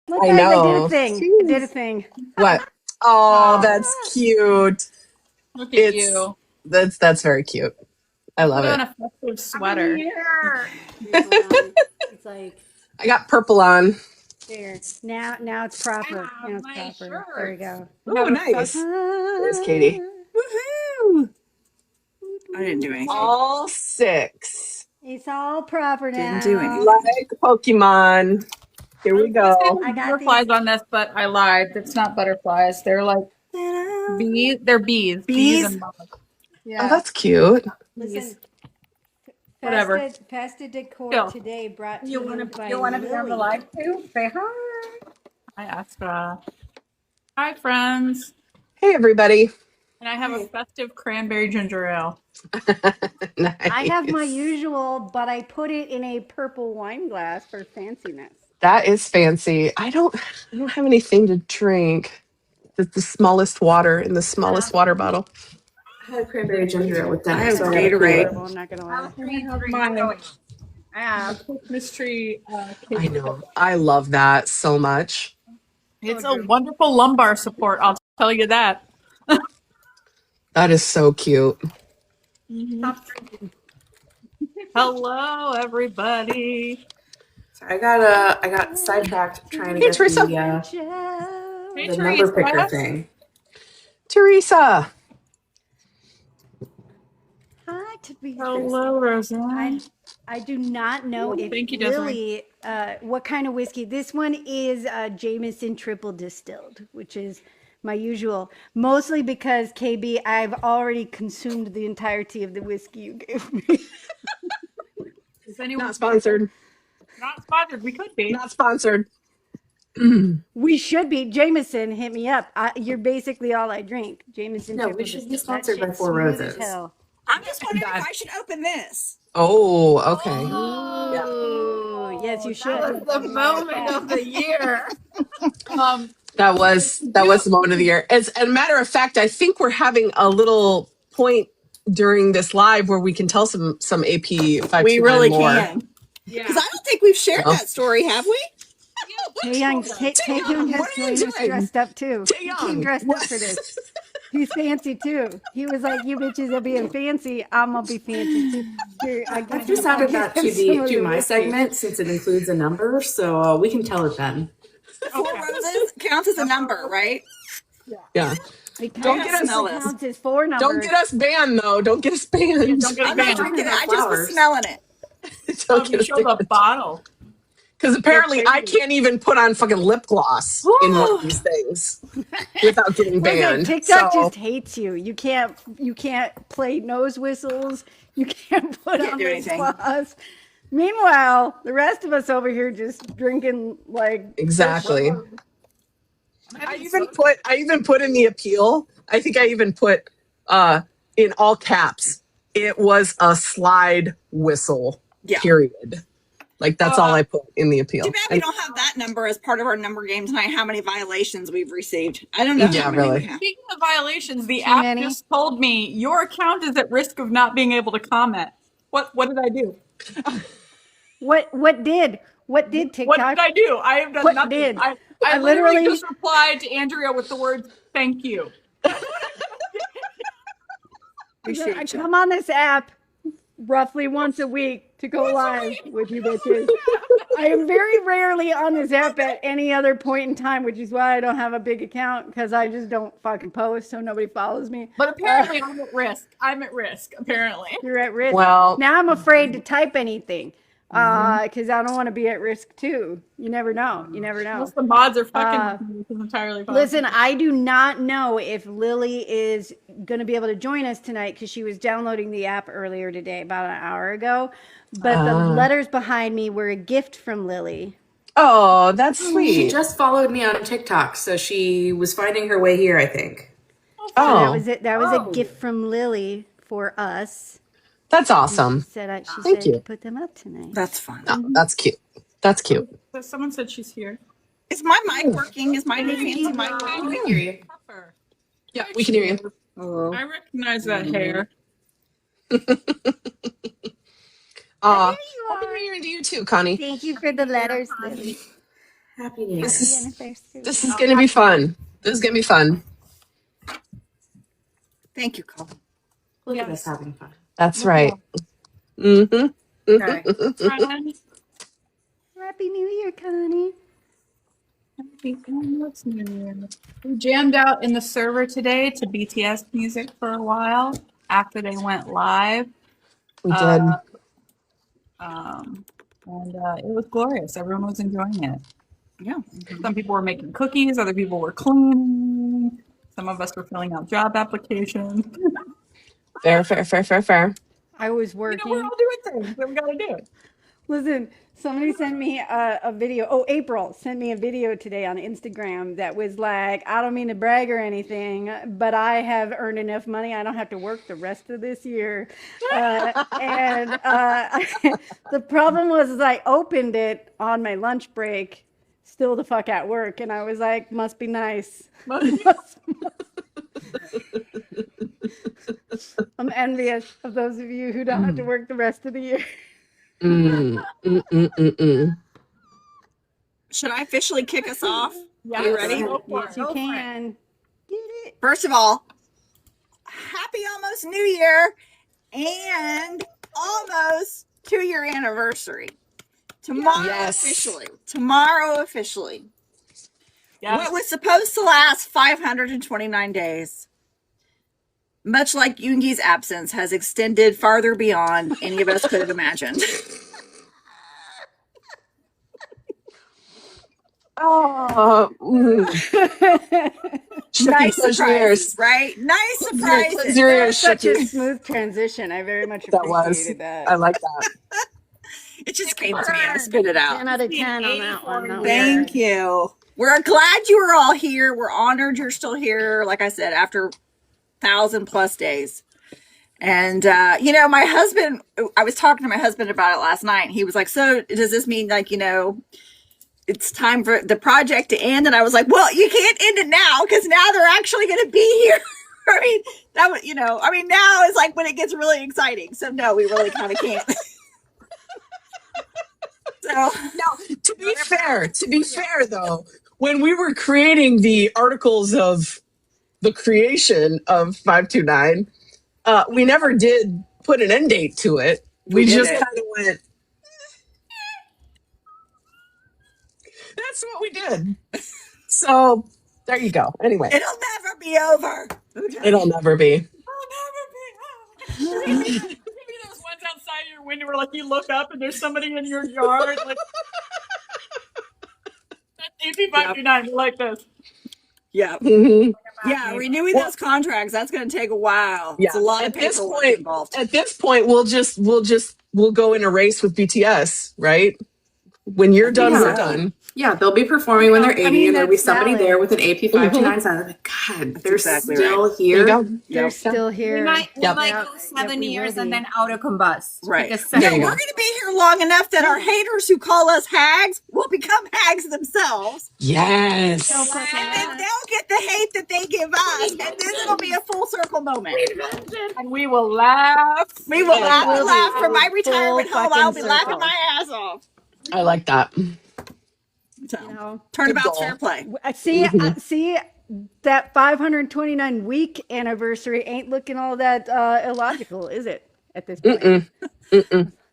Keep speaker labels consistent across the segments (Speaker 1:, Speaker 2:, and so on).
Speaker 1: Look,
Speaker 2: I
Speaker 1: guys, I did a
Speaker 2: know.
Speaker 1: thing. I did a
Speaker 2: Jeez.
Speaker 1: thing.
Speaker 2: What? Oh, that's
Speaker 3: Oh,
Speaker 2: cute.
Speaker 3: look at
Speaker 2: It's
Speaker 3: you.
Speaker 2: that's very cute. I
Speaker 3: Put
Speaker 2: love
Speaker 3: on
Speaker 2: it.
Speaker 3: a festive
Speaker 1: I'm
Speaker 3: sweater.
Speaker 1: here. Here's one on. It's like
Speaker 2: I got purple on.
Speaker 1: there. Now it's proper.
Speaker 3: I
Speaker 1: Now
Speaker 3: have
Speaker 1: it's
Speaker 3: my
Speaker 1: proper. There we
Speaker 3: shirt.
Speaker 1: go.
Speaker 3: You
Speaker 4: Oh,
Speaker 3: have a
Speaker 4: nice.
Speaker 2: There's Katie.
Speaker 4: Woohoo! I didn't do anything.
Speaker 2: All six.
Speaker 1: It's all proper
Speaker 4: Didn't do
Speaker 1: now.
Speaker 4: anything.
Speaker 2: Like Pokemon. Here
Speaker 3: I
Speaker 2: we
Speaker 3: was gonna say
Speaker 2: go.
Speaker 1: I
Speaker 3: there's
Speaker 1: got these
Speaker 3: butterflies on this, but I lied. It's not butterflies. They're like bees. They're bees. Bees
Speaker 4: Bees?
Speaker 3: and bugs.
Speaker 2: Oh,
Speaker 3: Yeah,
Speaker 2: that's cute.
Speaker 1: listen.
Speaker 3: bees. Whatever.
Speaker 1: Festa decor
Speaker 3: Chill.
Speaker 1: today brought to
Speaker 3: You
Speaker 1: you
Speaker 3: wanna
Speaker 1: by
Speaker 3: you wanna be on the
Speaker 1: Lily.
Speaker 3: live too? Say hi. Hi, Astra. Hi, friends.
Speaker 2: Hey, everybody.
Speaker 3: And I have a festive cranberry ginger ale.
Speaker 1: I have my
Speaker 2: Nice.
Speaker 1: usual, but I put it in a purple wine glass for fanciness.
Speaker 2: That is fancy. I don't have anything to drink. The smallest water in the smallest water bottle.
Speaker 5: I had cranberry ginger ale with
Speaker 4: I
Speaker 5: dinner,
Speaker 4: have
Speaker 5: so I gotta cool it.
Speaker 4: Gatorade.
Speaker 1: Adorable, I'm not gonna lie.
Speaker 3: And I have my Christmas tree
Speaker 2: I
Speaker 3: cake.
Speaker 2: know. I love that so much.
Speaker 3: It's a wonderful lumbar support. I'll tell you that.
Speaker 2: That is so cute.
Speaker 3: Stop drinking. Hello, everybody.
Speaker 5: So I got sidetracked trying to
Speaker 2: Hey,
Speaker 5: get
Speaker 2: Teresa.
Speaker 3: Hey,
Speaker 5: the number picker
Speaker 3: Teresa.
Speaker 5: thing.
Speaker 2: Teresa.
Speaker 1: Hi, Teresa.
Speaker 3: Hello, Roseanne.
Speaker 1: I do not know if
Speaker 3: Thank you, Desiree.
Speaker 1: Lily, what kind of whiskey. This one is Jameson triple distilled, which is my usual. Mostly because KB, I've already consumed the entirety of the whiskey you gave me.
Speaker 3: Is anyone
Speaker 2: Not sponsored.
Speaker 3: not sponsored? We could be.
Speaker 2: Not sponsored.
Speaker 1: We should be. Jameson, hit me up. You're basically all I drink. Jameson
Speaker 5: No, we
Speaker 1: triple
Speaker 5: should be
Speaker 1: distilled. That
Speaker 5: sponsored by
Speaker 1: shit's
Speaker 5: Four
Speaker 1: smooth as
Speaker 5: Roses.
Speaker 1: hell.
Speaker 4: I'm just wondering if
Speaker 3: That-
Speaker 4: I should open this.
Speaker 2: Oh, okay. Yeah.
Speaker 1: Ooh, yes, you should.
Speaker 3: That was the moment of the year.
Speaker 2: That was the moment of the year. As a matter of fact, I think we're having a little point during this live where we can tell some AP529
Speaker 4: We really
Speaker 2: more.
Speaker 4: can.
Speaker 3: Yeah.
Speaker 4: Because I don't think we've shared
Speaker 2: Oh.
Speaker 4: that story, have we?
Speaker 1: Taeyong
Speaker 2: Taeyong, what
Speaker 1: has
Speaker 2: are you
Speaker 1: joined us
Speaker 2: doing?
Speaker 1: dressed up too. He came
Speaker 2: Taeyong,
Speaker 1: dressed up for this. He's fancy too. He was like, "You bitches are being fancy. I'm gonna be fancy too." Here,
Speaker 5: I've just added that to my segment since it includes a number, so we can tell it then.
Speaker 4: Four Roses counts as a number, right?
Speaker 2: Yeah.
Speaker 1: Don't
Speaker 4: get us-
Speaker 1: counts as four numbers.
Speaker 2: Don't get us banned though. Don't get us banned.
Speaker 3: Don't get
Speaker 4: I'm not
Speaker 3: banned.
Speaker 4: drinking it. I just
Speaker 5: Flowers.
Speaker 4: was smelling it.
Speaker 2: Don't
Speaker 3: You
Speaker 2: get us
Speaker 3: show the bottle.
Speaker 2: Because apparently
Speaker 3: They're
Speaker 2: I
Speaker 3: crazy.
Speaker 2: can't even put on fucking lip gloss in one of these things without getting banned.
Speaker 1: Listen, TikTok
Speaker 2: So-
Speaker 1: just hates you. You can't play nose whistles. You can't put
Speaker 4: Can't
Speaker 1: on
Speaker 4: do
Speaker 1: lip
Speaker 4: anything.
Speaker 1: gloss. Meanwhile, the rest of us over here just drinking like
Speaker 2: Exactly. I even put in the appeal. I think I even put in all caps. It was a slide whistle.
Speaker 4: Yeah.
Speaker 2: Period. Like that's all I put in the appeal.
Speaker 4: Too bad we don't have that number as part of our number game tonight. How many violations we've received? I don't know.
Speaker 2: Yeah,
Speaker 4: how many
Speaker 2: really.
Speaker 4: we have.
Speaker 3: Speaking of violations, the
Speaker 1: Too
Speaker 3: app
Speaker 1: many?
Speaker 3: just told me your account is at risk of not being able to comment. What did I do?
Speaker 1: What did TikTok?
Speaker 3: What did I do? I have done
Speaker 1: What
Speaker 3: nothing.
Speaker 1: did?
Speaker 3: I
Speaker 1: I
Speaker 3: literally
Speaker 1: literally-
Speaker 3: just replied to Andrea with the words "thank you."
Speaker 4: Appreciate
Speaker 1: I
Speaker 4: you.
Speaker 1: come on this app roughly once a week to go live with you bitches. I am very rarely on this app at any other point in time, which is why I don't have a big account because I just don't fucking post, so nobody follows me.
Speaker 3: But apparently, I'm at risk. I'm at risk. Apparently.
Speaker 1: You're at risk.
Speaker 2: Well-
Speaker 1: now I'm afraid to type anything because I don't want to be at risk too. You never know. You never know.
Speaker 3: Most of the mods are fucking with me. This is entirely possible.
Speaker 1: Listen, I do not know if Lily is going to be able to join us tonight because she was downloading the app earlier today, about an hour ago. But the letters behind me were a gift from Lily.
Speaker 2: Oh, that's
Speaker 5: She
Speaker 2: sweet.
Speaker 5: just followed me on TikTok, so she was finding her way here, I think.
Speaker 1: So that
Speaker 2: Oh,
Speaker 1: was it. That was a gift from Lily for us.
Speaker 2: that's awesome.
Speaker 1: She said
Speaker 2: Thank you.
Speaker 1: to put them up tonight.
Speaker 4: That's fun.
Speaker 2: Oh, that's cute. That's cute.
Speaker 3: So someone said she's here.
Speaker 4: Is my mic working? Is my new fancy mic working?
Speaker 5: We hear you.
Speaker 2: Yeah, we can hear you.
Speaker 4: Oh.
Speaker 3: I recognize that hair.
Speaker 2: Happy New Year to you too, Connie.
Speaker 1: Thank you for the letters, Lily.
Speaker 5: Happy New Year.
Speaker 2: This is gonna be fun. This is gonna be fun.
Speaker 4: Thank you, Colin.
Speaker 5: Look at us having fun.
Speaker 2: That's right. Mm-hmm.
Speaker 3: Okay. Friends,
Speaker 1: Happy New Year, Connie.
Speaker 3: what's new? We jammed out in the server today to BTS music for a while after they went live.
Speaker 2: We did.
Speaker 3: It was glorious. Everyone was enjoying it.
Speaker 4: Yeah.
Speaker 3: Some people were making cookies, other people were cleaning. Some of us were filling out job applications.
Speaker 2: Fair.
Speaker 1: I was
Speaker 3: We're
Speaker 1: working.
Speaker 3: all doing things that we gotta do.
Speaker 1: Listen, somebody sent me a video. Oh, April sent me a video today on Instagram that was like, I don't mean to brag or anything, but I have earned enough money. I don't have to work the rest of this year. The problem was is I opened it on my lunch break, still the fuck at work. And I was like, must be nice. I'm envious of those of you who don't have to work the rest of the year.
Speaker 4: Should I officially kick us off?
Speaker 3: Yeah,
Speaker 4: You ready?
Speaker 1: Yes, you can. Get it.
Speaker 4: First of all, happy almost New Year and almost 2-year anniversary. Tomorrow officially. Tomorrow officially.
Speaker 3: Yes.
Speaker 4: What was supposed to last 529 days, much like Yoongi's absence, has extended farther beyond any of us could have imagined. Nice surprises, right? Nice surprises.
Speaker 2: That was
Speaker 1: Such a smooth transition. I very much appreciated that.
Speaker 2: I like that.
Speaker 4: It just came to me. I spit it out.
Speaker 1: 10 out of 10 on that one. That was
Speaker 4: Thank you. We're glad you were all here. We're honored you're still here. Like I said, after 1,000+ days. And, my husband, I was talking to my husband about it last night. He was like, so does this mean it's time for the project to end? And I was like, well, you can't end it now because now they're actually going to be here. I mean, now is like when it gets really exciting. So no, we really kind of can't. So
Speaker 2: Now, to be fair though, when we were creating the articles of the creation of 529, we never did put an end date to it. We just kind of went, that's what we did. So there you go. Anyway,
Speaker 4: it'll never be over.
Speaker 2: it'll never be.
Speaker 3: Maybe those ones outside your window where you look up and there's somebody in your yard. That's AP529 like this.
Speaker 4: Yeah.
Speaker 2: Mm-hmm.
Speaker 4: Yeah, renewing those contracts, that's going to take a while.
Speaker 2: Yeah.
Speaker 4: It's a lot of paperwork involved.
Speaker 2: At this point, we'll go in a race with BTS, right? When you're done, we're done.
Speaker 5: Yeah, they'll be performing when they're 80, and there'll be somebody there with an AP529 sign. I'm like, God, they're
Speaker 4: exactly
Speaker 5: still
Speaker 4: right.
Speaker 5: here.
Speaker 1: They're still here.
Speaker 6: We might go 7 years and then auto combust.
Speaker 4: Right.
Speaker 6: We're
Speaker 4: going to be here long enough that our haters who call us hags will become hags themselves.
Speaker 2: Yes.
Speaker 4: And then they'll get the hate that they give us. And then it'll be a full circle moment.
Speaker 3: And we will laugh.
Speaker 4: We will laugh from my retirement home. I'll be laughing my ass off.
Speaker 2: I like that.
Speaker 4: So, turnabout's fair play.
Speaker 1: See, that 529 week anniversary ain't looking all that illogical, is it? At this point.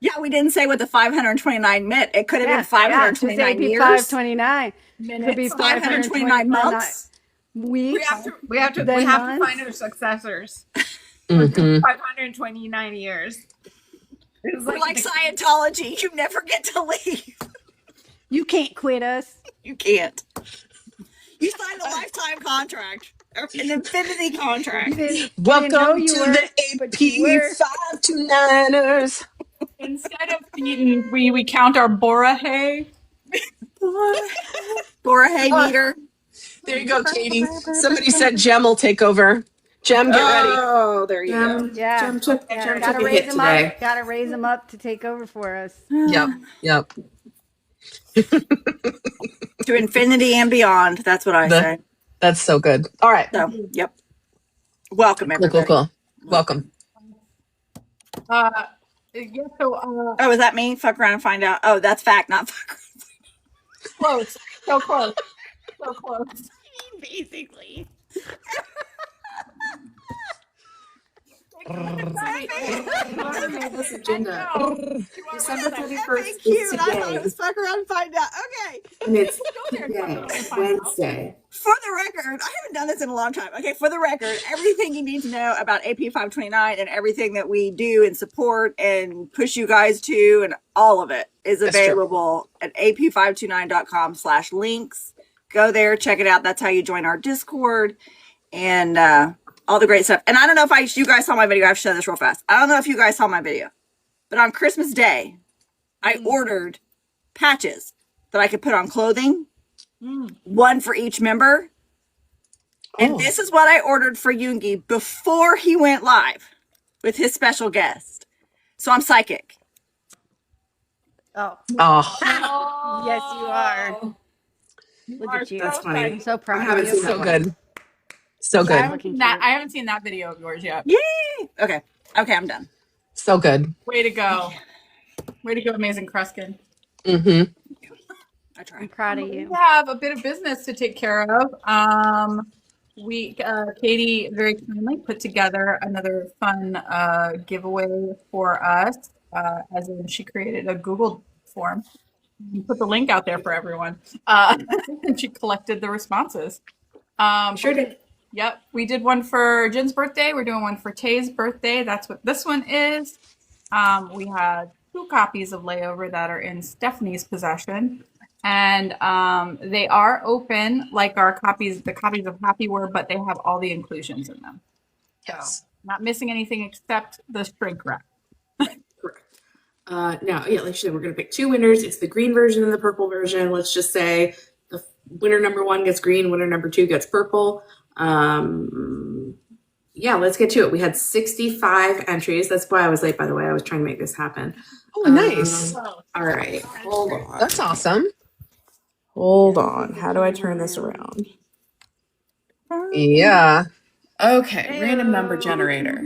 Speaker 4: Yeah, we didn't say what the 529 meant. It could have been 529 years.
Speaker 1: 529
Speaker 4: Could be 529 months.
Speaker 1: Weeks.
Speaker 6: We have to find our successors. 529 years.
Speaker 4: We're like Scientology. You never get to leave.
Speaker 1: You can't quit us.
Speaker 4: You can't. You signed a lifetime contract. An infinity contract.
Speaker 2: Welcome to the AP529ers.
Speaker 3: Instead of feeding, we count our Borahae.
Speaker 4: Borahae meter.
Speaker 2: There you go, Katie. Somebody said Jem will take over. Jem, get ready.
Speaker 4: Oh, there you go.
Speaker 1: Yeah.
Speaker 5: Jem took
Speaker 1: Gotta
Speaker 5: a
Speaker 1: raise
Speaker 5: hit
Speaker 1: them
Speaker 5: today.
Speaker 1: up. Gotta raise them up to take over for us.
Speaker 2: Yep.
Speaker 4: To infinity and beyond. That's what I say.
Speaker 2: That's so good. All right.
Speaker 4: So, yep. Welcome, everybody.
Speaker 2: Cool. Welcome.
Speaker 3: Yeah, so
Speaker 4: Oh, is that me? Fuck around and find out. Oh, that's fact, not fuck.
Speaker 3: Close. So close. So close.
Speaker 1: Basically.
Speaker 5: Whoever made this agenda, December
Speaker 4: That'd
Speaker 5: 31st
Speaker 4: be
Speaker 5: is
Speaker 4: cute. I thought it
Speaker 5: today,
Speaker 4: was fuck around and find out. Okay.
Speaker 5: and it's
Speaker 3: there and fuck
Speaker 5: today,
Speaker 3: around and find out.
Speaker 5: Wednesday.
Speaker 4: For the record, I haven't done this in a long time. Okay, for the record, everything you need to know about AP529 and everything that we do and support and push you guys to and all of it is available at ap529.com/links. Go there, check it out. That's how you join our Discord and all the great stuff. And I don't know if you guys saw my video. I have to show this real fast. I don't know if you guys saw my video, but on Christmas Day, I ordered patches that I could put on clothing. One for each member. And this is what I ordered for Yoongi before he went live with his special guest. So I'm psychic.
Speaker 1: Oh.
Speaker 2: Oh,
Speaker 1: Yes, you are. Look at you.
Speaker 5: That's funny.
Speaker 1: I'm so proud
Speaker 5: I
Speaker 1: of
Speaker 5: haven't
Speaker 1: you.
Speaker 5: seen
Speaker 2: so
Speaker 5: that
Speaker 2: good. So
Speaker 3: I
Speaker 2: good.
Speaker 3: haven't seen that video of yours yet.
Speaker 4: Yay! Okay, I'm done.
Speaker 2: So good.
Speaker 3: Way to go. Way to go, Amazing Kruskin.
Speaker 2: Mm-hmm.
Speaker 4: I
Speaker 1: I'm
Speaker 4: tried.
Speaker 1: proud of
Speaker 3: We
Speaker 1: you.
Speaker 3: have a bit of business to take care of. Katie very kindly put together another fun giveaway for us, as in she created a Google form and put the link out there for everyone. And she collected the responses.
Speaker 5: Sure did.
Speaker 3: Yep, we did one for Jin's birthday. We're doing one for Tay's birthday. That's what this one is. We had 2 copies of Layover that are in Stephanie's possession. And they are open like the copies of Happy were, but they have all the inclusions in them.
Speaker 2: Yes.
Speaker 3: So, not missing anything except the shrink wrap.
Speaker 5: Correct. Now, yeah, like she said, we're going to pick 2 winners. It's the green version and the purple version. Let's just say the winner number 1 gets green, winner number 2 gets purple. Yeah, let's get to it. We had 65 entries. That's why I was late, by the way. I was trying to make this happen.
Speaker 2: Oh, nice.
Speaker 5: All right, hold on.
Speaker 2: That's awesome.
Speaker 5: Hold on. How do I turn this around?
Speaker 2: Yeah.
Speaker 5: Okay, random number generator.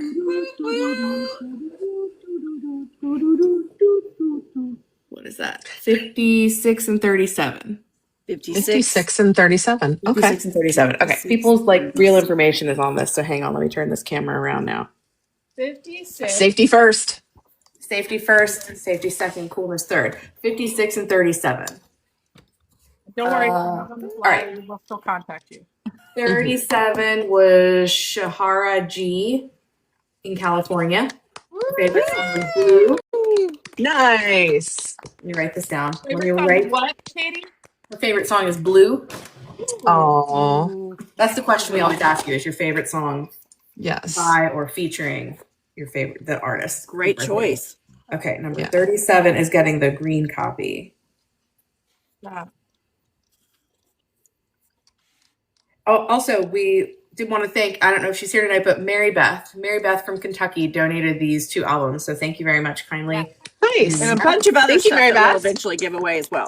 Speaker 5: What is that? 56 and 37.
Speaker 2: 56 and 37. Okay.
Speaker 5: 56 and 37. Okay, people's real information is on this, so hang on. Let me turn this camera around now.
Speaker 3: 56.
Speaker 2: Safety first.
Speaker 5: Safety first, safety second, coolness third. 56 and 37.
Speaker 3: Don't worry.
Speaker 5: all
Speaker 3: Right. We'll still contact you.
Speaker 5: 37 was Shahara G in California. Her favorite song was Blue.
Speaker 2: Nice.
Speaker 5: Let me write this down.
Speaker 3: What, Katie?
Speaker 5: Her favorite song is Blue.
Speaker 2: Oh,
Speaker 5: That's the question we always ask you. Is your favorite song
Speaker 2: yes.
Speaker 5: by or featuring your favorite, the artist?
Speaker 4: Great choice.
Speaker 5: Okay, number
Speaker 2: Yeah.
Speaker 5: 37 is getting the green copy.
Speaker 3: Yeah.
Speaker 5: Oh, also, we did want to thank, I don't know if she's here tonight, but Mary Beth from Kentucky donated these 2 albums. So thank you very much kindly.
Speaker 2: Nice.
Speaker 4: And a bunch of other
Speaker 2: Thank you,
Speaker 4: stuff
Speaker 2: Mary
Speaker 4: that we'll
Speaker 2: Beth.
Speaker 4: eventually give away as well.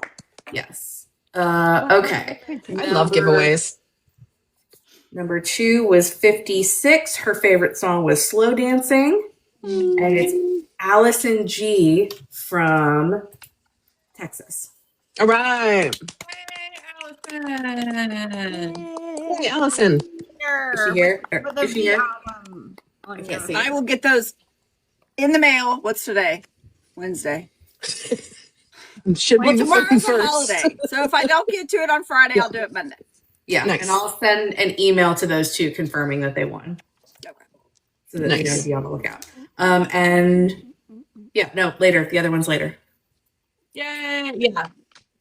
Speaker 5: Yes. Okay.
Speaker 2: I love giveaways.
Speaker 5: Number 2 was 56. Her favorite song was Slow Dancing. And it's Allison G from Texas.
Speaker 2: All right.
Speaker 3: Hey, Allison.
Speaker 2: Hey, Allison.
Speaker 5: Is she here? Is she here?
Speaker 3: I
Speaker 5: can't see.
Speaker 4: I will get those in the mail. What's today? Wednesday.
Speaker 2: Should
Speaker 4: Well,
Speaker 2: be the
Speaker 4: tomorrow's a
Speaker 2: 31st.
Speaker 4: holiday. So if I don't get to it on Friday, I'll do it Monday.
Speaker 5: Yeah,
Speaker 2: Nice.
Speaker 5: and I'll send an email to those 2 confirming that they won.
Speaker 4: Okay.
Speaker 5: So that you know
Speaker 2: Nice.
Speaker 5: to be on the lookout. And yeah, no, later. The other one's later.
Speaker 3: Yay! Yeah,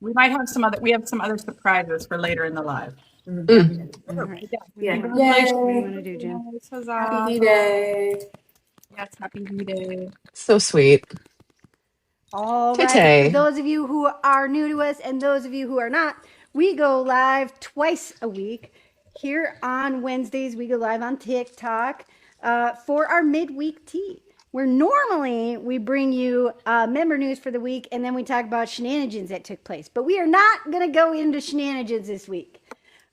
Speaker 3: we might have some other surprises for later in the live.
Speaker 1: All right.
Speaker 5: Yeah.
Speaker 1: What do you want to do, Jen?
Speaker 5: Happy V-Day.
Speaker 3: Yes, happy V-Day.
Speaker 2: So sweet.
Speaker 1: All right.
Speaker 2: Tay-Tay.
Speaker 1: For those of you who are new to us and those of you who are not, we go live twice a week. Here on Wednesdays, we go live on TikTok for our midweek tea, where normally we bring you member news for the week and then we talk about shenanigans that took place. But we are not going to go into shenanigans this week.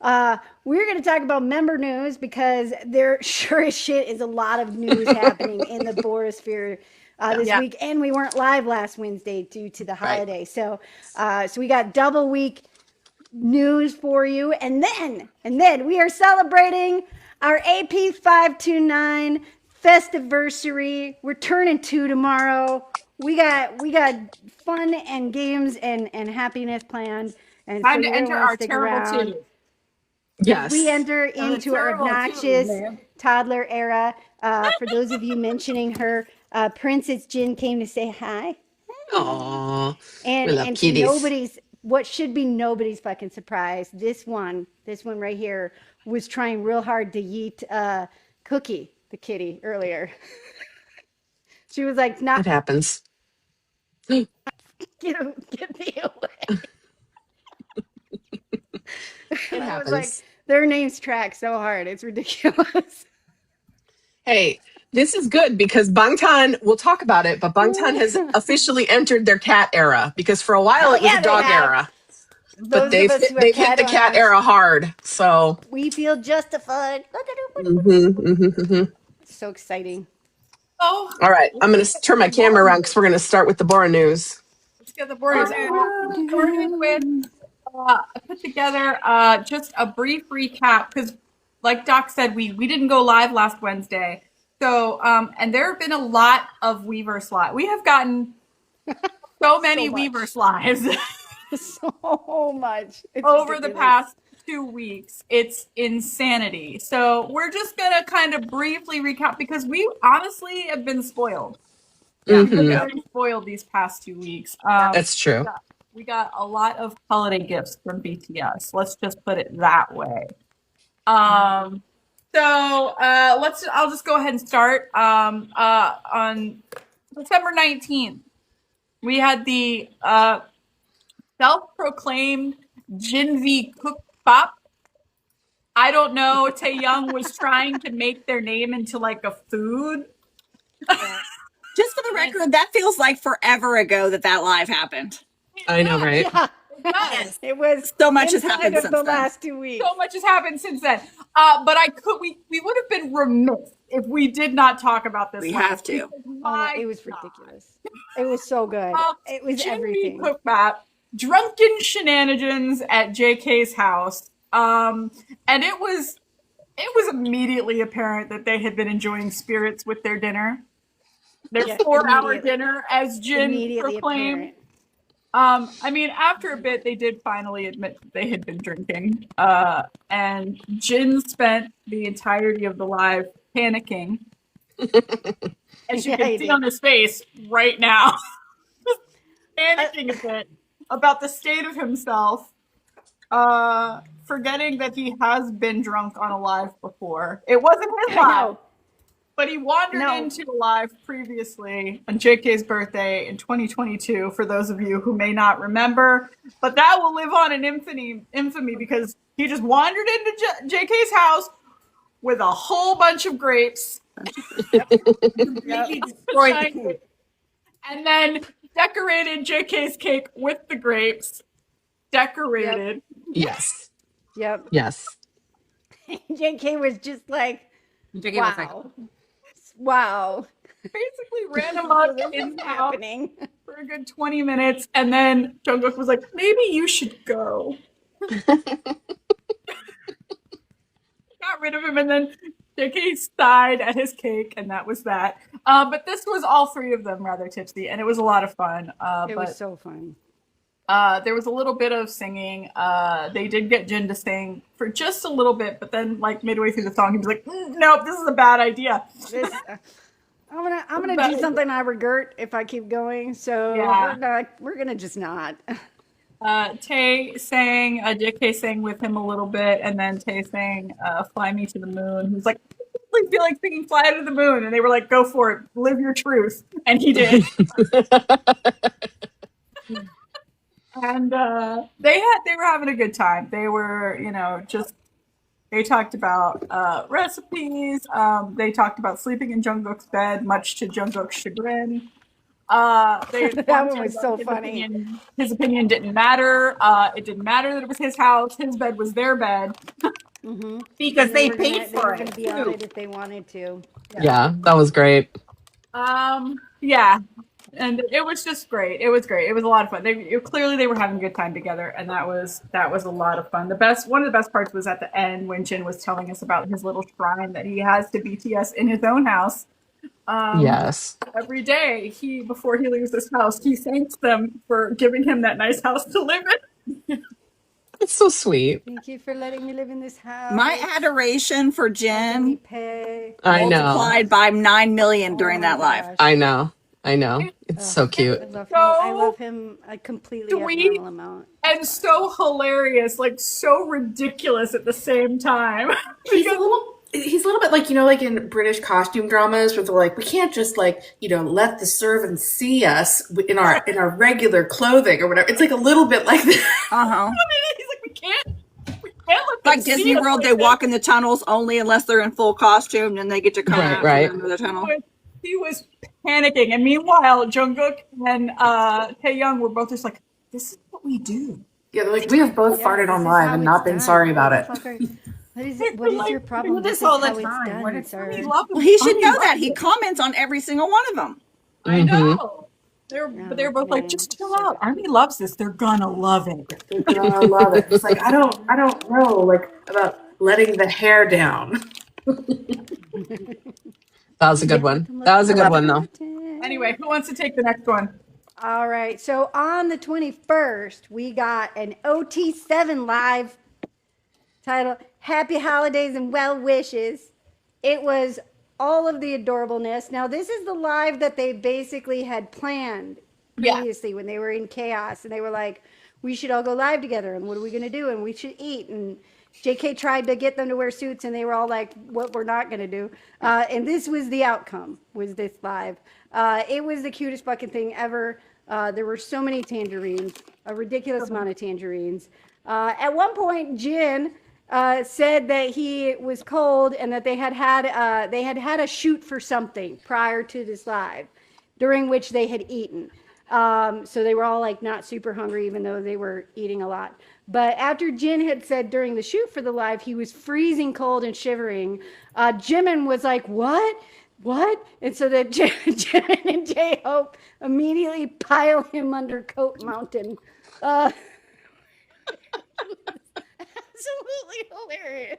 Speaker 1: We're going to talk about member news because there sure as shit is a lot of news happening in the Borosphere this week, and we weren't live last Wednesday due to the holiday. So we got double week news for you. And then we are celebrating our AP529 Festiversary. We're turning 2 tomorrow. We got fun and games and happiness planned. And so
Speaker 3: Time
Speaker 1: you're
Speaker 3: to
Speaker 1: going to
Speaker 3: enter
Speaker 1: want to
Speaker 3: our
Speaker 1: stick
Speaker 3: terrible
Speaker 1: around.
Speaker 3: two.
Speaker 1: As we
Speaker 2: Yes.
Speaker 1: enter
Speaker 3: The
Speaker 1: into our
Speaker 3: terrible two,
Speaker 1: obnoxious
Speaker 3: man.
Speaker 1: toddler era, for those of you mentioning her, Princess Jin came to say hi.
Speaker 2: Aw. We
Speaker 1: And
Speaker 2: love
Speaker 1: to
Speaker 2: kitties.
Speaker 1: what should be nobody's fucking surprise, this one right here was trying real hard to yeet Cookie, the kitty, earlier. She was like, "Not
Speaker 2: It happens.
Speaker 1: get me away."
Speaker 2: It
Speaker 1: And I was like,
Speaker 2: happens.
Speaker 1: their names track so hard, it's ridiculous.
Speaker 2: Hey, this is good because Bangtan, we'll talk about it, but Bangtan has officially entered their cat era because for a while
Speaker 1: Hell
Speaker 2: it was
Speaker 1: yeah,
Speaker 2: a
Speaker 1: they
Speaker 2: dog
Speaker 1: have.
Speaker 2: era. But
Speaker 1: Those of us who have
Speaker 2: they've hit
Speaker 1: cat
Speaker 2: the cat
Speaker 1: owners,
Speaker 2: era hard. So,
Speaker 1: we feel justified. So exciting.
Speaker 3: Oh,
Speaker 2: all right, I'm going to turn my camera around because we're going to start with the Bora news.
Speaker 3: let's get the board. Starting with, I put together just a brief recap because, like Doc said, we didn't go live last Wednesday. So, and there have been a lot of Weverse live. We have gotten so many
Speaker 1: much.
Speaker 3: Weverse lives
Speaker 1: So much. It's
Speaker 3: over the
Speaker 1: ridiculous.
Speaker 3: past 2 weeks. It's insanity. So we're just gonna kind of briefly recap because we honestly have been spoiled. We've been very spoiled these past 2 weeks.
Speaker 2: That's true.
Speaker 3: We got a lot of holiday gifts from BTS. Let's just put it that way. I'll just go ahead and start. On December 19th, we had the self-proclaimed JinVKookbap. I don't know. Taehyung was trying to make their name into like a food.
Speaker 4: Just for the record, that feels like forever ago that live happened.
Speaker 2: I know, right?
Speaker 1: Yeah.
Speaker 3: Yes.
Speaker 1: It was
Speaker 4: So much has
Speaker 1: inside
Speaker 4: happened
Speaker 1: of
Speaker 4: since
Speaker 1: the
Speaker 4: then.
Speaker 1: last 2 weeks.
Speaker 3: So much has happened since then. But we would have been remiss if we did not talk about this.
Speaker 4: We
Speaker 3: one.
Speaker 4: have to.
Speaker 1: It was ridiculous. It was so good. It was everything.
Speaker 3: JinVKookbap, drunken shenanigans at JK's house. And it was immediately apparent that they had been enjoying spirits with their dinner. Their 4-hour dinner, as Jin proclaimed.
Speaker 1: Apparent.
Speaker 3: I mean, after a bit, they did finally admit that they had been drinking. And Jin spent the entirety of the live panicking. As you can see on his face right now. Panicking a bit about the state of himself. Forgetting that he has been drunk on a live before. It wasn't his live. But he wandered into a live previously on JK's birthday in 2022, for those of you who may not remember. But that will live on in infamy because he just wandered into JK's house with a whole bunch of grapes. And then decorated JK's cake with the grapes. Decorated.
Speaker 2: Yes.
Speaker 1: Yep.
Speaker 2: Yes.
Speaker 1: JK was just like,
Speaker 6: JK
Speaker 1: wow.
Speaker 6: was like,
Speaker 1: wow.
Speaker 3: Basically ran him up in happening for a good 20 minutes. And then Jung Kook was like, maybe you should go. Got rid of him, and then JK sighed at his cake, and that was that. But this was all 3 of them rather tipsy, and it was a lot of fun.
Speaker 1: It was so fun.
Speaker 3: There was a little bit of singing. They did get Jin to sing for just a little bit, but then like midway through the song, he was like, "Nope, this is a bad idea."
Speaker 1: I'm gonna do something I regret if I keep going. So we're gonna just not.
Speaker 3: Tay sang, JK sang with him a little bit, and then Tay sang "Fly Me to the Moon." He was like, "I feel like singing "Fly to the Moon," and they were like, "Go for it, live your truth," and he did. And they were having a good time. They were, they talked about recipes. They talked about sleeping in Jungkook's bed, much to Jungkook's chagrin.
Speaker 1: That one was so funny.
Speaker 3: His opinion didn't matter. It didn't matter that it was his house. His bed was their bed.
Speaker 6: because they paid
Speaker 1: They
Speaker 6: for
Speaker 1: were gonna
Speaker 6: it.
Speaker 1: be on it if they wanted to.
Speaker 2: Yeah, that was great.
Speaker 3: Yeah. And it was just great. It was great. It was a lot of fun. Clearly they were having a good time together, and that was a lot of fun. One of the best parts was at the end when Jin was telling us about his little shrine that he has to BTS in his own house.
Speaker 2: Yes.
Speaker 3: Every day, before he leaves this house, he thanks them for giving him that nice house to live in.
Speaker 2: It's so sweet.
Speaker 1: Thank you for letting me live in this house.
Speaker 4: My adoration for
Speaker 1: Helping me
Speaker 4: Jin
Speaker 1: pay.
Speaker 2: I know.
Speaker 4: multiplied by 9 million during
Speaker 1: Oh my
Speaker 4: that live.
Speaker 1: gosh.
Speaker 2: I know. I know. It's so
Speaker 1: I
Speaker 2: cute.
Speaker 1: love him.
Speaker 3: So
Speaker 1: I love him a completely
Speaker 3: sweet
Speaker 1: abnormal amount.
Speaker 3: and so hilarious, like so ridiculous at the same time.
Speaker 5: He's a little bit like, you know, like in British costume dramas where they're like, we can't just like, you know, let the servants see us in our regular clothing or whatever. It's like a little bit like that.
Speaker 4: Uh-huh.
Speaker 3: He's like, we can't let them
Speaker 4: Like
Speaker 3: see
Speaker 4: Disney
Speaker 3: us
Speaker 4: World,
Speaker 3: like
Speaker 4: they
Speaker 3: this.
Speaker 4: walk in the tunnels only unless they're in full costume, and they get to come out
Speaker 2: Right.
Speaker 4: from the tunnel.
Speaker 3: He was panicking, and meanwhile, Jung Kook and Taehyung were both just like, "This is what we do."
Speaker 5: Yeah, they're like, we have both farted on live and not been sorry about it.
Speaker 1: What is your problem?
Speaker 6: do this
Speaker 1: is
Speaker 6: all the
Speaker 1: how it's
Speaker 6: time.
Speaker 1: done,
Speaker 6: What is
Speaker 1: sir.
Speaker 3: We love them.
Speaker 4: Well, he should know that. He comments on every single one of them.
Speaker 3: I know. But they were both like,
Speaker 1: man,
Speaker 3: "Just chill out. Army loves this. They're gonna love it."
Speaker 5: They're gonna love it. It's like, I don't know, like, about letting the hair down.
Speaker 2: That was a good one. That was a good one, though.
Speaker 3: Anyway, who wants to take the next one?
Speaker 1: All right. So on the 21st, we got an OT7 live titled Happy Holidays and Well Wishes. It was all of the adorableness. Now, this is the live that they basically had planned previously when they were in chaos, and they were like, we should all go live together, and what are we going to do? And we should eat. And JK tried to get them to wear suits, and they were all like, what we're not going to do. And this was the outcome, was this live. It was the cutest fucking thing ever. There were so many tangerines, a ridiculous amount of tangerines. At one point, Jin said that he was cold and that they had had a shoot for something prior to this live, during which they had eaten. So they were all like not super hungry, even though they were eating a lot. But after Jin had said during the shoot for the live, he was freezing cold and shivering, Jimin was like, what? And so that Jimin and J-Hope immediately pile him under Coat Mountain. Absolutely hilarious.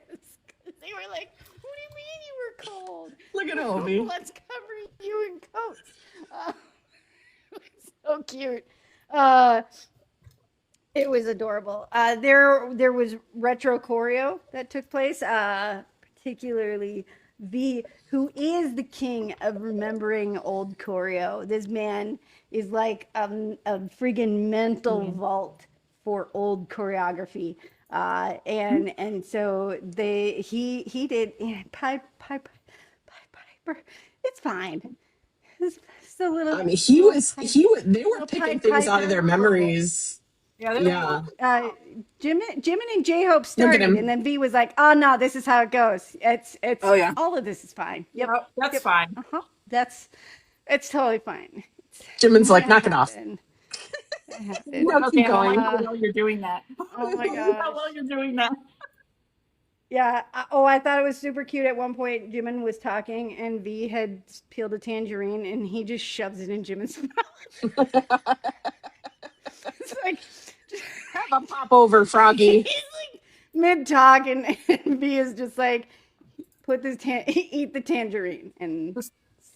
Speaker 1: They were like, what do you mean you were cold?
Speaker 2: Look at Hobi.
Speaker 1: Let's cover you in coats. So cute. It was adorable. There was retro choreo that took place, particularly V, who is the king of remembering old choreo. This man is like a friggin' mental vault for old choreography. And so he did piper. It's fine. It's a little.
Speaker 2: I mean, they were picking things out of their memories.
Speaker 3: Yeah.
Speaker 1: Jimin and J-Hope
Speaker 2: Look at
Speaker 1: started,
Speaker 2: him.
Speaker 1: and then V was like, "Oh no, this is how it goes. It's
Speaker 4: Oh, yeah.
Speaker 1: all of this is fine. Yep,
Speaker 3: That's fine.
Speaker 1: it's totally fine."
Speaker 2: Jimin's like, knock it off.
Speaker 3: No,
Speaker 2: keep
Speaker 3: how
Speaker 2: going.
Speaker 3: well you're doing that.
Speaker 1: Oh my
Speaker 3: How
Speaker 1: gosh.
Speaker 3: well you're doing that.
Speaker 1: Yeah. I thought it was super cute. At one point, Jimin was talking, and V had peeled a tangerine, and he just shoves it in Jimin's mouth. It's like,
Speaker 2: Have a pop over, Froggy.
Speaker 1: he's like mid talk, and V is just like, eat the tangerine and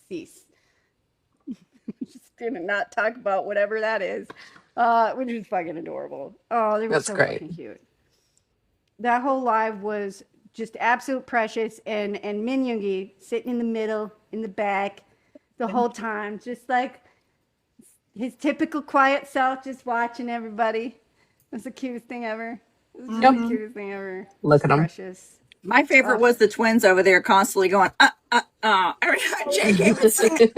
Speaker 1: cease. Just gonna not talk about whatever that is, which is fucking adorable. Oh, they were
Speaker 2: That's
Speaker 1: so
Speaker 2: great.
Speaker 1: fucking cute. That whole live was just absolute precious, and Min Yoongi sitting in the middle, in the back, the whole time, just like his typical quiet self, just watching everybody. That's the cutest thing ever. It's just the cutest thing ever.
Speaker 2: Look at him.
Speaker 1: Precious.
Speaker 4: My favorite was the twins over there constantly going, every time JK would sing.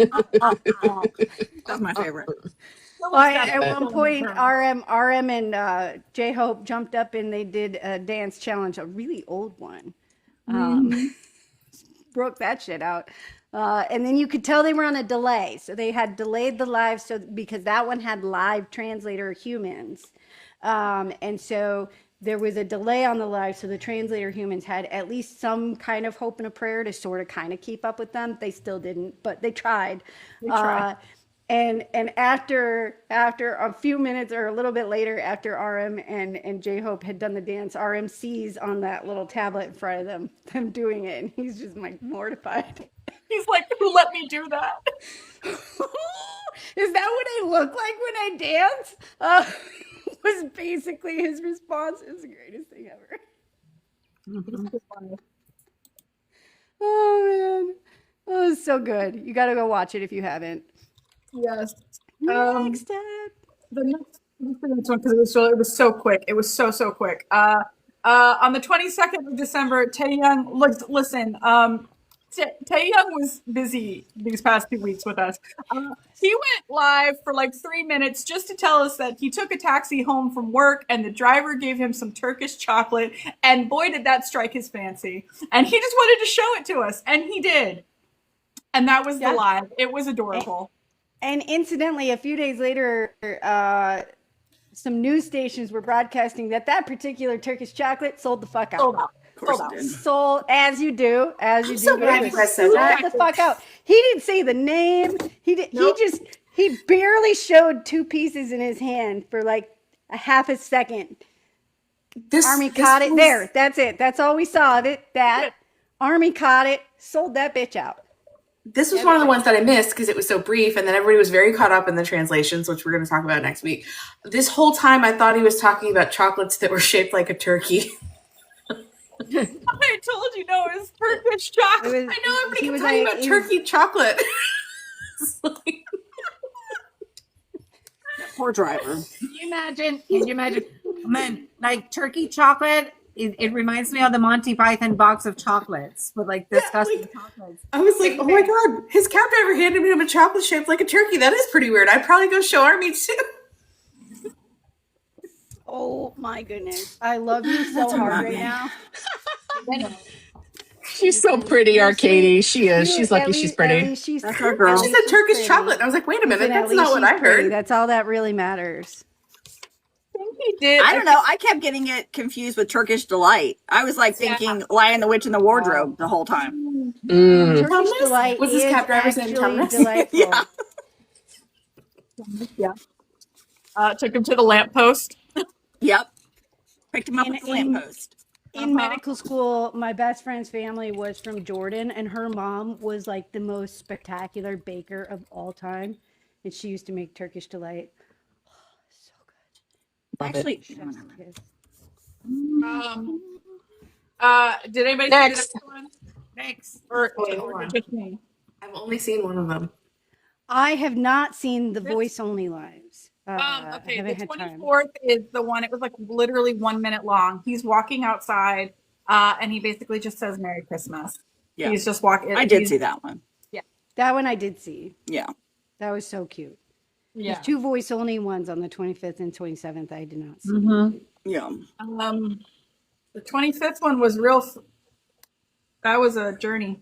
Speaker 4: That's my favorite.
Speaker 1: Well, at one point, RM and J-Hope jumped up and they did a dance challenge, a really old one. Broke that shit out. And then you could tell they were on a delay. So they had delayed the live because that one had live translator humans. And so there was a delay on the live. So the translator humans had at least some kind of hope and a prayer to sort of kind of keep up with them. They still didn't, but they tried. And after a few minutes or a little bit later, after RM and J Hope had done the dance, RM sees on that little tablet in front of them doing it, and he's just like mortified.
Speaker 3: He's like, who let me do that?
Speaker 1: Is that what I look like when I dance? Was basically his response. It's the greatest thing ever. Oh man, oh, it's so good. You got to go watch it if you haven't.
Speaker 3: Yes.
Speaker 1: Next up.
Speaker 3: The next one, because it was so quick. It was so quick. On the 22nd of December, Taehyung, listen, Taehyung was busy these past 2 weeks with us. He went live for like 3 minutes just to tell us that he took a taxi home from work and the driver gave him some Turkish chocolate, and boy, did that strike his fancy. And he just wanted to show it to us, and he did. And that was the live. It was adorable.
Speaker 1: And incidentally, a few days later, some news stations were broadcasting that particular Turkish chocolate sold the fuck out.
Speaker 3: Sold out.
Speaker 1: Sold, as you do,
Speaker 5: I'm so glad you guys said that.
Speaker 1: Sold the fuck out. He didn't say the name. He did. Nope. He barely showed 2 pieces in his hand for like a half a second. Army caught it. There. That's it. That's all we saw of it. Army caught it. Sold that bitch out.
Speaker 5: This was one of the ones that I missed because it was so brief, and then everybody was very caught up in the translations, which we're going to talk about next week. This whole time, I thought he was talking about chocolates that were shaped like a turkey.
Speaker 3: I told you, no, it was Turkish chocolate.
Speaker 5: I know everybody kept talking about turkey chocolate.
Speaker 4: Poor driver.
Speaker 6: Can you imagine? Man, like turkey chocolate. It reminds me of the Monty Python box of chocolates, but like disgusting chocolates.
Speaker 5: I was like, oh my god, his cab driver handed him a chocolate shaped like a turkey. That is pretty weird. I'd probably go show Army too.
Speaker 1: Oh my goodness. I love you so hard right now.
Speaker 2: She's so pretty, Arcady. She is. She's lucky she's pretty.
Speaker 4: That's our girl.
Speaker 5: She said Turkish chocolate. And I was like, wait a minute, that's not what I heard.
Speaker 1: That's all that really matters.
Speaker 3: He did.
Speaker 4: I don't know. I kept getting it confused with Turkish Delight. I was like thinking Lion the Witch in the Wardrobe the whole time.
Speaker 1: Turkish Delight
Speaker 5: was this cab driver's name Thomas?
Speaker 1: Delightful.
Speaker 3: Yeah. Took him to the lamppost.
Speaker 4: Yep. Picked him up at the lamppost.
Speaker 1: In medical school, my best friend's family was from Jordan, and her mom was like the most spectacular baker of all time. And she used to make Turkish Delight. Oh, so good.
Speaker 4: Actually,
Speaker 3: did anybody
Speaker 2: Next.
Speaker 3: see the next one? Next. Or just me?
Speaker 5: I've only seen one of them.
Speaker 1: I have not seen the voice-only lives.
Speaker 3: Okay, the 24th is the one. It was like literally 1 minute long. He's walking outside, and he basically just says "Merry Christmas."
Speaker 4: Yeah.
Speaker 3: He's just walking.
Speaker 4: I did see that one.
Speaker 3: Yeah,
Speaker 1: that one I did see.
Speaker 4: Yeah,
Speaker 1: that was so cute.
Speaker 3: Yeah.
Speaker 1: There's 2 voice-only ones on the 25th and 27th. I did not see.
Speaker 4: Mm-hmm. Yeah.
Speaker 3: The 25th one was real. That was a journey.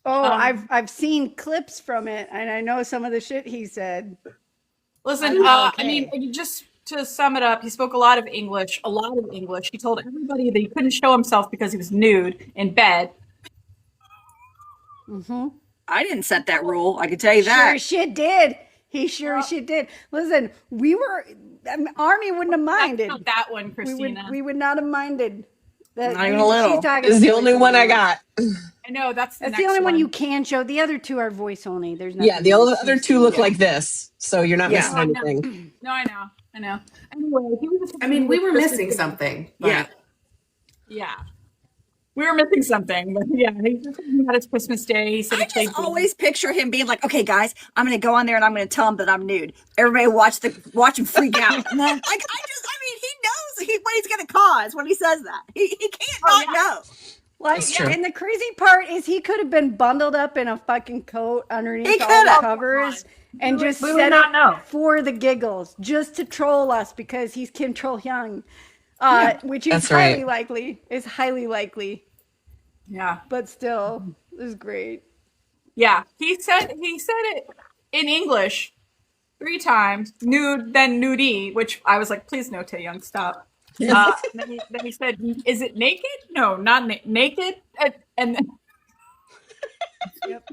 Speaker 1: Oh, I've seen clips from it, and I know some of the shit he said.
Speaker 3: Listen, I mean, just to sum it up, he spoke a lot of English. He told everybody that he couldn't show himself because he was nude in bed.
Speaker 1: Mm-hmm.
Speaker 4: I didn't set that rule. I can tell you that.
Speaker 1: Sure shit did. He sure shit did. Listen, Army wouldn't have minded.
Speaker 3: Not that one, Christina.
Speaker 1: We would not have minded.
Speaker 4: Not even a little.
Speaker 2: This is the only one I got.
Speaker 3: I know that's the
Speaker 1: only one you can show. The other 2 are voice only. There's nothing.
Speaker 2: Yeah, the other 2 look like this, so you're not missing anything.
Speaker 3: No, I know. Anyway,
Speaker 5: we were missing something.
Speaker 3: Yeah. We were missing something, but yeah, he just had his Christmas Day. He said
Speaker 4: I just always picture him being like, "Okay, guys, I'm going to go on there and I'm going to tell him that I'm nude. Everybody watch him freak out." And then, he knows what he's going to cause when he says that. He can't not know.
Speaker 1: And the crazy part is he could have been bundled up in a fucking coat underneath all the covers and just set it for the giggles, just to troll us because he's Kim Taehyung. Which is highly likely.
Speaker 3: Yeah.
Speaker 1: But still, it was great.
Speaker 3: Yeah. He said it in English 3 times, nude, then nudie, which I was like, please no, Taehyung, stop. Then he said, is it naked? No, not naked. And then...
Speaker 1: Yep.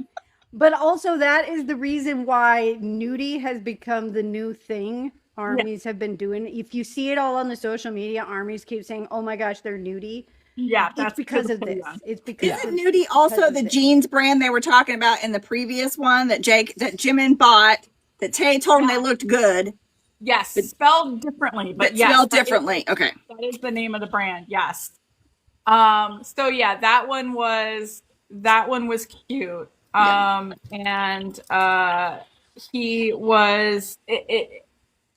Speaker 1: But also that is the reason why nudie has become the new thing. Armies have been doing. If you see it all on the social media, armies keep saying, "Oh my gosh, they're nudie."
Speaker 3: Yeah,
Speaker 1: It's
Speaker 3: that's
Speaker 1: because of
Speaker 3: pretty
Speaker 1: this.
Speaker 3: young.
Speaker 1: It's because
Speaker 4: Isn't nudie also the jeans brand they were talking about in the previous one that Jimin bought? That Tay told him they looked good,
Speaker 3: Yes, spelled differently, but yes,
Speaker 4: spelled differently. Okay.
Speaker 3: that is the name of the brand. Yes. So yeah, that one was cute. And he was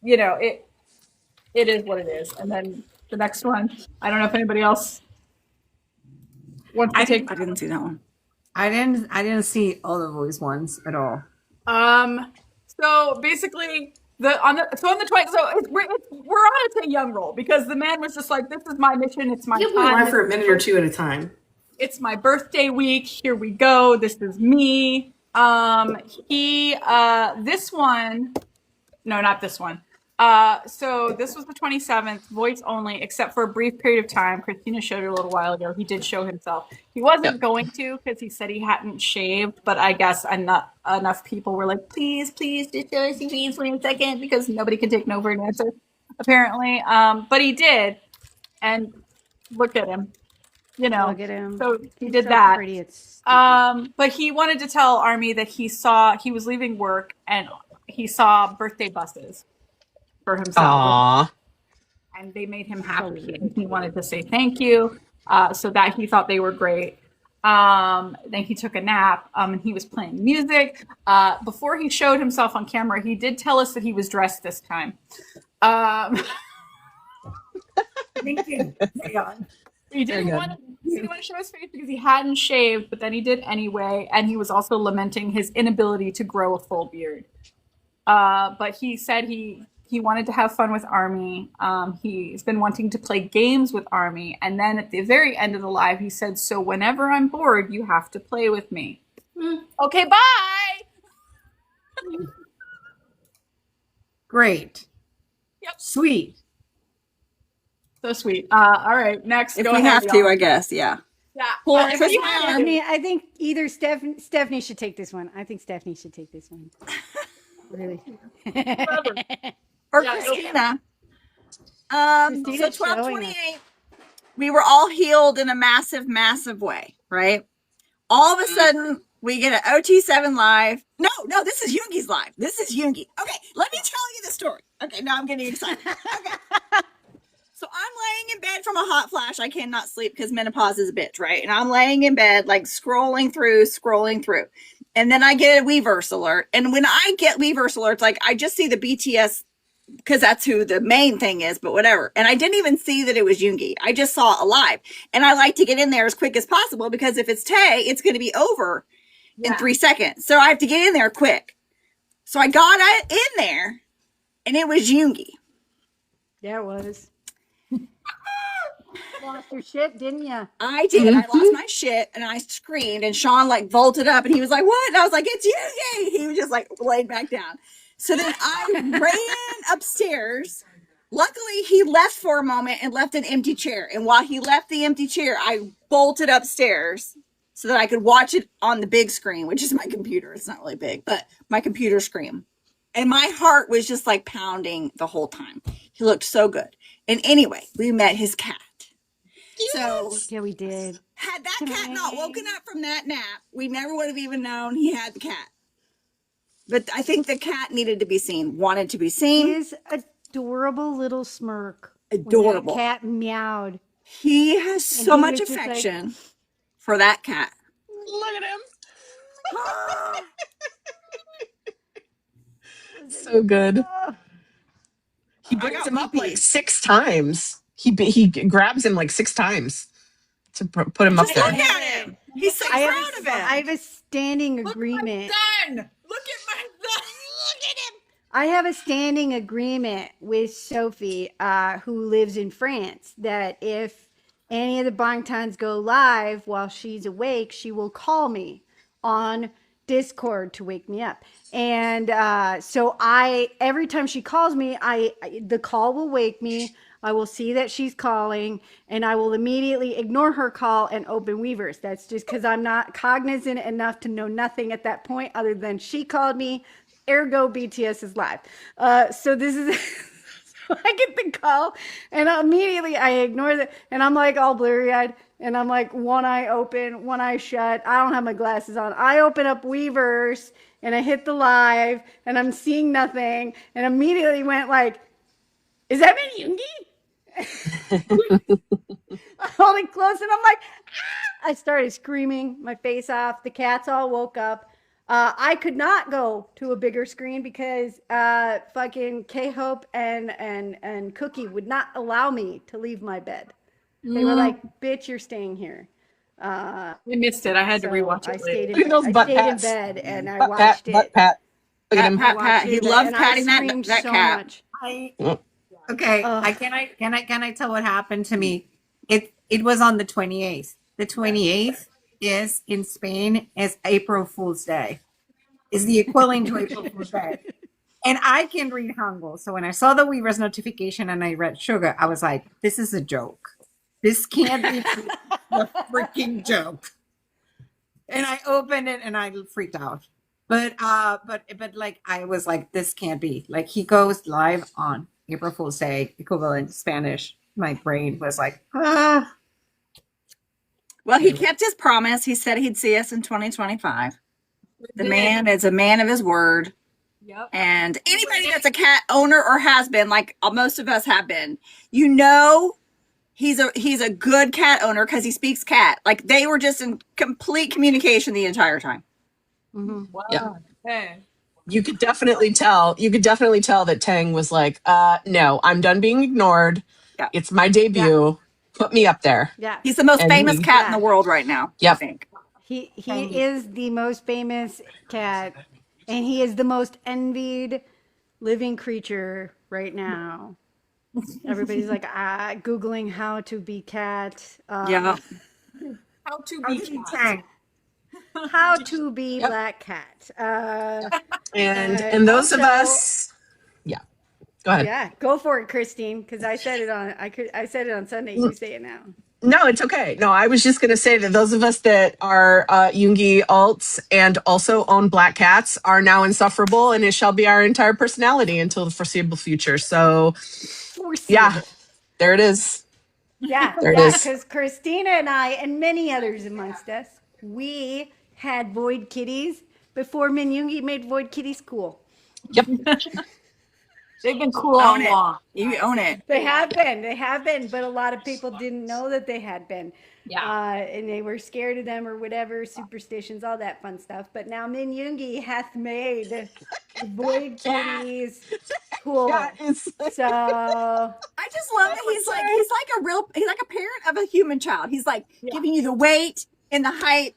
Speaker 3: you know, it is what it is. And then the next one, I don't know if anybody else wants to take.
Speaker 4: I didn't see that one.
Speaker 6: I didn't see all the voice ones at all.
Speaker 3: So basically, on the 20, we're on a young roll because the man was just like, "This is my mission. It's my
Speaker 5: You
Speaker 3: time.
Speaker 5: live for a minute or two at a time.
Speaker 3: It's my birthday week. Here we go. This is me." This one, no, not this one. So this was the 27th, voice only, except for a brief period of time. Christina showed it a little while ago. He did show himself. He wasn't going to because he said he hadn't shaved, but I guess enough people were like, please, just show us your face for a second because nobody can take no for an answer, apparently. But he did, and look at him. You know,
Speaker 1: Look at him.
Speaker 3: So he
Speaker 1: He's
Speaker 3: did
Speaker 1: so
Speaker 3: that.
Speaker 1: pretty, it's stupid.
Speaker 3: But he wanted to tell Army that he was leaving work and he saw birthday buses for himself.
Speaker 2: Aww.
Speaker 3: And they made him happy. And he wanted to say thank you. So that he thought they were great. Then he took a nap and he was playing music. Before he showed himself on camera, he did tell us that he was dressed this time.
Speaker 6: Thank you.
Speaker 3: He didn't want to show his face because he hadn't shaved, but then he did anyway. And he was also lamenting his inability to grow a full beard. But he said he wanted to have fun with Army. He's been wanting to play games with Army. And then at the very end of the live, he said, so whenever I'm bored, you have to play with me. Okay, bye.
Speaker 6: Great.
Speaker 3: Yep.
Speaker 6: Sweet.
Speaker 3: So sweet. All right, next.
Speaker 4: If
Speaker 3: go
Speaker 4: we
Speaker 3: ahead,
Speaker 4: have to,
Speaker 3: y'all.
Speaker 4: I guess. Yeah.
Speaker 3: Yeah.
Speaker 4: Well,
Speaker 3: If
Speaker 4: Chris
Speaker 3: you
Speaker 4: Brown-
Speaker 3: have
Speaker 1: I
Speaker 3: to.
Speaker 1: mean, I think either Stephanie should take this one. I think Stephanie should take this one. Really.
Speaker 4: Or
Speaker 3: Yeah,
Speaker 4: Christina.
Speaker 1: Christina's
Speaker 4: So
Speaker 1: showing
Speaker 4: 12/28, we were all healed in a massive, massive way, right? All of a sudden, we get an OT7 live. No, this is Yoongi's live. This is Yoongi. Okay, let me tell you the story. Okay, now I'm getting excited. Okay. So I'm laying in bed from a hot flash. I cannot sleep because menopause is a bitch, right? And I'm laying in bed, like scrolling through. And then I get a Weverse alert. And when I get Weverse alerts, like I just see the BTS because that's who the main thing is, but whatever. And I didn't even see that it was Yoongi. I just saw a live. And I like to get in there as quick as possible because if it's Tay, it's going to be over in 3 seconds. So I have to get in there quick. So I got in there and it was Yoongi.
Speaker 1: Yeah, it was. Lost your shit, didn't you?
Speaker 4: I did. I lost my shit and I screamed and Sean like vaulted up and he was like, what? And I was like, it's Yoongi. He was just like laid back down. So then I ran upstairs. Luckily, he left for a moment and left an empty chair. And while he left the empty chair, I bolted upstairs so that I could watch it on the big screen, which is my computer. It's not really big, but my computer screen. And my heart was just like pounding the whole time. He looked so good. And anyway, we met his cat. So
Speaker 1: Yeah, we did.
Speaker 4: had that cat not woken up from that nap, we never would have even known he had the cat. But I think the cat needed to be seen, wanted to be seen.
Speaker 1: His adorable little smirk.
Speaker 4: Adorable.
Speaker 1: When that cat meowed.
Speaker 4: He has so
Speaker 1: he
Speaker 4: much
Speaker 1: was just like-
Speaker 4: affection for that cat.
Speaker 2: Look at him. So good. He brings him up like 6 times. He grabs him like 6 times to put him up
Speaker 4: Just
Speaker 2: there.
Speaker 4: look at him. He's so
Speaker 1: I
Speaker 4: proud of him.
Speaker 1: have a standing agreement.
Speaker 3: Son, look at my son. Look at him.
Speaker 1: I have a standing agreement with Sophie, who lives in France, that if any of the Bangtans go live while she's awake, she will call me on Discord to wake me up. And so every time she calls me, the call will wake me. I will see that she's calling, and I will immediately ignore her call and open Weverse. That's just because I'm not cognizant enough to know nothing at that point other than she called me, ergo BTS is live. So this is... I get the call, and immediately I ignore it, and I'm like all bleary-eyed, and I'm like one eye open, one eye shut. I don't have my glasses on. I open up Weverse, and I hit the live, and I'm seeing nothing, and immediately went like, is that Min Yoongi? I hold it close, and I'm like, ah! I started screaming my face off. The cats all woke up. I could not go to a bigger screen because fucking K-Hope and Cookie would not allow me to leave my bed. They were like, bitch, you're staying here.
Speaker 3: I missed it. I had to rewatch
Speaker 1: I
Speaker 3: it.
Speaker 1: stayed
Speaker 2: Look at those
Speaker 1: in,
Speaker 2: butt
Speaker 1: I stayed in
Speaker 2: pats.
Speaker 1: bed and I
Speaker 2: Butt pat,
Speaker 1: watched
Speaker 2: butt
Speaker 1: it.
Speaker 2: pat. Look at
Speaker 4: Pat,
Speaker 2: him.
Speaker 4: pat, pat. He loves
Speaker 1: And
Speaker 4: patting
Speaker 1: I screamed
Speaker 4: that
Speaker 1: so
Speaker 4: cat.
Speaker 1: much.
Speaker 6: Okay,
Speaker 1: Ugh.
Speaker 6: can I tell what happened to me? It was on the 28th. The 28th is in Spain is April Fool's Day. Is the equivalent to April Fool's Day. And I can read Hangul. So when I saw the Weverse notification and I read SUGA, I was like, this is a joke. This can't be a freaking joke. And I opened it and I freaked out. But like I was like, this can't be. Like he goes live on April Fool's Day, equivalent Spanish. My brain was like, ah.
Speaker 4: Well, he kept his promise. He said he'd see us in 2025. The man is a man of his word.
Speaker 3: Yep.
Speaker 4: And anybody that's a cat owner or has been, like most of us have been, you know, he's a good cat owner because he speaks cat. Like they were just in complete communication the entire time.
Speaker 1: Mm-hmm.
Speaker 3: Wow.
Speaker 2: Yeah.
Speaker 3: Hey.
Speaker 2: You could definitely tell that Tang was like, no, I'm done being ignored.
Speaker 4: Yeah.
Speaker 2: It's my debut. Put me up there.
Speaker 1: Yeah.
Speaker 4: He's the most
Speaker 2: And
Speaker 4: famous
Speaker 2: he-
Speaker 4: cat in the world right now,
Speaker 2: Yep.
Speaker 4: I think.
Speaker 1: He is the most famous cat, and he is the most envied living creature right now. Everybody's like Googling how to be cat.
Speaker 4: Yeah.
Speaker 3: How to
Speaker 6: How
Speaker 3: be
Speaker 6: to be
Speaker 3: cat.
Speaker 6: Tang.
Speaker 1: How to be
Speaker 2: Yep.
Speaker 1: black cat.
Speaker 2: And those of
Speaker 1: also-
Speaker 2: us, yeah. Go ahead.
Speaker 1: Yeah, go for it, Christine, because I said it on Sunday. You say it now.
Speaker 2: No, it's okay. No, I was just going to say that those of us that are Yoongi alts and also own black cats are now insufferable, and it shall be our entire personality until the foreseeable future. So, yeah, there it is.
Speaker 1: Yeah,
Speaker 2: There it
Speaker 1: yeah,
Speaker 2: is.
Speaker 1: because Christina and I and many others amongst us, we had void kitties before Min Yoongi made void kitties cool.
Speaker 2: Yep.
Speaker 3: They've been cool all
Speaker 4: Own it.
Speaker 3: along.
Speaker 4: You own it.
Speaker 1: They have been, but a lot of people didn't know that they had been.
Speaker 3: Yeah.
Speaker 1: And they were scared of them or whatever, superstitions, all that fun stuff. But now Min Yoongi hath made the void kitties cool.
Speaker 2: Yeah, it's
Speaker 1: So
Speaker 4: I just love that he's like a parent of a human child. He's like giving you the weight and the height,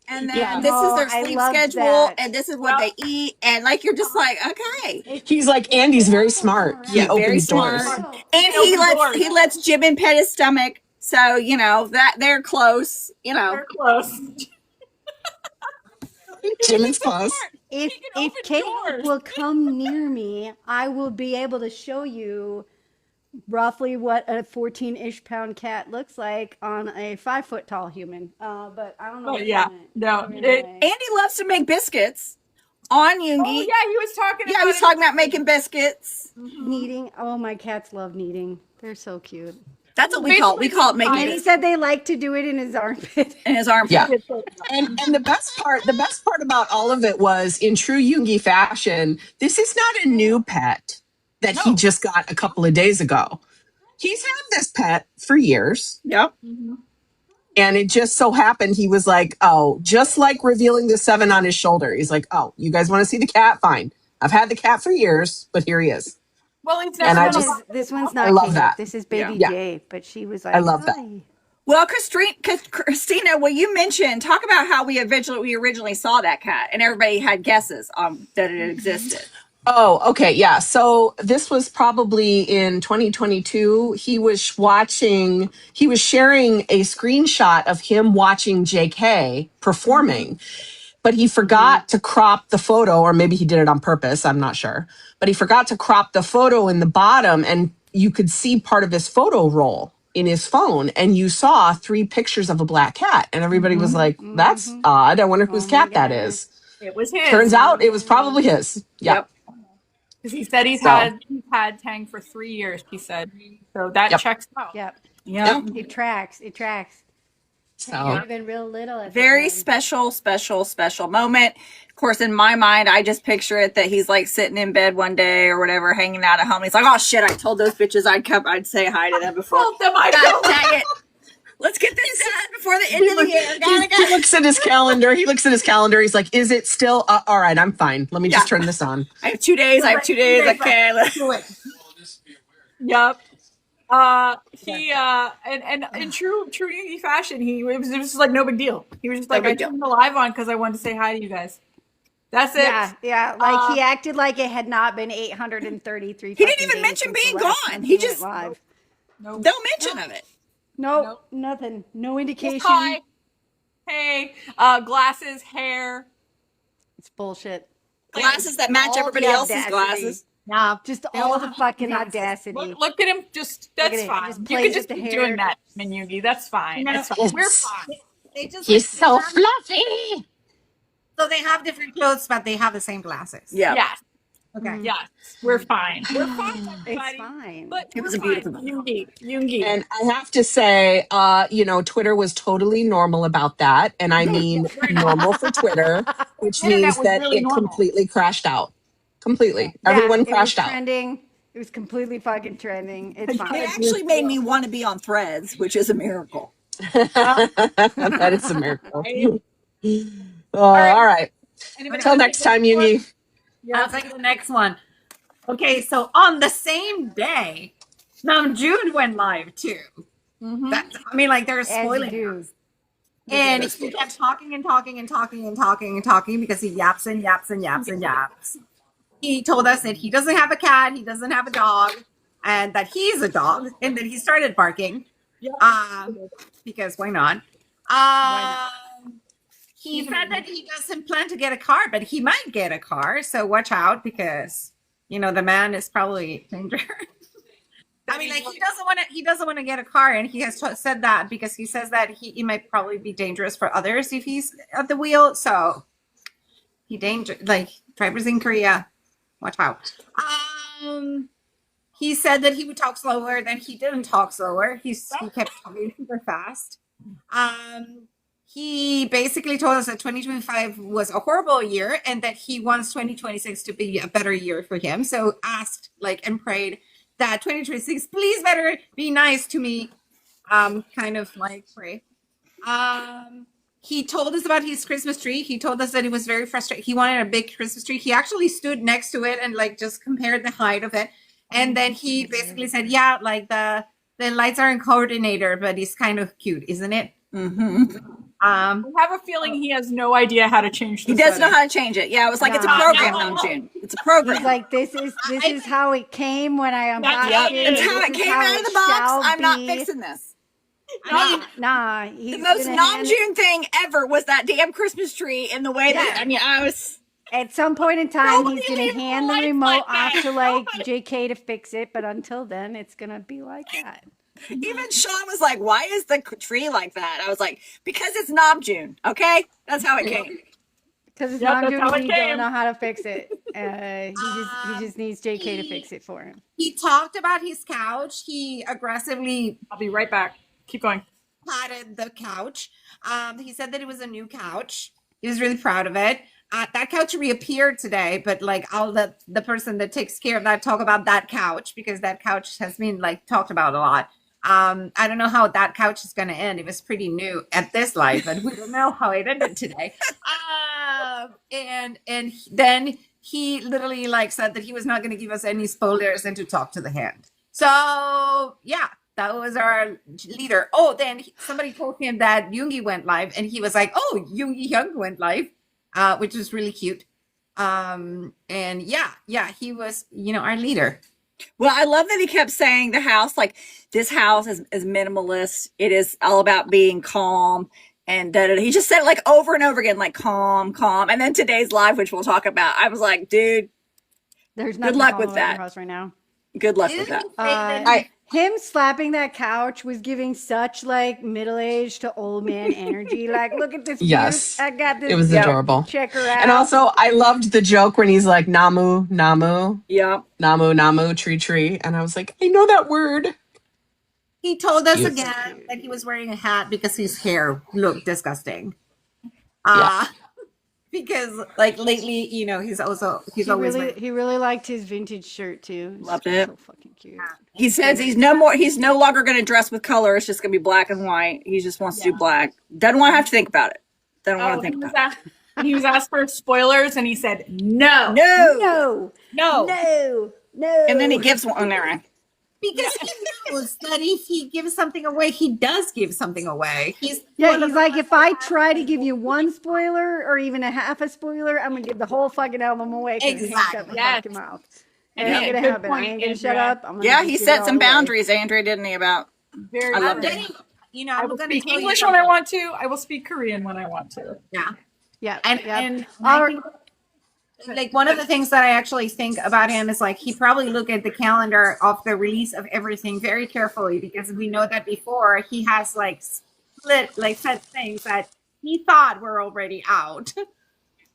Speaker 4: and then
Speaker 2: Yeah.
Speaker 4: this is
Speaker 1: Oh,
Speaker 4: their
Speaker 1: I
Speaker 4: sleep
Speaker 1: love
Speaker 4: schedule,
Speaker 1: that.
Speaker 4: and this is what they eat, and like you're just like, okay.
Speaker 2: he's like Andy's very smart. He
Speaker 4: Yeah, very
Speaker 2: opens doors.
Speaker 4: smart. And he lets Jimin pet his stomach, so you know that they're close. You know,
Speaker 3: They're close.
Speaker 2: Jimin's close.
Speaker 1: if
Speaker 3: open
Speaker 1: Kate
Speaker 3: doors.
Speaker 1: will come near me, I will be able to show you roughly what a 14-ish pound cat looks like on a 5-foot tall human. But I don't know.
Speaker 3: But yeah, no.
Speaker 4: Andy loves to make biscuits on Yoongi.
Speaker 3: Oh yeah, he was talking.
Speaker 4: Yeah, he was talking about making biscuits.
Speaker 1: Kneading. Oh, my cats love kneading. They're so cute.
Speaker 4: That's what we call it. We call it making
Speaker 1: And he
Speaker 4: biscuits
Speaker 1: said they like to do it in his armpit.
Speaker 4: in his armpit.
Speaker 2: Yeah. And the best part about all of it was, in true Yoongi fashion, this is not a new pet that he just got a couple of days ago. He's had this pet for years.
Speaker 4: Yep.
Speaker 2: And it just so happened he was like, oh, just like revealing the 7 on his shoulder. He's like, oh, you guys want to see the cat? Fine. I've had the cat for years, but here he is.
Speaker 3: Well, it's
Speaker 2: And I
Speaker 3: never
Speaker 2: just-
Speaker 1: This one's not
Speaker 2: I love
Speaker 1: Kate.
Speaker 2: that.
Speaker 1: This is Baby
Speaker 2: Yeah.
Speaker 1: Jay, but she was like,
Speaker 2: I love that.
Speaker 1: "Hi."
Speaker 4: Well, Christina, well, you mentioned, talk about how we originally saw that cat, and everybody had guesses that it existed.
Speaker 2: Oh, okay. Yeah. So this was probably in 2022. He was sharing a screenshot of him watching JK performing, but he forgot to crop the photo, or maybe he did it on purpose. I'm not sure, but he forgot to crop the photo in the bottom and you could see part of his photo roll in his phone, and you saw 3 pictures of a black cat, and everybody was like, "That's odd. I wonder whose cat that is."
Speaker 3: It was his.
Speaker 2: Turns out it was probably his. Yep.
Speaker 3: Because he said he's
Speaker 2: So.
Speaker 3: had Tang for 3 years. He said so that
Speaker 2: Yep.
Speaker 3: checks out.
Speaker 1: Yep.
Speaker 4: Yeah.
Speaker 1: It tracks. It tracks.
Speaker 2: So.
Speaker 1: Could have been real little. At
Speaker 4: Very
Speaker 1: the time.
Speaker 4: special, special, special moment. Of course, in my mind, I just picture it that he's like sitting in bed one day or whatever, hanging out at home. He's like, "Oh shit! I told those bitches I'd say hi to them before.
Speaker 3: Told them I'd
Speaker 4: God
Speaker 3: go."
Speaker 4: dang it! Let's get this done before the end of the year."
Speaker 2: He looks at his calendar. He's like, "Is it still all right? I'm fine. Let me just turn this on."
Speaker 4: I have 2 days. Okay, let's
Speaker 6: Do it.
Speaker 3: Yep. He and in true Yoongi fashion, it was just like no big deal. He was just like,
Speaker 4: big
Speaker 3: I
Speaker 4: deal.
Speaker 3: turned the live on because I wanted to say hi to you guys. That's it.
Speaker 1: Yeah. Like he acted like it had not been 833.
Speaker 4: He didn't even mention being gone. He just
Speaker 1: live.
Speaker 3: Nope.
Speaker 4: no mention of it.
Speaker 1: Nope. Nothing. No indication.
Speaker 3: Just hi. Hey. Glasses, hair.
Speaker 1: It's bullshit.
Speaker 4: Glasses that match
Speaker 1: All
Speaker 4: everybody
Speaker 1: the
Speaker 4: else's
Speaker 1: audacity.
Speaker 4: glasses.
Speaker 6: Yeah.
Speaker 1: Just all the fucking audacity.
Speaker 3: Look at him. Just that's
Speaker 1: at it.
Speaker 3: fine.
Speaker 1: Just
Speaker 3: You
Speaker 1: plays
Speaker 3: could just
Speaker 1: with the
Speaker 3: keep
Speaker 1: hair.
Speaker 3: doing that, Min Yoongi. That's fine.
Speaker 6: No,
Speaker 3: That's fine. We're fine.
Speaker 6: They just
Speaker 2: He's so
Speaker 6: they have-
Speaker 2: fluffy.
Speaker 6: so they have different clothes, but they have the same glasses.
Speaker 4: Yeah.
Speaker 3: Yes.
Speaker 6: Okay.
Speaker 3: Yes. We're fine. We're fine.
Speaker 1: It's
Speaker 3: everybody.
Speaker 1: fine.
Speaker 3: But
Speaker 4: It was
Speaker 3: we're
Speaker 4: a beautiful
Speaker 3: fine. Yoongi.
Speaker 2: And I have to say, Twitter was totally normal about that. And I mean normal for Twitter, which
Speaker 3: Internet
Speaker 2: means
Speaker 3: was
Speaker 2: that
Speaker 3: really
Speaker 2: it
Speaker 3: normal.
Speaker 2: completely crashed out. Completely.
Speaker 1: Yeah,
Speaker 2: Everyone
Speaker 1: it was
Speaker 2: crashed out.
Speaker 1: trending. It was completely fucking trending. It's
Speaker 4: It
Speaker 1: fine.
Speaker 4: actually made me want to be on Threads, which is a miracle.
Speaker 2: That is a miracle. All right. Until next time, Yoongi.
Speaker 6: I'll take the next one. Okay, so on the same day, Namjoon went live too. That, I mean, like they're
Speaker 1: As you
Speaker 6: spoiling
Speaker 1: do.
Speaker 6: us. And he kept talking and talking and talking and talking and talking because he yaps and yaps and yaps and yaps. He told us that he doesn't have a cat, he doesn't have a dog, and that he's a dog, and then he started barking. Because why not? He said that he doesn't plan to get a car, but he might get a car. So watch out because the man is probably dangerous. I mean, like he doesn't want to get a car, and he has said that because he says that he might probably be dangerous for others if he's at the wheel. So drivers in Korea, watch out. He said that he would talk slower, then he didn't talk slower. He kept talking super fast. He basically told us that 2025 was a horrible year and that he wants 2026 to be a better year for him. So asked and prayed that 2026, please better be nice to me. Kind of pray. He told us about his Christmas tree. He told us that he was very frustrated. He wanted a big Christmas tree. He actually stood next to it and just compared the height of it. And then he basically said, yeah, the lights aren't coordinated, but it's kind of cute, isn't it?
Speaker 4: Mm-hmm.
Speaker 3: I have a feeling he has no idea how to change the
Speaker 4: He doesn't know
Speaker 3: setting.
Speaker 4: how to change it. Yeah, it was like it's a
Speaker 1: No.
Speaker 4: program,
Speaker 3: No.
Speaker 4: Namjoon. It's a program.
Speaker 1: He's like, this is how it came when I unboxed
Speaker 3: Yep.
Speaker 1: it.
Speaker 4: It's how
Speaker 1: This
Speaker 4: it
Speaker 1: is
Speaker 4: came
Speaker 1: how
Speaker 4: out of
Speaker 1: it
Speaker 4: the box.
Speaker 1: shall
Speaker 4: I'm not
Speaker 1: be.
Speaker 4: fixing this.
Speaker 1: Nah.
Speaker 4: The
Speaker 1: He's
Speaker 4: most
Speaker 1: gonna hand-
Speaker 4: Namjoon thing ever was that damn Christmas tree in the way that, I was...
Speaker 1: At some point in time,
Speaker 3: Nobody
Speaker 1: he's gonna
Speaker 3: leaves
Speaker 1: hand the
Speaker 3: lights
Speaker 1: remote
Speaker 3: like
Speaker 1: off
Speaker 3: that.
Speaker 1: to JK to fix it. But until then, it's gonna be like that.
Speaker 4: Even Sean was like, why is the tree like that? I was like, because it's Namjoon, okay? That's how it came.
Speaker 1: Because it's
Speaker 3: Yep,
Speaker 1: not
Speaker 3: that's how it
Speaker 1: doing. He
Speaker 3: came.
Speaker 1: don't know how to fix it. He just needs JK to fix it for him.
Speaker 6: He talked about his couch. He aggressively
Speaker 3: I'll be right back. Keep going.
Speaker 6: patted the couch. He said that it was a new couch. He was really proud of it. That couch reappeared today, but I'll let the person that takes care of that talk about that couch because that couch has been talked about a lot. I don't know how that couch is going to end. It was pretty new at this live, but we don't know how it ended today. And then he literally said that he was not going to give us any spoilers and to talk to the hand. So yeah, that was our leader. Oh, then somebody told him that Yoongi went live, and he was like, "Oh, Yoongi went live," which was really cute. And yeah, he was our leader.
Speaker 4: Well, I love that he kept saying the house, this house is minimalist. It is all about being calm. And he just said it over and over again, calm, calm. And then today's live, which we'll talk about, I was like, dude,
Speaker 1: There's
Speaker 4: Good
Speaker 1: nothing
Speaker 4: luck
Speaker 1: calm
Speaker 4: with
Speaker 1: about your
Speaker 4: that.
Speaker 1: house right now.
Speaker 4: Good luck with
Speaker 6: Didn't
Speaker 4: that.
Speaker 6: he say that
Speaker 1: Him slapping that couch was giving such like middle-aged to old man energy. Like, look at this beaut.
Speaker 2: Yes.
Speaker 1: I got
Speaker 2: It
Speaker 1: this
Speaker 2: was
Speaker 1: beaut.
Speaker 2: adorable.
Speaker 1: Check her
Speaker 2: And
Speaker 1: out.
Speaker 2: also, I loved the joke when he's like, Namu, Namu,
Speaker 4: Yep.
Speaker 2: Namu, Namu, tree, tree. And I was like, I know that word.
Speaker 6: he told us
Speaker 2: Cute.
Speaker 6: again that he was wearing a hat because his hair looked disgusting.
Speaker 2: Yeah.
Speaker 6: Because like lately, you know, he's always wearing,
Speaker 1: He really liked his vintage shirt too.
Speaker 4: Loved it.
Speaker 1: So fucking cute.
Speaker 4: He says he's no longer going to dress with color. It's just going to be black and white. He just wants to do black. Doesn't want to have to think about it. Doesn't want to think about it.
Speaker 3: He was asked for spoilers, and he said no.
Speaker 1: No.
Speaker 3: No.
Speaker 1: No. No.
Speaker 4: And then he gives one there.
Speaker 6: because he knows that if he gives something away, he does give something away. He's
Speaker 1: like, if I try to give you one spoiler or even a half a spoiler, I'm gonna give the whole fucking album away.
Speaker 6: Exactly.
Speaker 1: Shut my
Speaker 3: Yes.
Speaker 1: fucking mouth.
Speaker 3: And
Speaker 1: It
Speaker 3: yeah,
Speaker 1: ain't gonna
Speaker 3: good
Speaker 1: happen.
Speaker 3: point,
Speaker 1: I ain't gonna shut
Speaker 3: Andrea.
Speaker 1: up. I'm gonna
Speaker 4: Yeah,
Speaker 1: just
Speaker 4: he
Speaker 1: give it
Speaker 4: set
Speaker 1: all
Speaker 4: some
Speaker 1: away.
Speaker 4: boundaries, Andrea, didn't he? About
Speaker 3: Very
Speaker 4: I love
Speaker 3: good.
Speaker 4: it.
Speaker 6: you know,
Speaker 3: I
Speaker 6: I'm
Speaker 3: will
Speaker 6: going to
Speaker 3: speak
Speaker 6: tell
Speaker 3: English
Speaker 6: you
Speaker 3: when I
Speaker 6: something.
Speaker 3: want to. I will speak Korean when I want to.
Speaker 6: Yeah.
Speaker 1: Yeah.
Speaker 6: And
Speaker 1: yeah.
Speaker 6: and
Speaker 1: All
Speaker 6: I
Speaker 1: right.
Speaker 6: think, like one of the things that I actually think about him is like he probably looked at the calendar of the release of everything very carefully, because we know that before he has like split like said things that he thought were already out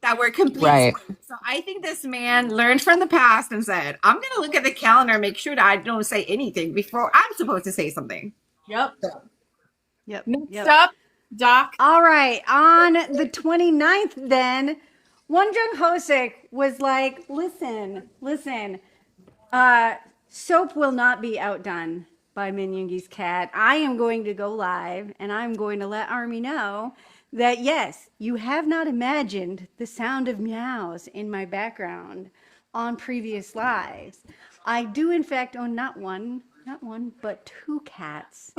Speaker 6: that were complete.
Speaker 2: Right.
Speaker 6: So I think this man learned from the past and said, I'm gonna look at the calendar and make sure that I don't say anything before I'm supposed to say something.
Speaker 3: Yep.
Speaker 1: Yep.
Speaker 3: Next
Speaker 1: Yep.
Speaker 3: up, Doc.
Speaker 1: All right. On the 29th, then, Jung Hoseok was like, listen, soap will not be outdone by Min Yoongi's cat. I am going to go live and I'm going to let Army know that, yes, you have not imagined the sound of meows in my background on previous lives. I do, in fact, own not one, but two cats.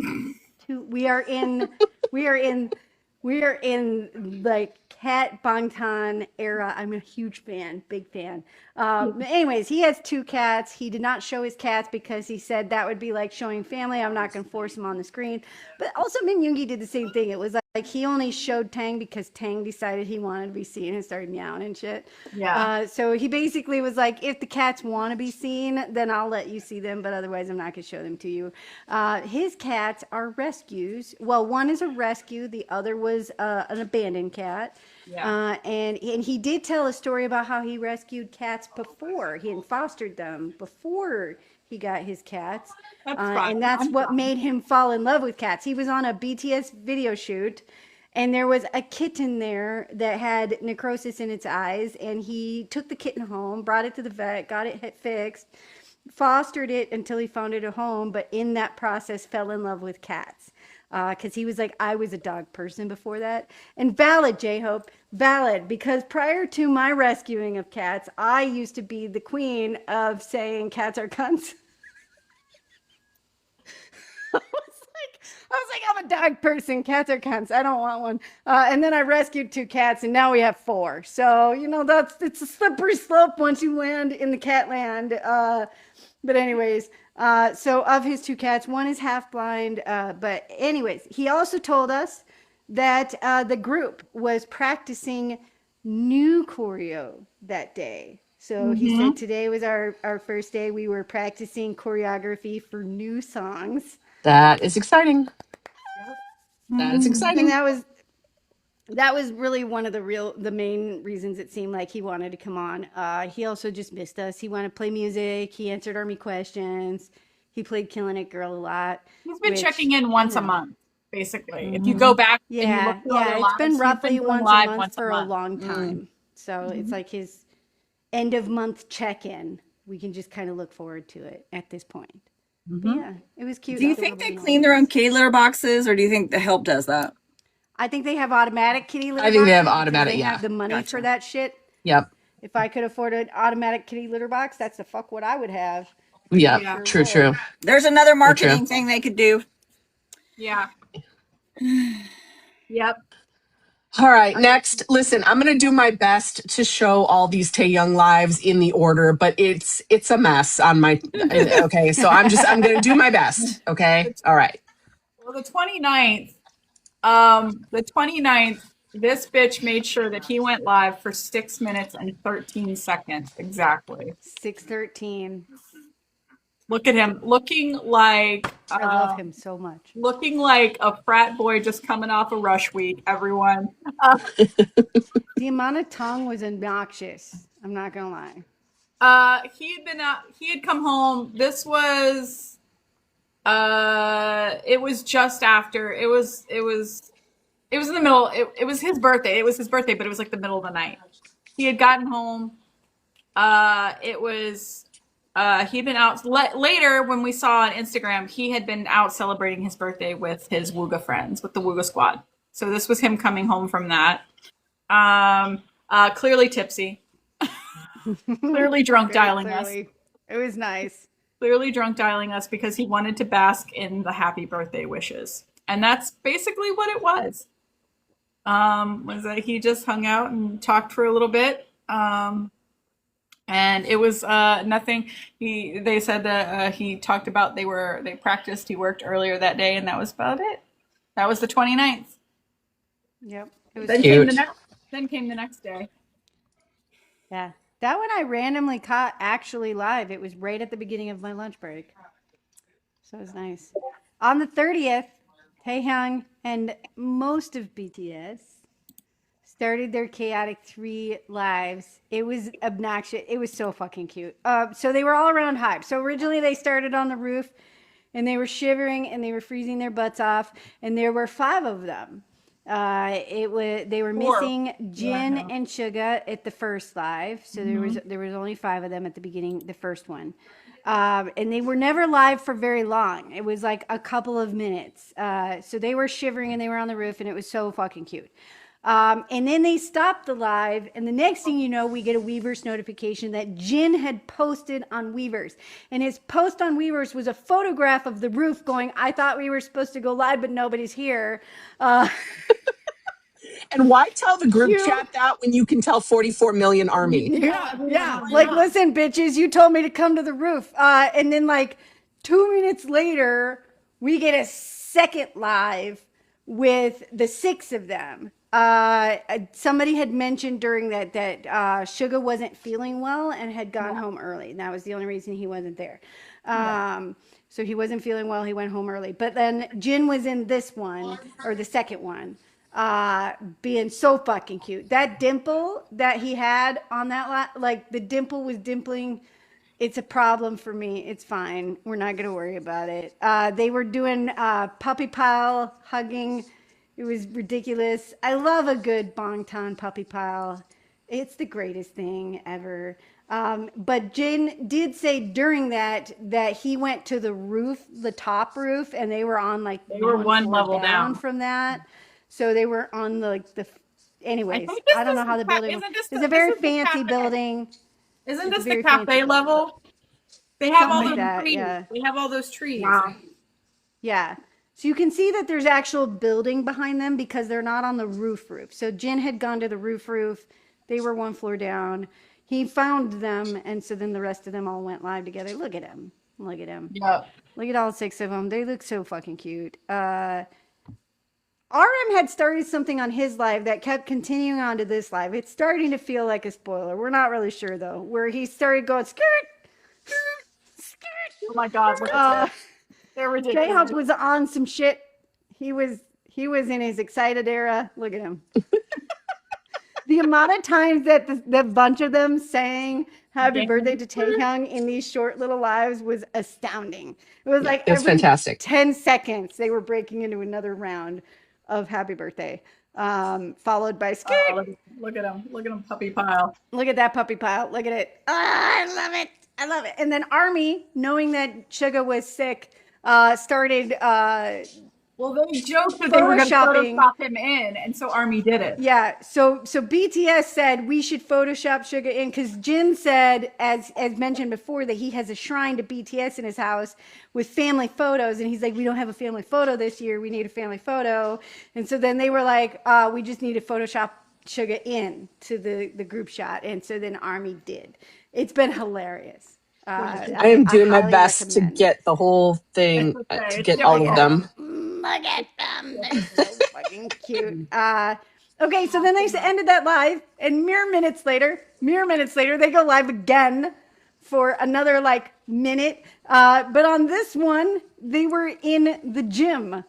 Speaker 1: We are in like cat Bangtan era. I'm a huge fan, big fan. Anyways, he has two cats. He did not show his cats because he said that would be like showing family. I'm not going to force him on the screen. But also Min Yoongi did the same thing. It was like he only showed Tang because Tang decided he wanted to be seen and started meowing and shit.
Speaker 3: Yeah.
Speaker 1: So he basically was like, if the cats want to be seen, then I'll let you see them, but otherwise I'm not going to show them to you. His cats are rescues. Well, one is a rescue. The other was an abandoned cat.
Speaker 3: Yeah.
Speaker 1: And he did tell a story about how he rescued cats before. He had fostered them before he got his cats.
Speaker 3: That's fine.
Speaker 1: And that's what made him fall in love with cats. He was on a BTS video shoot, and there was a kitten there that had necrosis in its eyes, and he took the kitten home, brought it to the vet, got it fixed, fostered it until he found it a home, but in that process fell in love with cats. Because he was like, I was a dog person before that. And valid, J-Hope, valid, because prior to my rescuing of cats, I used to be the queen of saying cats are cunts. I was like, I'm a dog person. Cats are cunts. I don't want one. And then I rescued two cats, and now we have four. So, it's a slippery slope once you land in the cat land. But anyways, so of his two cats, one is half blind. But anyways, he also told us that the group was practicing new choreo that day. So he said today was our first day. We were practicing choreography for new songs.
Speaker 2: That is exciting. That is
Speaker 1: And
Speaker 2: exciting.
Speaker 1: that was really one of the main reasons it seemed like he wanted to come on. He also just missed us. He wanted to play music. He answered Army questions. He played Killing It Girl a lot.
Speaker 3: He's been checking in once a month, basically. If you go back and you look through other
Speaker 1: it's
Speaker 3: lives,
Speaker 1: been
Speaker 3: he's
Speaker 1: roughly
Speaker 3: doing
Speaker 1: once a
Speaker 3: live
Speaker 1: month
Speaker 3: once
Speaker 1: for a
Speaker 3: month.
Speaker 1: long time. So it's like his end of month check-in. We can just kind of look forward to it at this point. But yeah, it was cute.
Speaker 4: Do you think they clean their own kitty litter boxes, or do you think the help does that?
Speaker 1: I think they have automatic kitty litter
Speaker 2: I think they have
Speaker 1: boxes because
Speaker 2: automatic,
Speaker 1: they
Speaker 2: yeah.
Speaker 1: have the money for that shit.
Speaker 2: Yep.
Speaker 1: If I could afford an automatic kitty litter box, that's the fuck what I would have.
Speaker 2: Yeah.
Speaker 3: Yeah.
Speaker 2: True.
Speaker 4: There's another marketing
Speaker 2: true.
Speaker 4: thing they could do.
Speaker 3: Yeah. Yep.
Speaker 2: All right, next. Listen, I'm going to do my best to show all these Taehyung lives in the order, but it's a mess on my. Okay, so I'm going to do my best. Okay, all right.
Speaker 3: Well, the 29th, this bitch made sure that he went live for 6 minutes and 13 seconds exactly.
Speaker 1: 6:13.
Speaker 3: Look at him, looking like
Speaker 1: I love him so much.
Speaker 3: looking like a frat boy just coming off a rush week. Everyone.
Speaker 1: The amount of tongue was obnoxious. I'm not gonna lie.
Speaker 3: He had been out. He had come home. This was. It was just after. It was in the middle. It was his birthday. It was his birthday, but it was like the middle of the night. He had gotten home. It was. He'd been out later when we saw on Instagram. He had been out celebrating his birthday with his Wooga friends, with the Wooga squad. So this was him coming home from that. Clearly tipsy. Clearly drunk dialing us.
Speaker 1: It was nice.
Speaker 3: Clearly drunk dialing us because he wanted to bask in the happy birthday wishes. And that's basically what it was. Was that he just hung out and talked for a little bit. And it was nothing. They said that he talked about they practiced, he worked earlier that day, and that was about it. That was the 29th.
Speaker 1: Yep. It was
Speaker 3: Then came the next day.
Speaker 1: Yeah. That one I randomly caught actually live. It was right at the beginning of my lunch break. So it was nice. On the 30th, Taehyung and most of BTS started their chaotic 3 lives. It was obnoxious. It was so fucking cute. So they were all around Hype. So originally they started on the roof and they were shivering and they were freezing their butts off. And there were 5 of them. They were missing Jin and SUGA at the first live. So there was only 5 of them at the beginning, the first one. And they were never live for very long. It was like a couple of minutes. So they were shivering and they were on the roof and it was so fucking cute. And then they stopped the live, and the next thing you know, we get a Weverse notification that Jin had posted on Weverse. And his post on Weverse was a photograph of the roof going, I thought we were supposed to go live, but nobody's here.
Speaker 2: And why tell the group chat that when you can tell 44 million army?
Speaker 1: Yeah. Like, listen, bitches, you told me to come to the roof. And then, like, 2 minutes later, we get a second live with the 6 of them. Somebody had mentioned during that SUGA wasn't feeling well and had gone home early. And that was the only reason he wasn't there. So he wasn't feeling well. He went home early. But then Jin was in this one, or the second one, being so fucking cute. That dimple that he had on that, like the dimple was dimpling. It's a problem for me. It's fine. We're not going to worry about it. They were doing puppy pile hugging. It was ridiculous. I love a good Bangtan puppy pile. It's the greatest thing ever. But Jin did say during that he went to the roof, the top roof, and they were on like
Speaker 3: they were one level down
Speaker 1: from that. So they were on the anyways. I don't know how the building. It's a very fancy building.
Speaker 3: Isn't this the cafe level? They have all those trees.
Speaker 1: Yeah.
Speaker 3: They have all those trees.
Speaker 1: Wow. Yeah. So you can see that there's actual building behind them because they're not on the roof. So Jin had gone to the roof. They were 1 floor down. He found them, and so then the rest of them all went live together. Look at him.
Speaker 3: Yeah.
Speaker 1: Look at all 6 of them. They look so fucking cute. RM had started something on his live that kept continuing on to this live. It's starting to feel like a spoiler. We're not really sure, though, where he started going, skirt, skirt.
Speaker 3: Oh, my God. They're ridiculous.
Speaker 1: J-Hope was on some shit. He was in his excited era. Look at him. The amount of times that the bunch of them sang happy birthday to Taehyung in these short little lives was astounding. It was like every
Speaker 2: fantastic.
Speaker 1: 10 seconds they were breaking into another round of happy birthday, followed by skirt.
Speaker 3: Look at him, puppy pile.
Speaker 1: Look at that puppy pile. Look at it. I love it. And then Army, knowing that SUGA was sick, started
Speaker 3: well, they joked that they were going to Photoshop him in, and so Army did it.
Speaker 1: Yeah, so BTS said we should Photoshop SUGA in because Jin said, as mentioned before, that he has a shrine to BTS in his house with family photos, and he's like, we don't have a family photo this year. We need a family photo, and so then they were like, we just need to Photoshop SUGA in to the group shot, and so then Army did. It's been hilarious.
Speaker 2: I am doing my best to get the whole thing, to get all of them.
Speaker 1: Look at them. They're so fucking cute. Okay, so then they ended that live, and mere minutes later, they go live again for another like minute. But on this one, they were in the gym.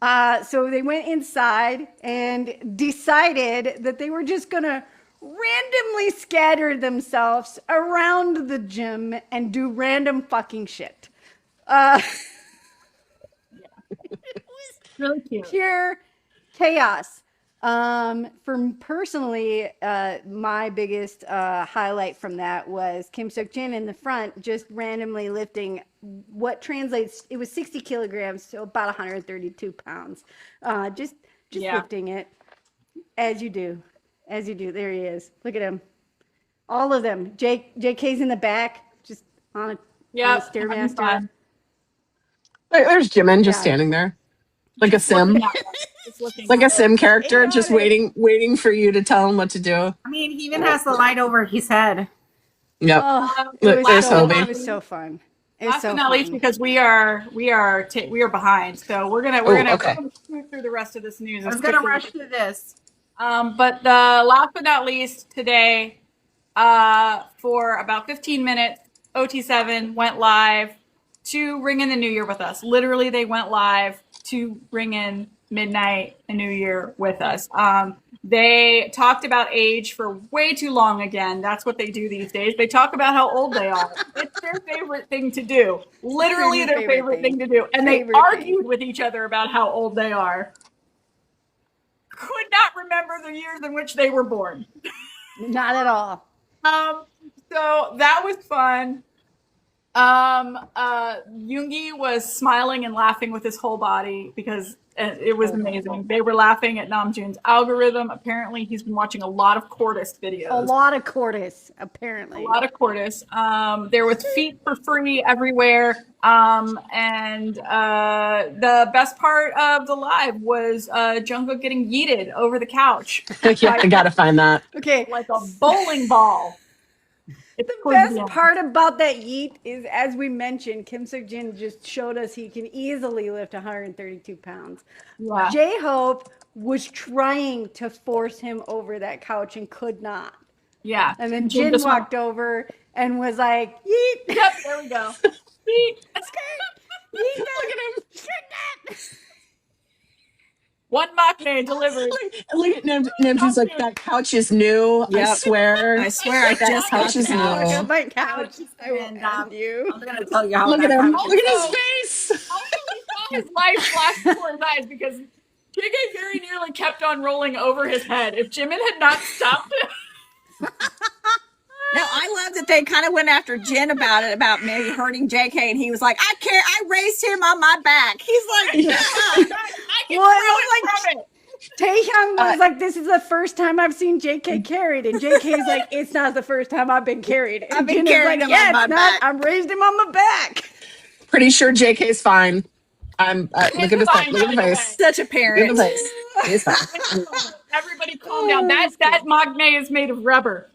Speaker 1: So they went inside and decided that they were just going to randomly scatter themselves around the gym and do random fucking shit.
Speaker 3: Really cute.
Speaker 1: Pure chaos. For personally, my biggest highlight from that was Kim Seokjin in the front, just randomly lifting what translates. It was 60 kilograms, so about 132 pounds. Just lifting it as you do, There he is. Look at him. All of them. JK's in the back, just on a stairmaster.
Speaker 2: There's Jimin just standing there, like a sim. Like a sim character, just waiting for you to tell him what to do.
Speaker 6: I mean, he even has the light over his head.
Speaker 2: Yep.
Speaker 1: Look,
Speaker 2: there's Hobi.
Speaker 1: It was so fun.
Speaker 3: Last but not least, because we are behind, so we're gonna move through the rest of this news.
Speaker 6: I was gonna rush through this.
Speaker 3: But the last but not least today, for about 15 minutes, OT7 went live to ring in the new year with us. Literally, they went live to ring in midnight and New Year with us. They talked about age for way too long again. That's what they do these days. They talk about how old they are. It's their favorite thing to do. Literally their favorite thing to do. And they argued with each other about how old they are. Could not remember the years in which they were born.
Speaker 1: Not at all.
Speaker 3: So that was fun. Yoongi was smiling and laughing with his whole body because it was amazing. They were laughing at Namjoon's algorithm. Apparently, he's been watching a lot of Cordis videos.
Speaker 1: A lot of Cordis, apparently.
Speaker 3: A lot of Cordis. There was feet for free everywhere. And the best part of the live was Jung Kook getting yeeted over the couch.
Speaker 2: Yeah, I gotta find that.
Speaker 1: Okay.
Speaker 3: Like a bowling ball.
Speaker 1: The best part about that yeet is, as we mentioned, Kim Seokjin just showed us he can easily lift 132 pounds.
Speaker 3: Yeah.
Speaker 1: J-Hope was trying to force him over that couch and could not.
Speaker 3: Yeah.
Speaker 1: And then Jin walked over and was like, yeet.
Speaker 3: Yep, there we go. Yeet.
Speaker 1: Yeet. Look at him. Shit.
Speaker 3: One maknae delivered.
Speaker 2: Look at Namjoon's like, that couch is new.
Speaker 4: Yep.
Speaker 2: I swear.
Speaker 4: I just
Speaker 2: couch is new.
Speaker 1: My couch. I will end you.
Speaker 6: I'm gonna tell you how.
Speaker 2: Look at him.
Speaker 6: couch
Speaker 2: Look
Speaker 6: is.
Speaker 2: at his face.
Speaker 3: His life flashed before his eyes because JK very nearly kept on rolling over his head. If Jimin had not stopped him.
Speaker 4: No, I love that they kind of went after Jin about maybe hurting JK, and he was like, I care. I raised him on my back. He's like, yeah.
Speaker 1: Taehyung was like, this is the first time I've seen JK carried. And JK's like, it's not the first time I've been carried. And
Speaker 4: I've been
Speaker 1: Jin is
Speaker 4: carrying
Speaker 1: like,
Speaker 4: him on my
Speaker 1: it's not.
Speaker 4: back.
Speaker 1: I raised him on my back.
Speaker 2: Pretty sure JK's fine. Look at his face. Look at the face.
Speaker 4: Such a
Speaker 2: Look
Speaker 4: parent.
Speaker 2: at the face. He's fine.
Speaker 3: Everybody calm down. That maknae is made of rubber.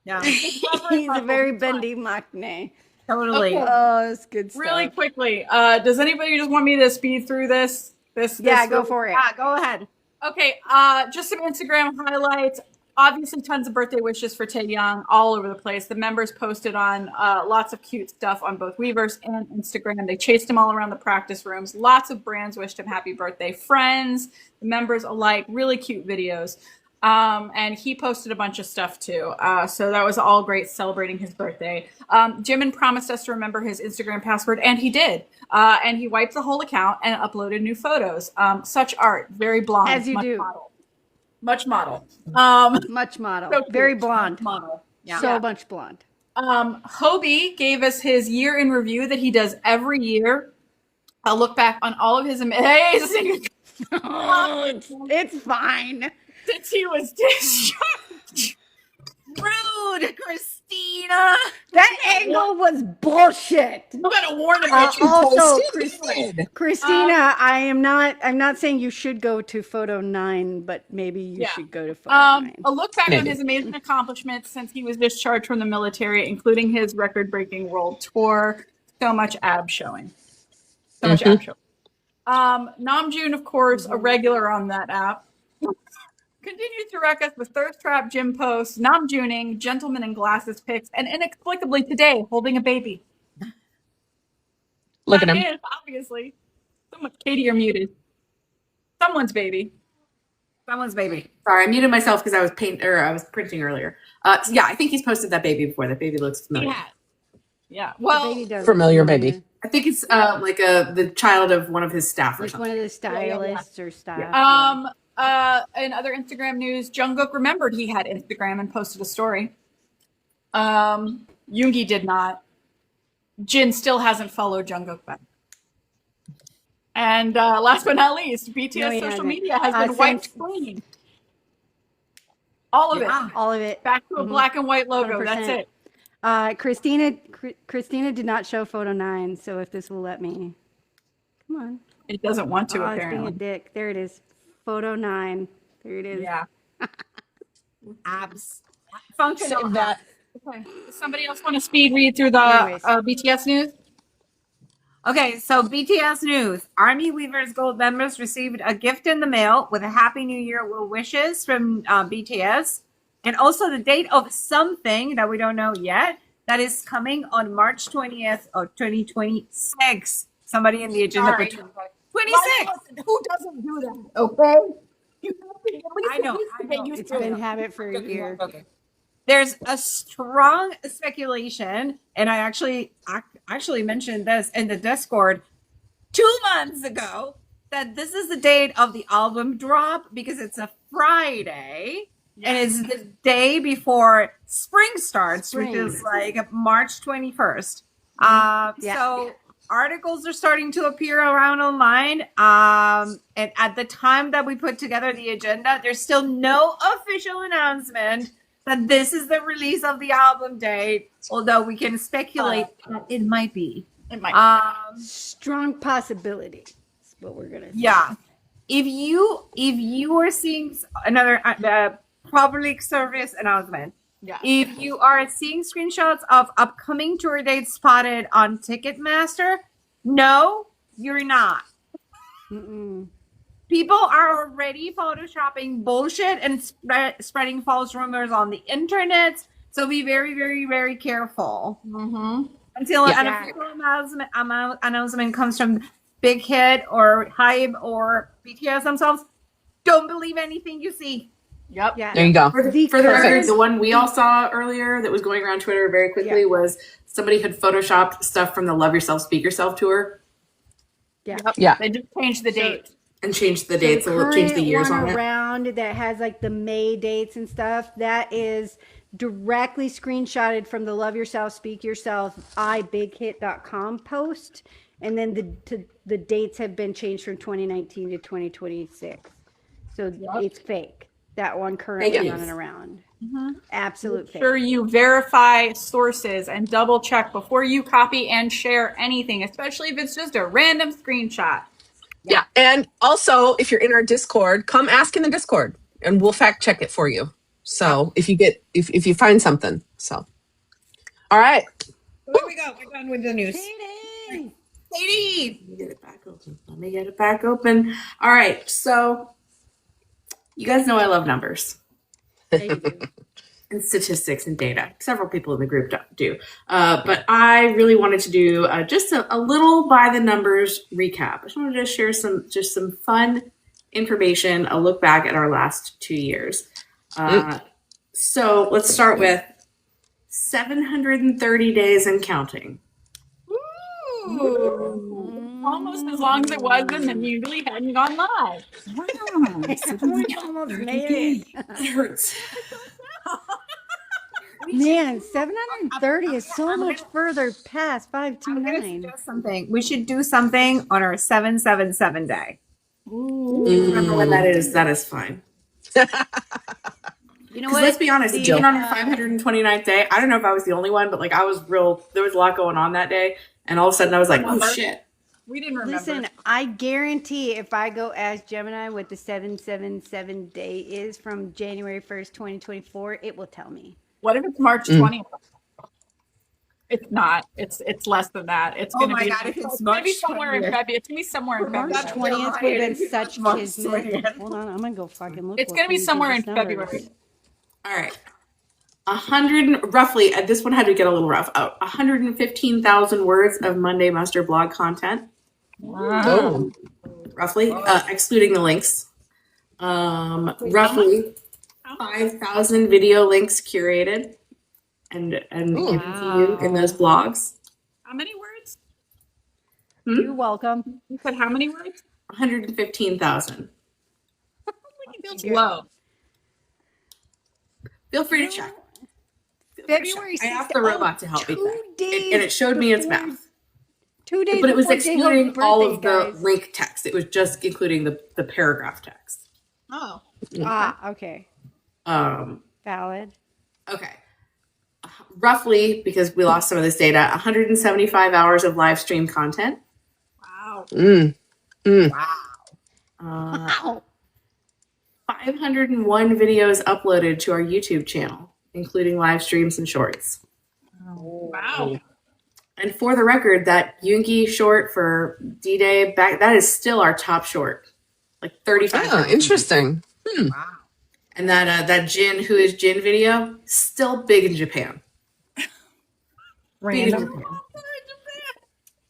Speaker 6: Yeah,
Speaker 1: He's a very bendy maknae.
Speaker 6: totally.
Speaker 1: Oh, it's good stuff.
Speaker 3: Really quickly, does anybody just want me to speed through this?
Speaker 1: Yeah, go for it.
Speaker 6: Yeah, go ahead.
Speaker 3: Okay, just some Instagram highlights. Obviously, tons of birthday wishes for Taehyung all over the place. The members posted on lots of cute stuff on both Weverse and Instagram. They chased him all around the practice rooms. Lots of brands wished him happy birthday. Friends, the members alike, really cute videos. And he posted a bunch of stuff too. So that was all great, celebrating his birthday. Jimin promised us to remember his Instagram password, and he did. And he wiped the whole account and uploaded new photos. Such art, very blonde.
Speaker 1: As you do.
Speaker 3: Much model.
Speaker 1: Much model.
Speaker 3: So
Speaker 1: Very
Speaker 3: cute.
Speaker 1: blonde.
Speaker 3: Model.
Speaker 6: Yeah.
Speaker 1: So much blonde.
Speaker 3: Hobi gave us his year in review that he does every year. I'll look back on all of his amazing.
Speaker 1: Oh, it's fine.
Speaker 3: Since he was discharged.
Speaker 6: Rude, Christina.
Speaker 1: That angle was bullshit.
Speaker 3: I'm gonna warn him.
Speaker 1: Also,
Speaker 2: Posted.
Speaker 1: Christina, I'm not saying you should go to photo 9, but maybe you should go to photo 9.
Speaker 3: A look back on
Speaker 2: Maybe.
Speaker 3: his amazing accomplishments since he was discharged from the military, including his record-breaking world tour. So much ab showing. So much ab showing. Namjoon, of course, a regular on that app. continues to wreck us with thirst trap gym posts, Namjooning, gentleman in glasses pics, and inexplicably today holding a baby.
Speaker 2: Look at
Speaker 3: Not
Speaker 2: him.
Speaker 3: his, obviously. Someone, Katie, you're muted. Someone's baby.
Speaker 6: Someone's baby.
Speaker 5: Sorry, I muted myself because I was printing earlier. Yeah, I think he's posted that baby before. That baby looks familiar.
Speaker 3: Yeah.
Speaker 1: The
Speaker 3: Well,
Speaker 1: baby does
Speaker 2: Familiar
Speaker 1: look
Speaker 2: baby.
Speaker 5: I think it's like the child of one of his staff or
Speaker 1: like
Speaker 5: something.
Speaker 1: one of the stylists or stuff.
Speaker 3: in other Instagram news, Jungkook remembered he had Instagram and posted a story. Yoongi did not. Jin still hasn't followed Jungkook back. And last but not least, BTS
Speaker 1: No, he
Speaker 3: social
Speaker 1: hasn't.
Speaker 3: media has been white screened. All of it.
Speaker 1: All of it.
Speaker 3: Back to a black and white logo.
Speaker 1: 100%.
Speaker 3: That's it.
Speaker 1: Christina did not show photo 9, so if this will let me. Come on.
Speaker 3: It doesn't want to,
Speaker 1: Oh, it's being a
Speaker 3: apparently.
Speaker 1: dick. There it is. Photo 9. There it is.
Speaker 3: Yeah.
Speaker 6: Abs.
Speaker 2: Save that.
Speaker 3: Okay. Does somebody else want to speed read through the
Speaker 1: Anyways.
Speaker 3: BTS news?
Speaker 6: Okay, so BTS news. Army Weverse Gold members received a gift in the mail with a Happy New Year wishes from BTS, and also the date of something that we don't know yet that is coming on March 20th of 2026. Somebody in the agenda
Speaker 3: Sorry.
Speaker 6: for 26.
Speaker 3: Who doesn't do that? Okay. You have to, at least
Speaker 6: I know,
Speaker 3: get used
Speaker 1: It's
Speaker 3: to
Speaker 1: been
Speaker 3: it.
Speaker 1: habit for a year.
Speaker 6: Okay. There's a strong speculation, and I actually mentioned this in the Discord 2 months ago, that this is the date of the album drop because it's a Friday and it's the day before spring starts, which is like March 21st. So articles are starting to appear around online. And at the time that we put together the agenda, there's still no official announcement that this is the release of the album date, although we can speculate that it might be.
Speaker 3: It might.
Speaker 1: Strong possibility. That's what we're gonna say.
Speaker 6: Yeah. If you are seeing another public service announcement, if you are seeing screenshots of upcoming tour dates spotted on Ticketmaster, no, you're not.
Speaker 1: Mm-mm.
Speaker 6: People are already photoshopping bullshit and spreading false rumors on the internet. So be very, very, very careful. Until an official announcement comes from Big Hit or Hype or BTS themselves, don't believe anything you see.
Speaker 3: Yep.
Speaker 1: Yeah.
Speaker 2: There you go.
Speaker 5: For the record, the one we all saw earlier that was going around Twitter very quickly was somebody had photoshopped stuff from the Love Yourself, Speak Yourself tour
Speaker 2: Yeah.
Speaker 3: They just changed the date.
Speaker 5: and changed the dates, so we'll change the years on it.
Speaker 1: Around that has like the May dates and stuff. That is directly screenshotted from the Love Yourself, Speak Yourself, ibighit.com post. And then the dates have been changed from 2019 to 2026. So it's fake. That one currently running around. Absolute fake.
Speaker 3: Sure, you verify sources and double check before you copy and share anything, especially if it's just a random screenshot.
Speaker 2: Yeah. And also, if you're in our Discord, come ask in the Discord and we'll fact check it for you. So if you find something. So, all right.
Speaker 6: There we go. We're done with the news.
Speaker 1: Katie!
Speaker 6: Katie!
Speaker 5: Let me get it back open. All right. So you guys know I love numbers and statistics and data. Several people in the group do. But I really wanted to do just a little by the numbers recap. I just wanted to share some fun information, a look back at our last 2 years. So let's start with 730 days and counting.
Speaker 3: Ooh. Almost as long as it was and then usually hadn't gone live.
Speaker 1: We almost made it.
Speaker 5: It hurts.
Speaker 1: Man, 730 is so much further past
Speaker 6: I'm gonna
Speaker 1: 529.
Speaker 6: suggest something. We should do something on our 777 day.
Speaker 5: Remember when that is? That is fine.
Speaker 6: You know
Speaker 5: Because let's be honest, even on our 529th day, I don't know if I was the only one, but like there was a lot going on that day. And all of a sudden I was like, oh shit.
Speaker 3: We didn't remember.
Speaker 1: Listen, I guarantee if I go as Gemini what the 777 day is from January 1st, 2024, it will tell me.
Speaker 3: What if it's March 20th? It's not. It's less than that. It's
Speaker 6: Oh
Speaker 3: gonna
Speaker 6: my
Speaker 3: be.
Speaker 6: God, if it's
Speaker 3: It's gonna be
Speaker 6: March
Speaker 3: somewhere in
Speaker 6: 20th.
Speaker 3: February. It's gonna be somewhere in
Speaker 1: March
Speaker 3: February.
Speaker 1: 20th would have been such
Speaker 6: March
Speaker 1: kismet.
Speaker 6: 20th.
Speaker 1: Hold on, I'm gonna go fucking look.
Speaker 3: It's
Speaker 1: what
Speaker 3: gonna be
Speaker 1: these
Speaker 3: somewhere in
Speaker 1: numbers.
Speaker 3: February.
Speaker 5: All right. 100 roughly. This one had to get a little rough. 115,000 words of Monday Muster blog content,
Speaker 2: Oh,
Speaker 5: roughly, excluding the links. Roughly 5,000 video links curated and given to you in those blogs.
Speaker 3: How many words?
Speaker 1: You're welcome.
Speaker 3: You said how many words?
Speaker 5: 115,000.
Speaker 3: It feels low.
Speaker 5: Feel free to check.
Speaker 1: February
Speaker 5: I
Speaker 1: 6th.
Speaker 5: asked the robot to help me.
Speaker 1: 2 days.
Speaker 5: And it showed me its
Speaker 1: before-
Speaker 5: mouth.
Speaker 1: 2 days.
Speaker 5: But it was
Speaker 1: before J-Hope's
Speaker 5: excluding all of
Speaker 1: birthday,
Speaker 5: the
Speaker 1: guys.
Speaker 5: link text. It was just including the paragraph text.
Speaker 3: Oh.
Speaker 1: Okay.
Speaker 5: Um,
Speaker 1: Valid.
Speaker 5: okay. Roughly, because we lost some of this data, 175 hours of live stream content.
Speaker 3: Wow.
Speaker 1: Wow.
Speaker 5: 501 videos uploaded to our YouTube channel, including live streams and shorts.
Speaker 3: Wow.
Speaker 5: And for the record, that Yoongi short for D-Day back, that is still our top short. Like 35.
Speaker 2: oh, interesting.
Speaker 5: And that Jin, who is Jin video, still big in Japan. Big in
Speaker 3: Random.
Speaker 5: Japan.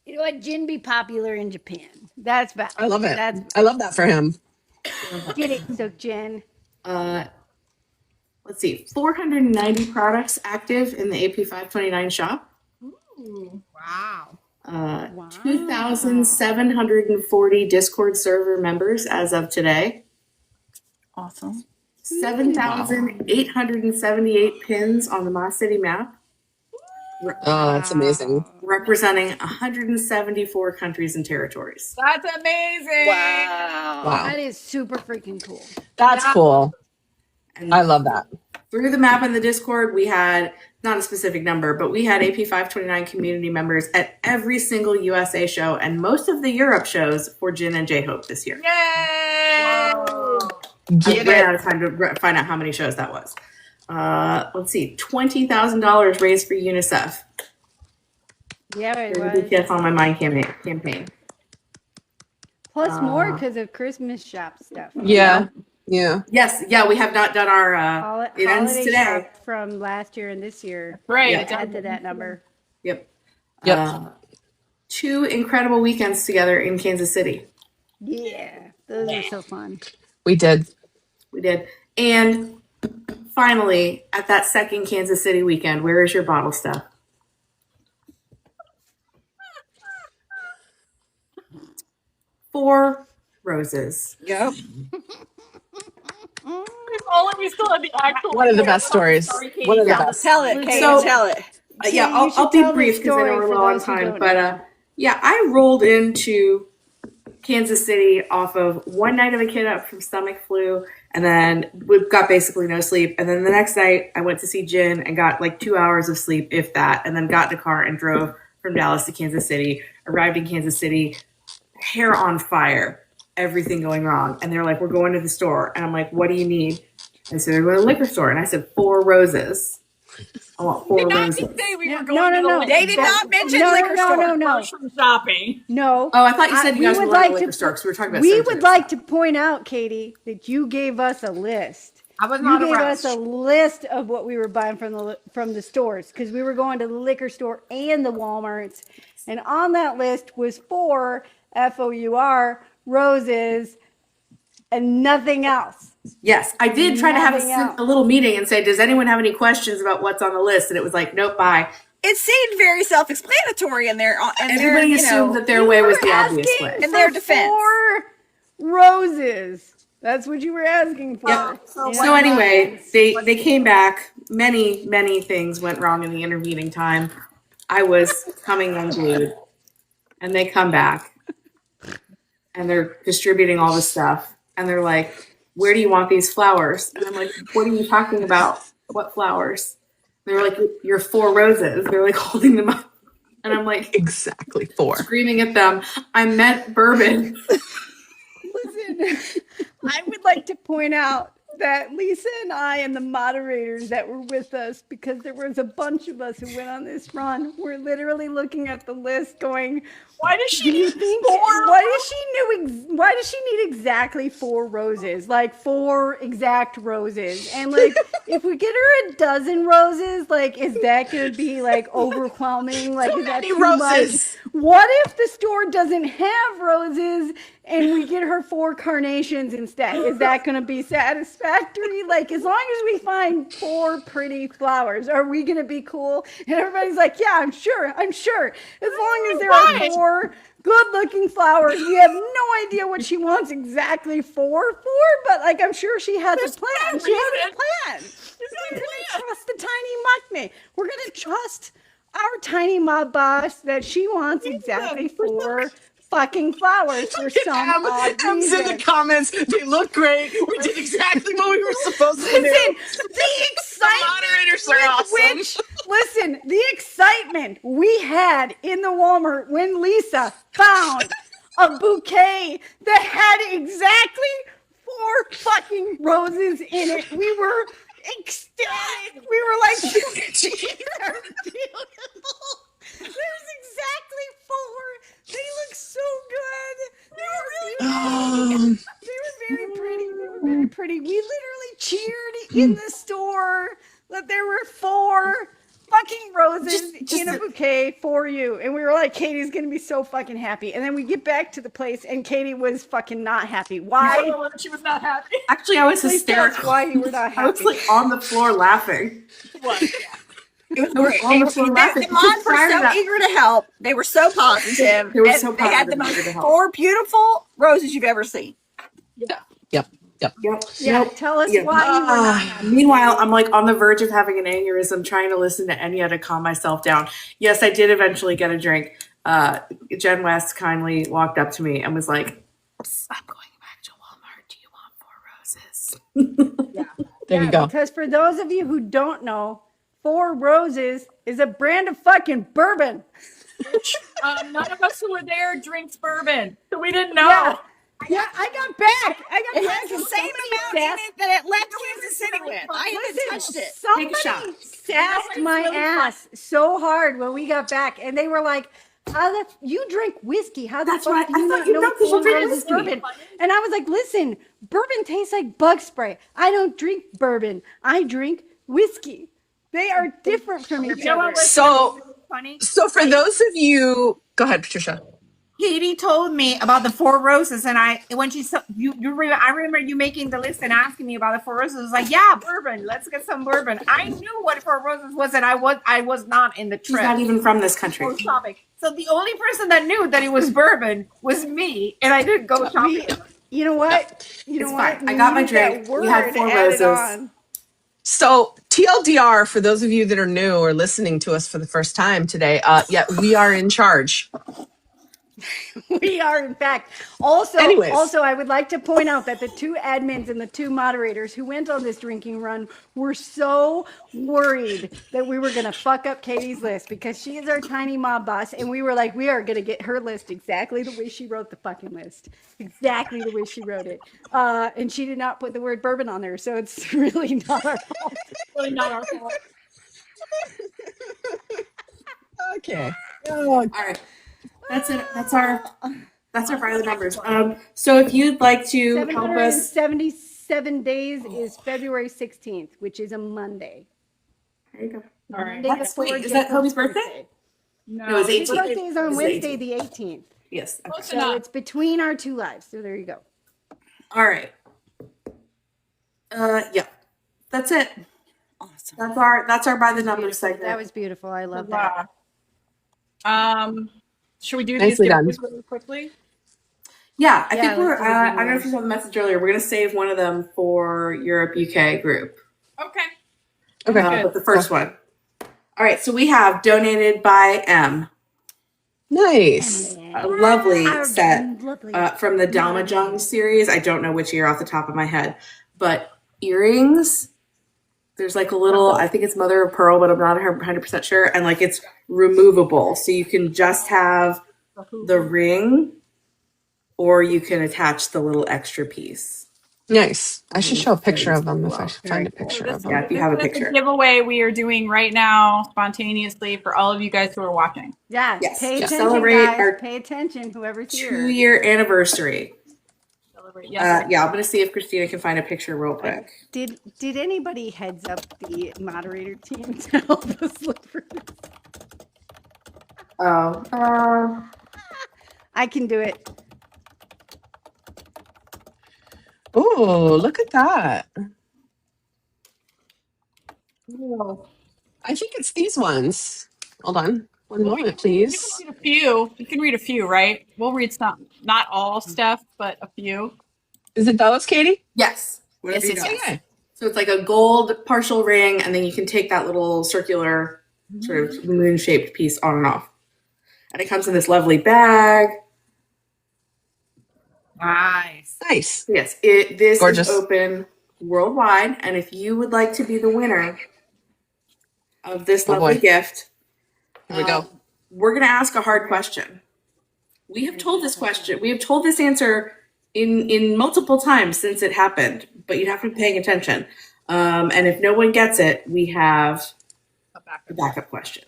Speaker 1: You know what? Jin be popular in Japan. That's valid.
Speaker 2: I love it.
Speaker 1: That's
Speaker 2: I love that for him.
Speaker 1: get it, Seokjin.
Speaker 5: Let's see, 490 products active in the AP529 shop.
Speaker 6: Wow.
Speaker 5: 2,740 Discord server members as of today.
Speaker 3: Awesome.
Speaker 5: 7,878 pins on the Moss City map,
Speaker 2: Oh, that's amazing.
Speaker 5: representing 174 countries and territories.
Speaker 3: That's amazing.
Speaker 2: Wow.
Speaker 1: That is super freaking cool.
Speaker 2: That's cool.
Speaker 5: And
Speaker 2: I love that.
Speaker 5: through the map in the Discord, we had not a specific number, but we had AP529 community members at every single USA show and most of the Europe shows for Jin and J-Hope this year.
Speaker 3: Yay!
Speaker 5: I
Speaker 2: Get
Speaker 5: ran
Speaker 2: it.
Speaker 5: out of time to find out how many shows that was. Let's see, $20,000 raised for UNICEF.
Speaker 1: Yeah, it
Speaker 5: For the
Speaker 1: was.
Speaker 5: BTS on My Mind campaign.
Speaker 1: Plus more because of Christmas shop stuff.
Speaker 2: Yeah. Yeah.
Speaker 5: Yes, yeah, we have not done our. It ends
Speaker 1: Holiday
Speaker 5: today.
Speaker 1: shop from last year and this year.
Speaker 3: Right.
Speaker 5: Yeah.
Speaker 3: It
Speaker 1: Add to
Speaker 3: does.
Speaker 1: that number.
Speaker 5: Yep.
Speaker 2: Yep.
Speaker 5: 2 incredible weekends together in Kansas City.
Speaker 1: Yeah, those are so fun.
Speaker 2: We did.
Speaker 5: We did. And finally, at that second Kansas City weekend, where is your bottle stuff? Four roses.
Speaker 4: Yep.
Speaker 3: If only we still had the actual.
Speaker 2: One of the best stories. One of the best.
Speaker 4: Tell it, Kate.
Speaker 5: So-
Speaker 4: tell it.
Speaker 5: Yeah,
Speaker 1: you
Speaker 5: I'll
Speaker 1: should
Speaker 5: be
Speaker 1: tell the
Speaker 5: brief because I know
Speaker 1: story
Speaker 5: we're
Speaker 1: for
Speaker 5: low on
Speaker 1: those who
Speaker 5: time.
Speaker 1: don't
Speaker 5: But yeah, I rolled into Kansas City off of one night of a kid up from stomach flu, and then we got basically no sleep. And then the next night, I went to see Jin and got like 2 hours of sleep, if that, and then got in a car and drove from Dallas to Kansas City. Arrived in Kansas City, hair on fire, everything going wrong. And they're like, "We're going to the store," and I'm like, "What do you need?" And so they're going to the liquor store, and I said, 4 roses. I want 4
Speaker 3: Did not
Speaker 5: roses.
Speaker 3: say we were
Speaker 1: No,
Speaker 3: going to the
Speaker 1: no.
Speaker 3: liquor
Speaker 4: They did
Speaker 3: store.
Speaker 4: not mention
Speaker 1: No,
Speaker 4: liquor
Speaker 1: no,
Speaker 4: store.
Speaker 1: no, no.
Speaker 3: Grocery shopping.
Speaker 1: No.
Speaker 5: Oh, I thought you said you
Speaker 1: we
Speaker 5: guys were
Speaker 1: would
Speaker 5: going to
Speaker 1: like
Speaker 5: the liquor
Speaker 1: to-
Speaker 5: store because we were talking about
Speaker 1: We
Speaker 5: sensitive
Speaker 1: would like
Speaker 5: stuff.
Speaker 1: to point out, Katie, that you gave us a list.
Speaker 6: I was
Speaker 1: You
Speaker 6: not
Speaker 1: gave
Speaker 6: around.
Speaker 1: us a list of what we were buying from the stores because we were going to the liquor store and the Walmarts, and on that list was 4 FOUR roses and nothing else.
Speaker 5: Yes, I did try to have
Speaker 1: Nothing else.
Speaker 5: a little meeting and say, does anyone have any questions about what's on the list? And it was like, nope, bye.
Speaker 4: It seemed very self-explanatory in their
Speaker 5: Everybody assumed that their way was the obvious
Speaker 1: Asking
Speaker 5: way.
Speaker 4: In their
Speaker 1: for
Speaker 4: defense.
Speaker 1: 4 roses. That's what you were asking for.
Speaker 5: Yep.
Speaker 1: You
Speaker 5: So
Speaker 1: know?
Speaker 5: anyway, they came back. Many things went wrong in the intervening time. I was coming unglued, and they come back, and they're distributing all the stuff, and they're like, "Where do you want these flowers?" And I'm like, "What are you talking about? What flowers?" They were like, "Your 4 roses." They're like holding them up, and I'm like
Speaker 2: Exactly 4.
Speaker 5: screaming at them. I meant bourbon.
Speaker 1: Listen, I would like to point out that Lisa and I and the moderators that were with us, because there was a bunch of us who went on this run, were literally looking at the list going,
Speaker 3: Why does she
Speaker 1: do you
Speaker 3: need
Speaker 1: think
Speaker 3: four?
Speaker 1: why does she need exactly 4 roses? Like 4 exact roses. And like if we get her a dozen roses, like is that gonna be like overwhelming? Like is that
Speaker 2: many
Speaker 1: too much?
Speaker 2: roses.
Speaker 1: What if the store doesn't have roses and we get her 4 carnations instead? Is that gonna be satisfactory? Like as long as we find 4 pretty flowers, are we gonna be cool? And everybody's like, yeah, I'm sure. As long as there are 4 good-looking flowers. We have no idea what she wants exactly for, but like I'm sure she has a plan. She has a plan. We're gonna trust the tiny maknae. We're gonna trust our tiny mob boss that she wants exactly 4 fucking flowers for some odd
Speaker 2: M's in the
Speaker 1: reason.
Speaker 2: comments. They look great. We did exactly what we were supposed to do.
Speaker 1: Listen, the excitement
Speaker 2: moderators are awesome.
Speaker 1: Listen, the excitement we had in the Walmart when Lisa found a bouquet that had exactly 4 fucking roses in it. We were ecstatic. We were like, these are beautiful. There's exactly 4. They look so good. They were very pretty. They were very pretty. We literally cheered in the store that there were 4 fucking roses in a bouquet for you. And we were like, Katie's going to be so fucking happy. And then we get back to the place and Katie was fucking not happy. Why?
Speaker 3: She was not happy.
Speaker 5: Actually, I was
Speaker 1: Please tell us
Speaker 5: hysterical.
Speaker 1: why you were not
Speaker 5: I was
Speaker 1: happy.
Speaker 5: like on the floor laughing.
Speaker 3: What?
Speaker 4: It was
Speaker 5: I was
Speaker 4: great.
Speaker 5: on the floor laughing.
Speaker 4: The moms were
Speaker 5: Prior to
Speaker 4: so
Speaker 5: that-
Speaker 4: eager to help. They were so positive.
Speaker 5: They were
Speaker 4: And
Speaker 5: so
Speaker 4: They had the
Speaker 5: positive and
Speaker 4: most
Speaker 5: eager to help.
Speaker 4: 4 beautiful roses you've ever seen.
Speaker 2: Yep.
Speaker 5: Yep.
Speaker 1: Yeah,
Speaker 5: Yep.
Speaker 1: tell us
Speaker 5: Yeah.
Speaker 1: why you were not happy.
Speaker 5: Meanwhile, I'm like on the verge of having an aneurysm trying to listen to Enya to calm myself down. Yes, I did eventually get a drink. Jen West kindly walked up to me and was like, "Psst, I'm going back to Walmart. Do you want 4 roses?"
Speaker 2: There you go.
Speaker 1: Because for those of you who don't know, 4 Roses is a brand of fucking bourbon.
Speaker 3: None of us who were there drinks bourbon, so we didn't know.
Speaker 1: Yeah, I got back.
Speaker 4: It has the same amount in it that it left Kansas City with. I haven't touched it.
Speaker 1: Somebody
Speaker 5: Take a shot.
Speaker 1: sassed my ass so hard when we got back, and they were like, you drink whiskey. How the
Speaker 5: That's
Speaker 1: fuck
Speaker 5: right.
Speaker 1: do
Speaker 5: I
Speaker 1: you
Speaker 5: thought
Speaker 1: not
Speaker 5: you
Speaker 1: know
Speaker 5: know 'cause you
Speaker 1: 4
Speaker 5: drink
Speaker 1: Roses
Speaker 5: whiskey.
Speaker 1: bourbon? And I was like, listen, bourbon tastes like bug spray. I don't drink bourbon. I drink whiskey. They are different from each other.
Speaker 2: So
Speaker 6: Funny.
Speaker 2: for those of you, go ahead, Patricia.
Speaker 6: Katie told me about the 4 roses, and I remember you making the list and asking me about the 4 roses. I was like, yeah, bourbon. Let's get some bourbon. I knew what 4 roses was, and I was not in the
Speaker 5: She's
Speaker 6: trip
Speaker 5: not even from this country.
Speaker 6: or shopping. So the only person that knew that it was bourbon was me, and I didn't go shopping.
Speaker 1: You know what? You
Speaker 5: It's
Speaker 1: know
Speaker 5: fine.
Speaker 1: what?
Speaker 5: I got my
Speaker 1: need that
Speaker 5: drink. We had
Speaker 1: word
Speaker 5: 4
Speaker 1: added
Speaker 5: roses.
Speaker 1: on.
Speaker 2: So TLDR, for those of you that are new or listening to us for the first time today, we are in charge.
Speaker 1: We are, in fact. Also,
Speaker 2: Anyways.
Speaker 1: I would like to point out that the 2 admins and the 2 moderators who went on this drinking run were so worried that we were going to fuck up Katie's list because she is our tiny mob boss. And we were like, we are going to get her list exactly the way she wrote the fucking list. Exactly the way she wrote it. And she did not put the word bourbon on there. So it's really not our fault.
Speaker 3: Really not our fault.
Speaker 2: Okay.
Speaker 5: All right. That's it. That's our By the Numbers. So if you'd like to help us,
Speaker 1: 777 days is February 16th, which is a Monday.
Speaker 5: there you go.
Speaker 3: All right.
Speaker 1: Monday
Speaker 5: That's
Speaker 1: before
Speaker 5: sweet. Is
Speaker 1: Jung
Speaker 5: that Hobi's
Speaker 1: Kook's
Speaker 5: birthday?
Speaker 3: No,
Speaker 5: it's
Speaker 1: His
Speaker 5: 18th.
Speaker 1: birthday is on
Speaker 5: It's
Speaker 1: Wednesday,
Speaker 5: 18th.
Speaker 1: the 18th.
Speaker 5: Yes. Okay.
Speaker 3: Close
Speaker 1: So
Speaker 3: enough.
Speaker 1: it's between our 2 lives. So there you go.
Speaker 5: All right. Yeah. That's it.
Speaker 4: Awesome.
Speaker 5: That's our By the Numbers segment.
Speaker 1: That was beautiful. I love that.
Speaker 3: Should we do
Speaker 2: Nicely
Speaker 3: these
Speaker 2: done.
Speaker 3: giveaways really quickly?
Speaker 5: Yeah, I
Speaker 1: Yeah,
Speaker 5: think we're.
Speaker 1: let's do the
Speaker 5: I don't know if you saw the message earlier. We're gonna save one of them for Europe UK group.
Speaker 3: Okay.
Speaker 2: Okay.
Speaker 5: But the first one. All right. So we have donated by M.
Speaker 2: Nice.
Speaker 5: A lovely set
Speaker 1: Lovely.
Speaker 5: from the Dalma Jung series. I don't know which year off the top of my head, but earrings. There's like a little, I think it's mother of pearl, but I'm not 100% sure. And like it's removable. So you can just have the ring or you can attach the little extra piece.
Speaker 2: Nice. I should show a picture of them if I
Speaker 5: Well,
Speaker 2: find a
Speaker 5: very cool.
Speaker 2: picture
Speaker 3: So
Speaker 2: of
Speaker 3: this,
Speaker 2: them.
Speaker 5: Yeah, if you
Speaker 3: this
Speaker 5: have a
Speaker 3: is
Speaker 5: picture.
Speaker 3: giveaway we are doing right now spontaneously for all of you guys who are watching.
Speaker 1: Yeah,
Speaker 5: Yes,
Speaker 1: pay
Speaker 5: to
Speaker 1: attention,
Speaker 5: celebrate
Speaker 1: guys.
Speaker 5: our
Speaker 1: Pay attention, whoever's here.
Speaker 5: 2-year anniversary.
Speaker 3: Celebrate. Yes.
Speaker 5: Yeah, I'm gonna see if Christina can find a picture real quick.
Speaker 1: Did anybody heads up the moderator team to help us look for this?
Speaker 5: Oh,
Speaker 1: I can do it.
Speaker 2: Oh, look at that. I think it's these ones. Hold on. One moment,
Speaker 3: You
Speaker 2: please.
Speaker 3: can read a few. You can read a few, right? We'll read some, not all stuff, but a few.
Speaker 2: Is it those, Katie?
Speaker 5: yes. Whatever
Speaker 3: Yes,
Speaker 5: you
Speaker 3: it's
Speaker 5: got.
Speaker 2: Okay.
Speaker 5: So it's like a gold partial ring, and then you can take that little circular sort of moon-shaped piece on and off. And it comes in this lovely bag.
Speaker 6: Nice.
Speaker 2: Nice.
Speaker 5: Yes, this
Speaker 2: Gorgeous.
Speaker 5: is open worldwide, and if you would like to be the winner of this
Speaker 2: Oh,
Speaker 5: lovely
Speaker 2: boy.
Speaker 5: gift,
Speaker 2: Here we go.
Speaker 5: we're going to ask a hard question. We have told this question. We have told this answer in multiple times since it happened, but you'd have to be paying attention. And if no one gets it, we have
Speaker 3: A backup
Speaker 5: a backup question.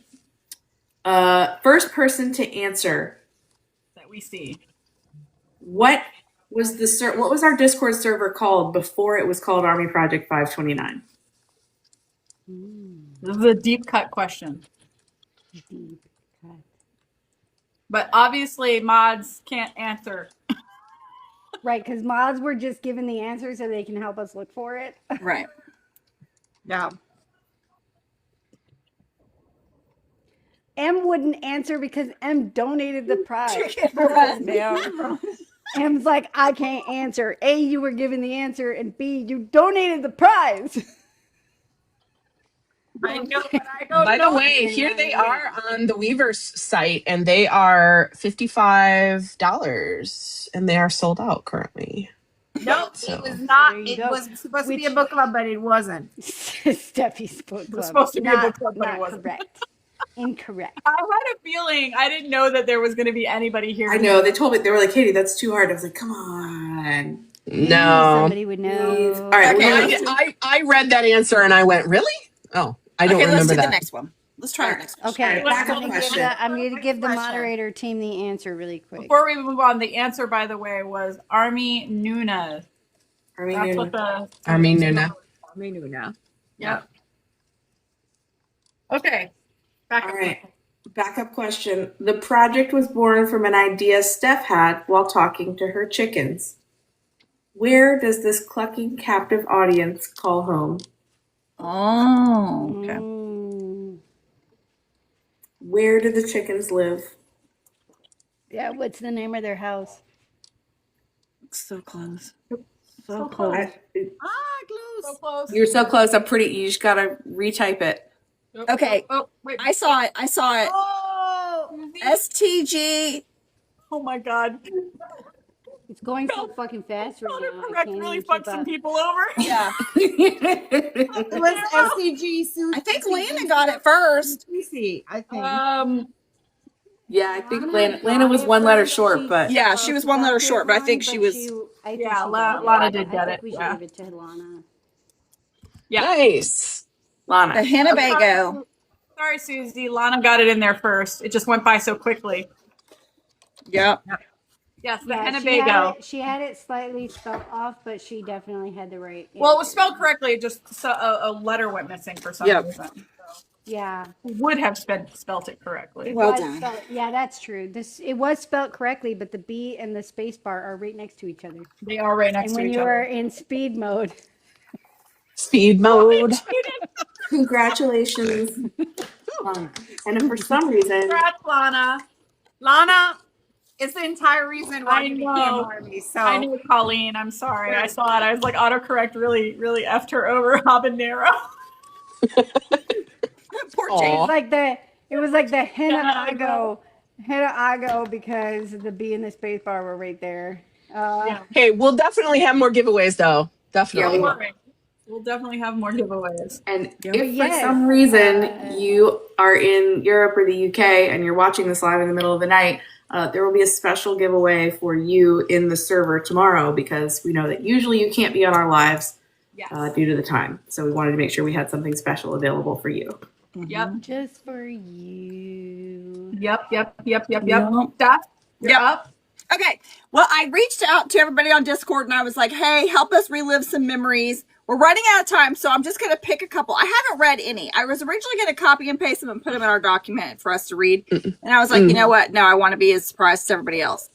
Speaker 5: First person to answer.
Speaker 3: that we see.
Speaker 5: What was our Discord server called before it was called Army Project 529?
Speaker 3: This is a deep cut question. But obviously, mods can't answer.
Speaker 1: Right, because mods were just given the answer so they can help us look for it.
Speaker 4: Right.
Speaker 6: Yeah.
Speaker 1: M wouldn't answer because M donated the prize.
Speaker 4: Right.
Speaker 1: Yeah. M's like, I can't answer. A, you were given the answer, and B, you donated the prize.
Speaker 6: I know, but I don't
Speaker 2: By
Speaker 6: know.
Speaker 2: the way, here they are on the Weverse site, and they are $55, and they are sold out currently.
Speaker 6: No,
Speaker 2: So,
Speaker 6: it was not.
Speaker 1: there you
Speaker 6: It
Speaker 1: go.
Speaker 6: was supposed to be a
Speaker 1: Which-
Speaker 6: book club, but it wasn't.
Speaker 1: Steffi's book club.
Speaker 3: was supposed to be a book club, but it
Speaker 1: not
Speaker 3: wasn't.
Speaker 1: correct. Incorrect.
Speaker 3: I had a feeling, I didn't know that there was going to be anybody here.
Speaker 5: I know, they told me, they were like, Katie, that's too hard. I was like, come on.
Speaker 2: no.
Speaker 1: Somebody would know.
Speaker 5: All right,
Speaker 4: Okay,
Speaker 5: we're
Speaker 4: let's
Speaker 5: gonna-
Speaker 2: I read that answer and I went, really? Oh, I don't
Speaker 4: Okay, let's
Speaker 2: remember
Speaker 4: do the
Speaker 2: that.
Speaker 4: next one. Let's try the next one.
Speaker 1: Okay,
Speaker 5: All right, backup
Speaker 1: I'm
Speaker 5: question.
Speaker 1: going to give the
Speaker 6: Question.
Speaker 1: moderator team the answer really quick.
Speaker 3: Before we move on, the answer, by the way, was Army Nuna.
Speaker 5: Army
Speaker 3: That's
Speaker 5: Nuna.
Speaker 3: what the.
Speaker 2: Army Nuna.
Speaker 6: Me knew now.
Speaker 3: Yep. Okay. Back
Speaker 5: All
Speaker 3: up.
Speaker 5: right. Backup question. The project was born from an idea Steph had while talking to her chickens. Where does this clucking captive audience call home?
Speaker 4: Oh, okay.
Speaker 1: Mm.
Speaker 5: Where do the chickens live?
Speaker 1: Yeah, what's the name of their house?
Speaker 4: So close.
Speaker 3: So close.
Speaker 5: I-
Speaker 3: So close.
Speaker 5: you're so close. I'm pretty. You just gotta retype it.
Speaker 4: Okay.
Speaker 3: Oh, wait.
Speaker 4: I saw it.
Speaker 3: Oh,
Speaker 4: STG.
Speaker 3: oh my God.
Speaker 1: It's going so fucking fast right now. I
Speaker 3: Correct
Speaker 1: can't
Speaker 3: really
Speaker 1: even
Speaker 3: fucked
Speaker 1: keep
Speaker 3: some
Speaker 1: up.
Speaker 3: people over.
Speaker 4: Yeah.
Speaker 6: It was SCG Susie.
Speaker 4: I think Lana got it first.
Speaker 6: Susie, I think.
Speaker 5: Yeah, I think Lana was one letter short, but
Speaker 4: Yeah, she was one letter short, but I think she was.
Speaker 3: Yeah, Lana did get
Speaker 1: I
Speaker 3: it,
Speaker 1: think we should
Speaker 3: yeah.
Speaker 1: give it to Lana.
Speaker 3: Yeah.
Speaker 2: Nice.
Speaker 5: Lana.
Speaker 4: The Hinnebago.
Speaker 3: Sorry, Susie. Lana got it in there first. It just went by so quickly.
Speaker 4: Yep.
Speaker 3: Yes, the
Speaker 1: Yeah,
Speaker 3: Hennebago.
Speaker 1: she had it slightly spelled off, but she definitely had the right.
Speaker 3: Well, it was
Speaker 1: answer.
Speaker 3: spelled correctly. Just a letter went missing for some
Speaker 4: Yep.
Speaker 3: reason.
Speaker 1: Yeah.
Speaker 3: We would have spelt it correctly.
Speaker 4: Well
Speaker 1: Was
Speaker 4: done.
Speaker 1: yeah, that's true. It was spelled correctly, but the B and the space bar are right next to each other.
Speaker 3: They are right next
Speaker 1: And
Speaker 3: to
Speaker 1: when
Speaker 3: each
Speaker 1: you
Speaker 3: other.
Speaker 1: are in speed mode,
Speaker 2: Speed mode.
Speaker 5: Congratulations. And if for some reason,
Speaker 3: Congrats, Lana.
Speaker 6: Lana is the entire reason why
Speaker 3: I
Speaker 6: you became
Speaker 3: know.
Speaker 6: Army. So
Speaker 3: I knew Colleen. I'm sorry. I saw it. I was like, autocorrect really, really effed her over habanero.
Speaker 4: Poor
Speaker 2: Aw.
Speaker 4: Jane.
Speaker 1: it was like the Henna-Ago because the B and the space bar were right there.
Speaker 3: Yeah.
Speaker 2: Hey, we'll definitely have more giveaways though. Definitely.
Speaker 5: Yeah,
Speaker 3: Don't worry. We'll definitely have more giveaways.
Speaker 5: and
Speaker 4: Yep.
Speaker 5: if
Speaker 1: Yes,
Speaker 5: for some reason you are in Europe or the UK and you're watching this live in the middle of the night, there will be a special giveaway for you in the server tomorrow because we know that usually you can't be on our lives due to the time. So we wanted to make sure we had something special available for you.
Speaker 3: Yep.
Speaker 1: Just for you.
Speaker 3: Yep.
Speaker 4: Yep.
Speaker 3: Steph, you're up.
Speaker 4: Okay. Well, I reached out to everybody on Discord and I was like, hey, help us relive some memories. We're running out of time, so I'm just going to pick a couple. I haven't read any. I was originally going to copy and paste them and put them in our document for us to read. And I was like, you know what? No, I want to be as surprised as everybody else.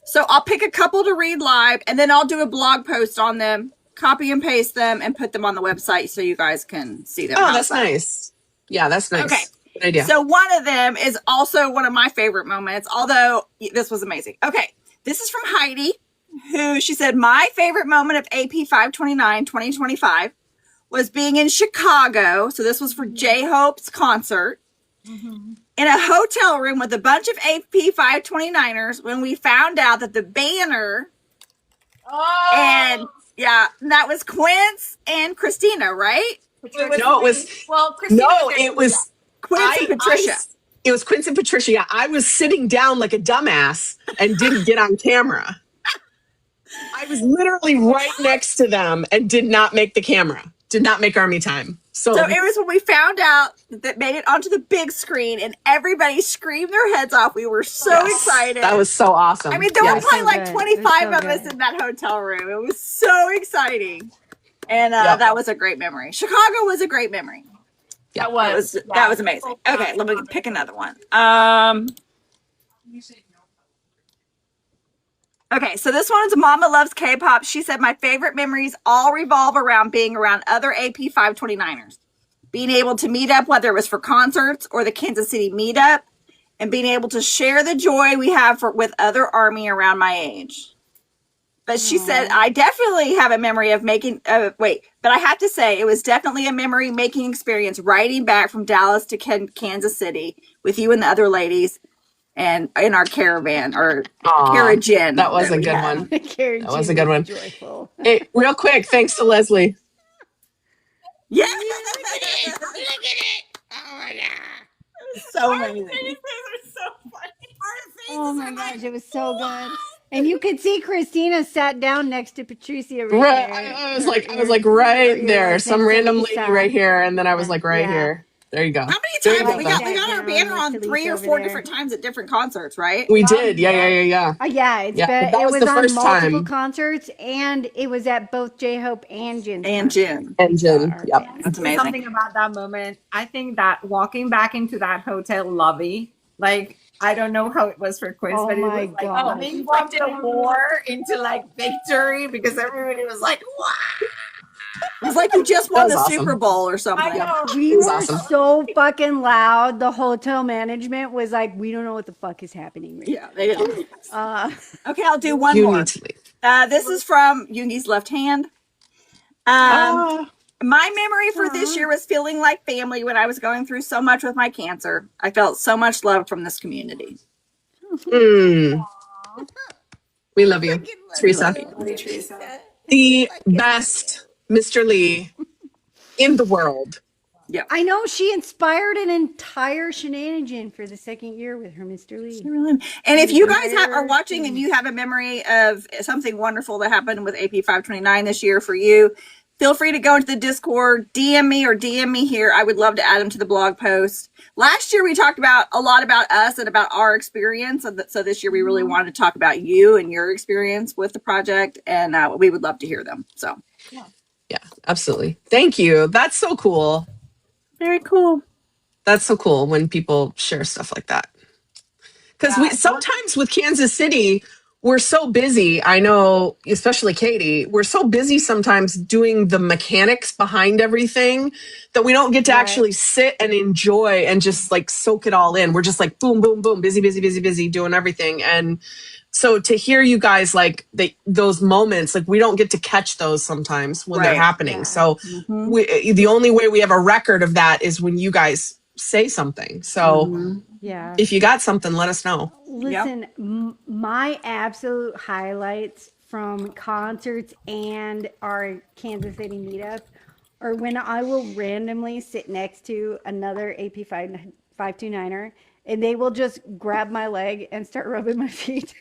Speaker 4: So I'll pick a couple to read live, and then I'll do a blog post on them, copy and paste them, and put them on the website so you guys can see them.
Speaker 2: Oh, that's nice. Yeah, that's nice.
Speaker 4: Okay.
Speaker 2: Good idea.
Speaker 4: So one of them is also one of my favorite moments, although this was amazing. Okay. This is from Heidi, who she said, my favorite moment of AP529 2025 was being in Chicago. So this was for J-Hope's concert in a hotel room with a bunch of AP529ers when we found out that the banner and that was Quince and Christina, right?
Speaker 2: No, it was
Speaker 3: Christina.
Speaker 2: No, it was
Speaker 4: Quince and Patricia.
Speaker 2: It was Quince and Patricia. Yeah, I was sitting down like a dumbass and didn't get on camera. I was literally right next to them and did not make the camera. Did not make army time. So
Speaker 4: it was when we found out that made it onto the big screen and everybody screamed their heads off. We were so excited.
Speaker 2: That was so awesome.
Speaker 4: I mean, there were probably
Speaker 1: so
Speaker 4: like
Speaker 1: good.
Speaker 4: 25
Speaker 1: so
Speaker 4: of us
Speaker 1: good.
Speaker 4: in that hotel room. It was so exciting. And that was a great memory. Chicago was a great memory.
Speaker 3: That was
Speaker 4: That was amazing. Okay, let me pick another one. Okay, so this one is Mama Loves K-Pop. She said, my favorite memories all revolve around being around other AP529ers. Being able to meet up, whether it was for concerts or the Kansas City meetup, and being able to share the joy we have with other ARMY around my age. But she said, I definitely have a memory of making, but I have to say, it was definitely a memory making experience riding back from Dallas to Kansas City with you and the other ladies and in our caravan or carriage-in.
Speaker 2: That was a good one.
Speaker 1: That
Speaker 2: was a good one.
Speaker 1: Joyful.
Speaker 2: Hey, real quick, thanks to Leslie.
Speaker 4: Yeah. Look at it. Oh my God. So amazing.
Speaker 1: Oh my gosh, it was so good. And you could see Christina sat down next to Patricia
Speaker 2: Right,
Speaker 1: there.
Speaker 2: I was like right there,
Speaker 1: like
Speaker 2: some
Speaker 1: next to
Speaker 2: random
Speaker 1: Lisa.
Speaker 2: lady right here, and then I was like right
Speaker 1: Yeah.
Speaker 2: here. There you go.
Speaker 4: How many
Speaker 2: There
Speaker 4: times
Speaker 2: you
Speaker 4: we
Speaker 2: go.
Speaker 4: got
Speaker 1: Yeah,
Speaker 4: our banner on
Speaker 1: next to
Speaker 4: 3 or
Speaker 1: Lisa
Speaker 4: 4
Speaker 1: over there.
Speaker 4: different times at different concerts, right?
Speaker 2: We did, yeah.
Speaker 1: Yeah, it's
Speaker 2: Yeah,
Speaker 1: been,
Speaker 2: that
Speaker 1: it
Speaker 2: was
Speaker 1: was
Speaker 2: the
Speaker 1: on
Speaker 2: first
Speaker 1: multiple
Speaker 2: time.
Speaker 1: concerts, and it was at both J-Hope and Jin's
Speaker 4: And June.
Speaker 2: Engine.
Speaker 1: Our
Speaker 2: Yep.
Speaker 1: band.
Speaker 4: That's amazing.
Speaker 6: Something about that moment. I think that walking back into that hotel lobby, like I don't know how it was for Quiz,
Speaker 1: Oh
Speaker 6: but it
Speaker 1: my
Speaker 6: was like
Speaker 1: God.
Speaker 6: coming from the war into like victory because everybody was like, wow.
Speaker 4: It was like you just won the
Speaker 2: That was awesome.
Speaker 4: Super Bowl or something.
Speaker 1: We
Speaker 2: It was
Speaker 1: were
Speaker 2: awesome.
Speaker 1: so fucking loud. The hotel management was like, we don't know what the fuck is happening right
Speaker 4: Yeah, they did.
Speaker 1: now.
Speaker 4: Okay, I'll do one
Speaker 2: You
Speaker 4: more.
Speaker 2: need to leave.
Speaker 4: This is from Yoongi's left hand. My memory for this year was feeling like family when I was going through so much with my cancer. I felt so much love from this community.
Speaker 2: We love you, Teresa. The best Mr. Lee in the world.
Speaker 1: I know she inspired an entire shenanigan for the second year with her Mr. Lee.
Speaker 4: And if you guys are watching and you have a memory of something wonderful that happened with AP529 this year for you, feel free to go into the Discord, DM me or DM me here. I would love to add them to the blog post. Last year, we talked about a lot about us and about our experience. So this year, we really wanted to talk about you and your experience with the project. And we would love to hear them. So,
Speaker 2: Yeah, absolutely. Thank you. That's so cool.
Speaker 4: very cool.
Speaker 2: That's so cool when people share stuff like that. Because we sometimes with Kansas City, we're so busy. I know, especially Katie, we're so busy sometimes doing the mechanics behind everything that we don't get to actually sit and enjoy and just like soak it all in. We're just like boom, boom, boom, busy, doing everything. And so to hear you guys like those moments, like we don't get to catch those sometimes when they're happening.
Speaker 1: Yeah.
Speaker 2: So the only way we have a record of that is when you guys say something. So
Speaker 1: Yeah.
Speaker 2: if you got something, let us know.
Speaker 1: Listen, my absolute highlights from concerts and our Kansas City meetup are when I will randomly sit next to another AP529er and they will just grab my leg and start rubbing my feet.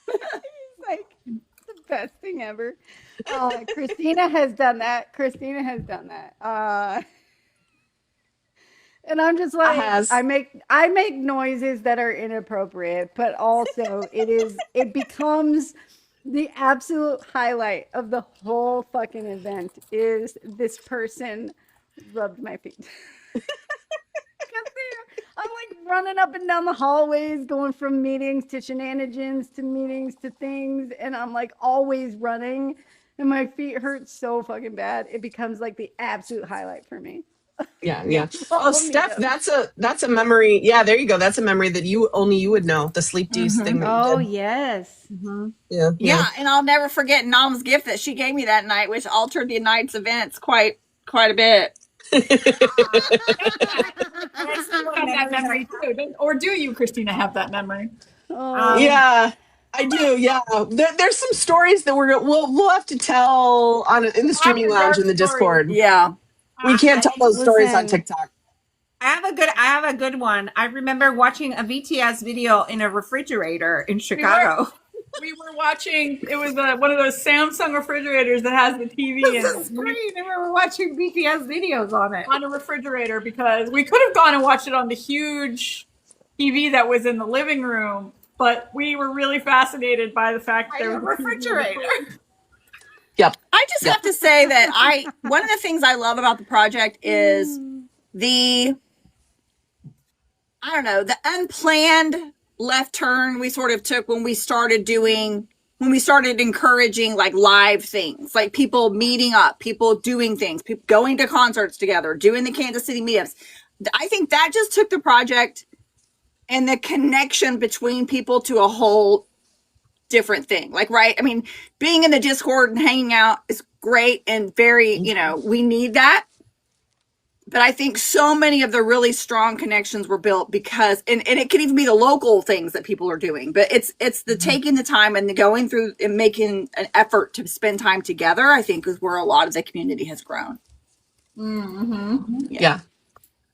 Speaker 1: It's like the best thing ever. Christina has done that. And I'm just like, I make noises that are inappropriate, but also it becomes the absolute highlight of the whole fucking event is this person rubbed my feet. I'm like running up and down the hallways, going from meetings to shenanigans to meetings to things, and I'm like always running, and my feet hurt so fucking bad. It becomes like the absolute highlight for me.
Speaker 2: Yeah. Oh, Steph, that's a memory. Yeah, there you go. That's a memory that only you would know. The sleep D's thing. That you did.
Speaker 1: Yes.
Speaker 4: Yeah, and I'll never forget Nam's gift that she gave me that night, which altered the night's events quite a bit.
Speaker 3: Have that memory too. Or do you, Christina, have that memory?
Speaker 2: Yeah, I do. Yeah, there's some stories that we'll have to tell in the streaming lounge in the Discord.
Speaker 4: Yeah,
Speaker 2: we can't tell those stories on TikTok.
Speaker 6: I have a good one. I remember watching a BTS video in a refrigerator in Chicago.
Speaker 3: We were watching. It was one of those Samsung refrigerators that has the TV in it.
Speaker 6: Great. We were watching BTS videos on it
Speaker 3: on a refrigerator because we could have gone and watched it on the huge TV that was in the living room, but we were really fascinated by the fact that there was a refrigerator.
Speaker 2: Yep.
Speaker 4: I just have to say that one of the things I love about the project is the unplanned left turn we sort of took when we started encouraging like live things, like people meeting up, people doing things, people going to concerts together, doing the Kansas City meetups. I think that just took the project and the connection between people to a whole different thing. Like, right? I mean, being in the Discord and hanging out is great and very, we need that. But I think so many of the really strong connections were built because, and it could even be the local things that people are doing, but it's the taking the time and the going through and making an effort to spend time together, I think is where a lot of the community has grown.
Speaker 2: Yeah,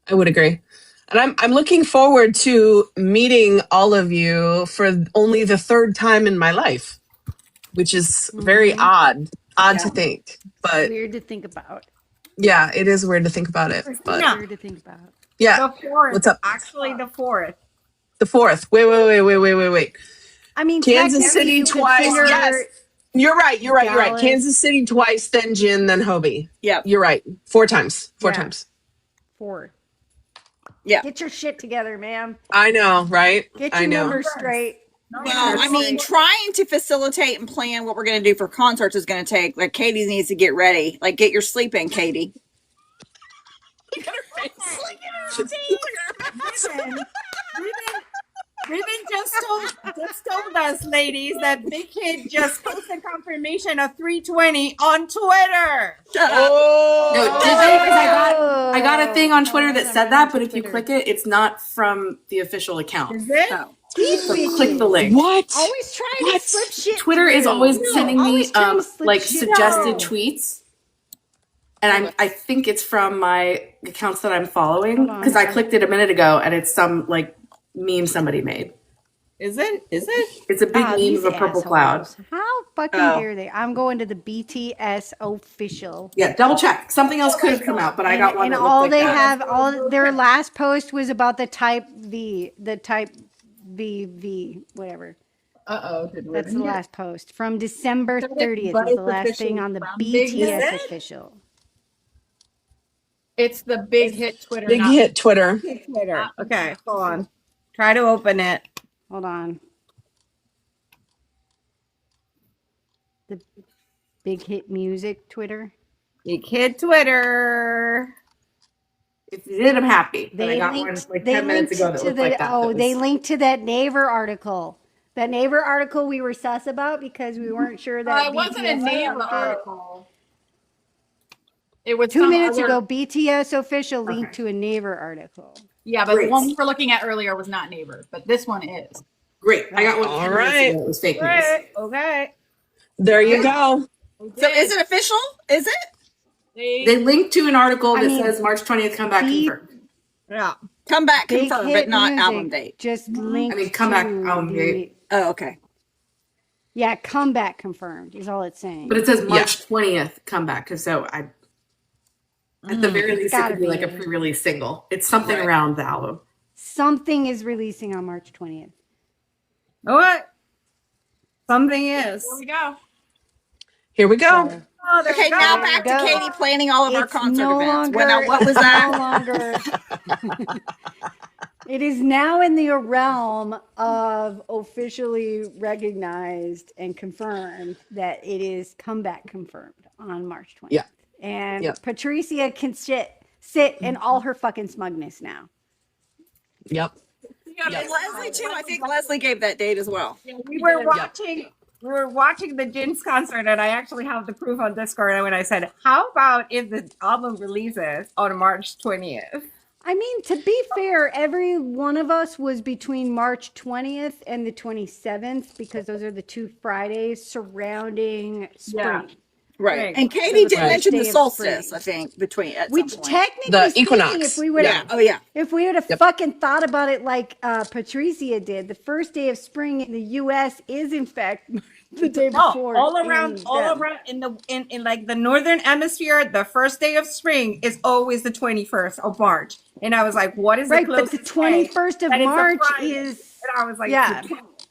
Speaker 2: I would agree. And I'm looking forward to meeting all of you for only the third time in my life, which is very odd to think, but
Speaker 1: weird to think about.
Speaker 2: Yeah, it is weird to think about it. But
Speaker 1: weird to think about.
Speaker 2: Yeah.
Speaker 6: The fourth.
Speaker 2: What's up?
Speaker 6: Actually, the fourth.
Speaker 2: The fourth. Wait.
Speaker 1: I mean,
Speaker 2: Kansas City twice. Yes. You're right. Kansas City twice, then Jin, then Hobi.
Speaker 4: Yeah.
Speaker 2: You're right. 4 times. 4 times.
Speaker 1: 4.
Speaker 4: Yeah.
Speaker 1: Get your shit together, ma'am.
Speaker 2: I know, right?
Speaker 1: Get your numbers straight.
Speaker 4: Well, I mean, trying to facilitate and plan what we're going to do for concerts is going to take, like, Katie needs to get ready. Like, get your sleep in, Katie.
Speaker 2: Look at her face.
Speaker 6: Ribbon just told us, ladies, that Big Hit just posted confirmation of 320 on Twitter.
Speaker 4: Shut up.
Speaker 2: Oh.
Speaker 5: No, did they? Because I got a thing on Twitter that said that, but if you click it, it's not from the official account.
Speaker 6: Is it?
Speaker 4: No.
Speaker 5: So click the link.
Speaker 2: What?
Speaker 1: Always trying to slip shit.
Speaker 5: Twitter is always sending me
Speaker 1: always trying to slip
Speaker 5: like
Speaker 1: shit
Speaker 5: suggested
Speaker 1: out.
Speaker 5: tweets, and I think it's from my accounts that I'm following because I clicked it a minute ago and it's some like meme somebody made.
Speaker 6: Is it?
Speaker 5: It's a big meme of a purple cloud.
Speaker 1: How fucking dare they? I'm going to the BTS official.
Speaker 5: Yeah, double check. Something else could have come out, but I got one.
Speaker 1: And
Speaker 5: that
Speaker 1: all
Speaker 5: looked
Speaker 1: they
Speaker 5: like that.
Speaker 1: have, all their last post was about the Type V, whatever. That's the last post from December 30th. Is the last thing on the BTS official.
Speaker 3: It's the Big Hit Twitter.
Speaker 2: Big Hit Twitter.
Speaker 6: Twitter. Okay, hold on. Try to open it.
Speaker 1: Hold on. The Big Hit Music Twitter.
Speaker 6: Big Hit Twitter.
Speaker 5: If you did, I'm happy. But I
Speaker 1: They
Speaker 5: got one
Speaker 1: linked,
Speaker 5: like
Speaker 1: they
Speaker 5: 10 minutes
Speaker 1: linked
Speaker 5: ago that
Speaker 1: to
Speaker 5: looked
Speaker 1: the
Speaker 5: like that.
Speaker 1: oh,
Speaker 5: that
Speaker 1: they
Speaker 5: was-
Speaker 1: linked to that Naver article. That Naver article we were sus about because we weren't sure that
Speaker 3: It wasn't a
Speaker 1: BTS
Speaker 3: name
Speaker 1: outfit-
Speaker 3: article. It was
Speaker 1: 2
Speaker 3: some
Speaker 1: minutes
Speaker 3: other-
Speaker 1: ago, BTS official linked to a Naver article.
Speaker 3: Yeah, but
Speaker 5: Great.
Speaker 3: the one we were looking at earlier was not Neighbor, but this one is.
Speaker 5: Great. I got one.
Speaker 2: All
Speaker 5: 10 minutes
Speaker 2: right.
Speaker 5: ago. It was fake news.
Speaker 6: Okay.
Speaker 2: There you go.
Speaker 4: So is it official? Is it?
Speaker 5: They linked to an article that
Speaker 1: I mean,
Speaker 5: says March 20th comeback
Speaker 1: the-
Speaker 5: confirmed.
Speaker 6: Yeah.
Speaker 4: Comeback
Speaker 1: Big
Speaker 4: confirmed,
Speaker 1: Hit
Speaker 4: but not
Speaker 1: Music
Speaker 4: album date.
Speaker 1: just linked
Speaker 5: I mean, comeback
Speaker 1: to
Speaker 5: album date.
Speaker 4: Oh, okay.
Speaker 1: Yeah, comeback confirmed is all it's saying.
Speaker 5: But it says March 20th comeback, because at the very least, it
Speaker 1: gotta
Speaker 5: could be like a
Speaker 1: be.
Speaker 5: pre-release single. It's something
Speaker 4: Right.
Speaker 5: around the album.
Speaker 1: Something is releasing on March 20th.
Speaker 6: Know what? Something is.
Speaker 3: Here we go.
Speaker 2: Here we go.
Speaker 1: So,
Speaker 6: Oh, there
Speaker 4: Okay,
Speaker 6: we go.
Speaker 4: now back to
Speaker 1: Go.
Speaker 4: Katie planning all of our
Speaker 1: it's
Speaker 4: concert
Speaker 1: no
Speaker 4: events.
Speaker 1: longer.
Speaker 4: Well, now, what was
Speaker 1: it's
Speaker 4: that?
Speaker 1: No longer. It is now in the realm of officially recognized and confirmed that it is comeback confirmed on March 20th.
Speaker 2: Yeah.
Speaker 1: And
Speaker 2: Yep.
Speaker 1: Patricia can sit in all her fucking smugness now.
Speaker 2: Yep.
Speaker 4: And Leslie too. I think Leslie gave that date as well.
Speaker 6: We were watching the Jin's concert, and I actually have the proof on Discord. When I said, "How about if the album releases on March 20th?"
Speaker 1: I mean, to be fair, every one of us was between March 20th and the 27th because those are the two Fridays surrounding spring.
Speaker 3: Yeah.
Speaker 4: Right.
Speaker 6: Right.
Speaker 4: And Katie did
Speaker 2: Right.
Speaker 4: mention the
Speaker 1: Day of
Speaker 4: solstice,
Speaker 1: spring.
Speaker 4: I think, between at
Speaker 1: Which
Speaker 4: some point.
Speaker 1: technically
Speaker 2: The
Speaker 1: speaking,
Speaker 2: equinox.
Speaker 1: if we would
Speaker 4: Yeah.
Speaker 1: have
Speaker 4: Oh, yeah.
Speaker 1: if we would have
Speaker 2: Yep.
Speaker 1: fucking thought about it like Patricia did, the first day of spring in the US is in fact the day before.
Speaker 6: all
Speaker 1: in
Speaker 6: around
Speaker 1: them.
Speaker 6: in like the northern hemisphere, the first day of spring is always the 21st of March. And I was like, what is
Speaker 1: Right,
Speaker 6: the
Speaker 1: but
Speaker 6: closest
Speaker 1: the 21st of
Speaker 6: day? And it's a
Speaker 1: March
Speaker 6: Friday.
Speaker 1: is
Speaker 6: And I was like,
Speaker 1: yeah.
Speaker 6: the 20th.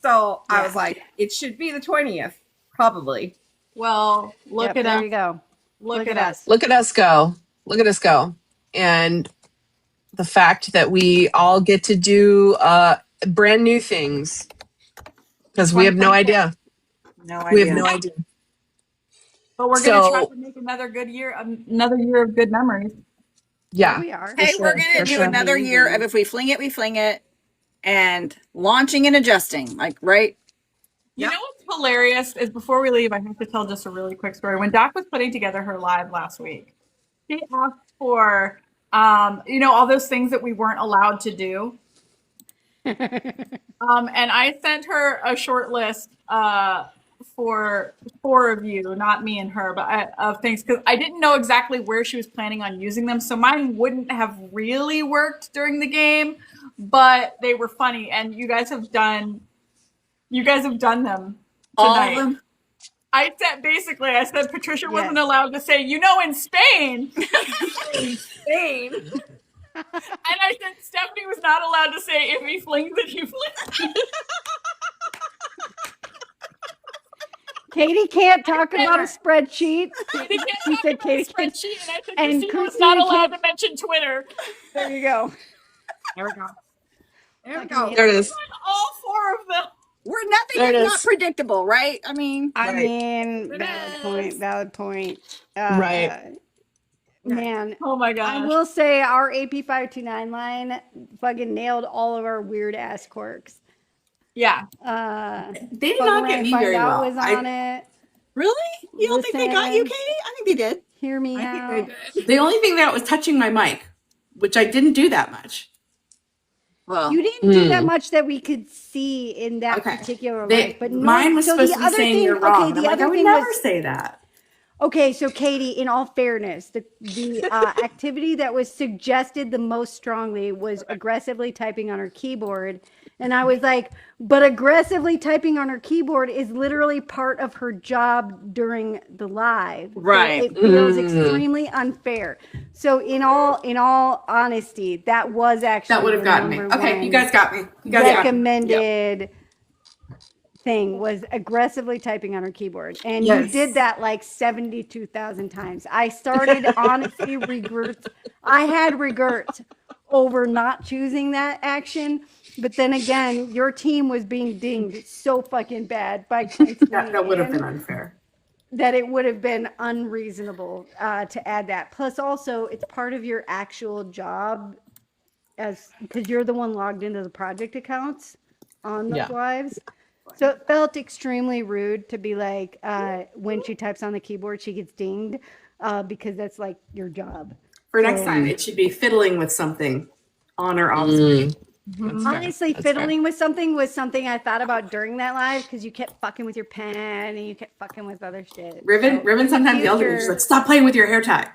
Speaker 6: So I
Speaker 1: Yeah.
Speaker 6: was like, it should be the 20th, probably.
Speaker 3: Well, look
Speaker 1: Yep,
Speaker 3: at
Speaker 1: there
Speaker 3: us.
Speaker 1: you go.
Speaker 3: Look at us.
Speaker 2: Look at us go. Look at us go. And the fact that we all get to do brand new things because we have no idea.
Speaker 4: No
Speaker 2: We
Speaker 4: idea.
Speaker 2: have no idea.
Speaker 3: But we're gonna try
Speaker 2: So
Speaker 3: to make another good year, another year of good memories.
Speaker 2: yeah,
Speaker 1: We are.
Speaker 2: for
Speaker 4: Hey,
Speaker 2: sure,
Speaker 4: we're going
Speaker 2: for
Speaker 4: to do
Speaker 2: sure.
Speaker 4: another year of if we fling it, we fling it, and launching and adjusting. Like, right?
Speaker 3: You know what's hilarious is before we leave, I have to tell just a really quick story. When Doc was putting together her live last week, she asked for, all those things that we weren't allowed to do. And I sent her a short list for 4 of you, not me and her, but of things because I didn't know exactly where she was planning on using them. So mine wouldn't have really worked during the game, but they were funny, and you guys have done them
Speaker 4: All
Speaker 3: tonight.
Speaker 4: of them?
Speaker 3: I said Patricia wasn't allowed to say, in Spain.
Speaker 6: In Spain.
Speaker 3: And I said Stephanie was not allowed to say if he flings it, he flings.
Speaker 1: Katie can't talk about a spreadsheet.
Speaker 3: Katie can't
Speaker 1: She
Speaker 3: talk
Speaker 1: said
Speaker 3: about
Speaker 1: Katie
Speaker 3: the
Speaker 1: can't.
Speaker 3: spreadsheet, and I said
Speaker 1: and
Speaker 3: Christina was
Speaker 1: Christina
Speaker 3: not allowed
Speaker 1: can't-
Speaker 3: to mention Twitter.
Speaker 1: There you go.
Speaker 6: There we go. There we go.
Speaker 2: There it is.
Speaker 3: All 4 of them.
Speaker 4: Where nothing
Speaker 2: There it
Speaker 4: is not
Speaker 2: is.
Speaker 4: predictable, right? I mean,
Speaker 1: I
Speaker 2: Right.
Speaker 1: mean, valid point.
Speaker 2: Right.
Speaker 1: Man,
Speaker 3: Oh my
Speaker 1: I
Speaker 3: gosh.
Speaker 1: will say our AP529 line fucking nailed all of our weird ass quirks.
Speaker 3: Yeah.
Speaker 5: They did
Speaker 1: Fucking
Speaker 5: not get
Speaker 1: Rank
Speaker 5: me
Speaker 1: Find
Speaker 5: very
Speaker 1: Out
Speaker 5: well.
Speaker 1: was on it.
Speaker 4: really? You don't think they got you,
Speaker 1: Listen.
Speaker 4: Katie? I think they did.
Speaker 1: Hear me
Speaker 5: I
Speaker 1: out.
Speaker 5: think they did. The only thing that was touching my mic, which I didn't do that much.
Speaker 4: Well,
Speaker 1: You didn't do that much that we could see in that
Speaker 5: Okay.
Speaker 1: particular
Speaker 5: They,
Speaker 1: life, but
Speaker 5: mine was
Speaker 1: so
Speaker 5: supposed
Speaker 1: the
Speaker 5: to be
Speaker 1: other
Speaker 5: saying
Speaker 1: thing,
Speaker 5: you're wrong.
Speaker 1: okay,
Speaker 5: I'm
Speaker 1: the
Speaker 5: like,
Speaker 1: other
Speaker 5: I would
Speaker 1: thing
Speaker 5: never
Speaker 1: was
Speaker 5: say that.
Speaker 1: okay. So Katie, in all fairness, the activity that was suggested the most strongly was aggressively typing on her keyboard, and I was like, but aggressively typing on her keyboard is literally part of her job during the live. So
Speaker 4: Right.
Speaker 1: it feels extremely unfair. So in all honesty, that was actually
Speaker 5: That would have
Speaker 1: the
Speaker 5: gotten me.
Speaker 1: number
Speaker 5: Okay,
Speaker 1: one
Speaker 5: you guys got me. You guys got me.
Speaker 1: recommended thing was aggressively typing on her keyboard, and you
Speaker 5: Yes.
Speaker 1: did that like 72,000 times. I started honestly regrets. I had regrets over not choosing that action, but then again, your team was being dinged so fucking bad by Quincy
Speaker 5: That would have been unfair.
Speaker 1: that it would have been unreasonable to add that. Plus, also, it's part of your actual job as because you're the one logged into the project accounts on those
Speaker 2: Yeah.
Speaker 1: lives. So it felt extremely rude to be like, when she types on the keyboard, she gets dinged because that's like your job.
Speaker 5: For next time, it should be fiddling with something on or off screen.
Speaker 1: Honestly,
Speaker 2: That's fair.
Speaker 1: fiddling with something was something I thought about during that live because you kept fucking with your pen and you kept fucking with other shit.
Speaker 5: Ribbon,
Speaker 1: So,
Speaker 5: Ribbon sometimes yells at me. She's like, "Stop playing with your hair tie."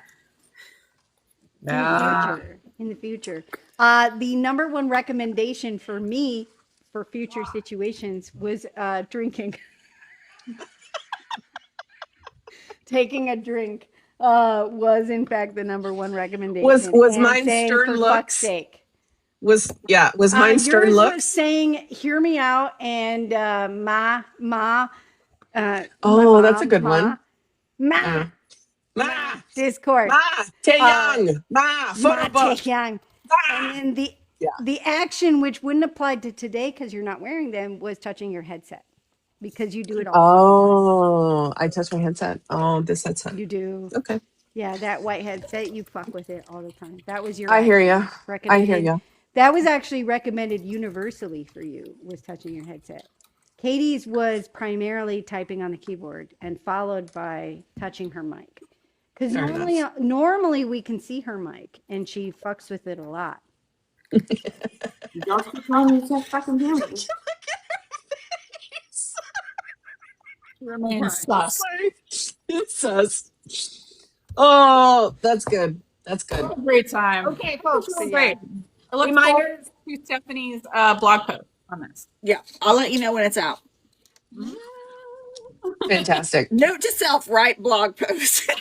Speaker 1: in the future. The number one recommendation for me for future situations was drinking. Taking a drink was in fact the number one recommendation.
Speaker 2: Was
Speaker 1: and
Speaker 2: mine
Speaker 1: saying,
Speaker 2: stern
Speaker 1: for
Speaker 2: looks?
Speaker 1: fuck's sake.
Speaker 2: Was mine stern
Speaker 1: Yours
Speaker 2: looks?
Speaker 1: was saying, "Hear me out," and ma.
Speaker 2: Oh, that's a good one.
Speaker 1: Ma.
Speaker 2: Ma,
Speaker 1: Discord.
Speaker 2: Ma, Taehyung, Ma, photo
Speaker 1: Ma
Speaker 2: book.
Speaker 1: Taehyung. And then the action, which wouldn't apply to today because you're not wearing them, was touching your headset because you do it all.
Speaker 2: Oh, I touched my headset. Oh, this headset.
Speaker 1: You do.
Speaker 2: Okay.
Speaker 1: Yeah, that white headset, you fuck with it all the time. That was your
Speaker 2: I hear
Speaker 1: action.
Speaker 2: ya. I hear ya.
Speaker 1: That was actually recommended universally for you, was touching your headset. Katie's was primarily typing on the keyboard and followed by touching her mic. Because normally we can see her mic and she fucks with it a lot.
Speaker 5: Don't keep telling me you can't fucking hear me.
Speaker 3: Remains sus.
Speaker 2: It's sus. Oh, that's good. That's good.
Speaker 3: Great time.
Speaker 6: Okay, folks.
Speaker 3: Great. I look forward to Stephanie's blog post on this.
Speaker 4: Yeah, I'll let you know when it's out.
Speaker 2: Fantastic.
Speaker 4: Note to self: write blog post.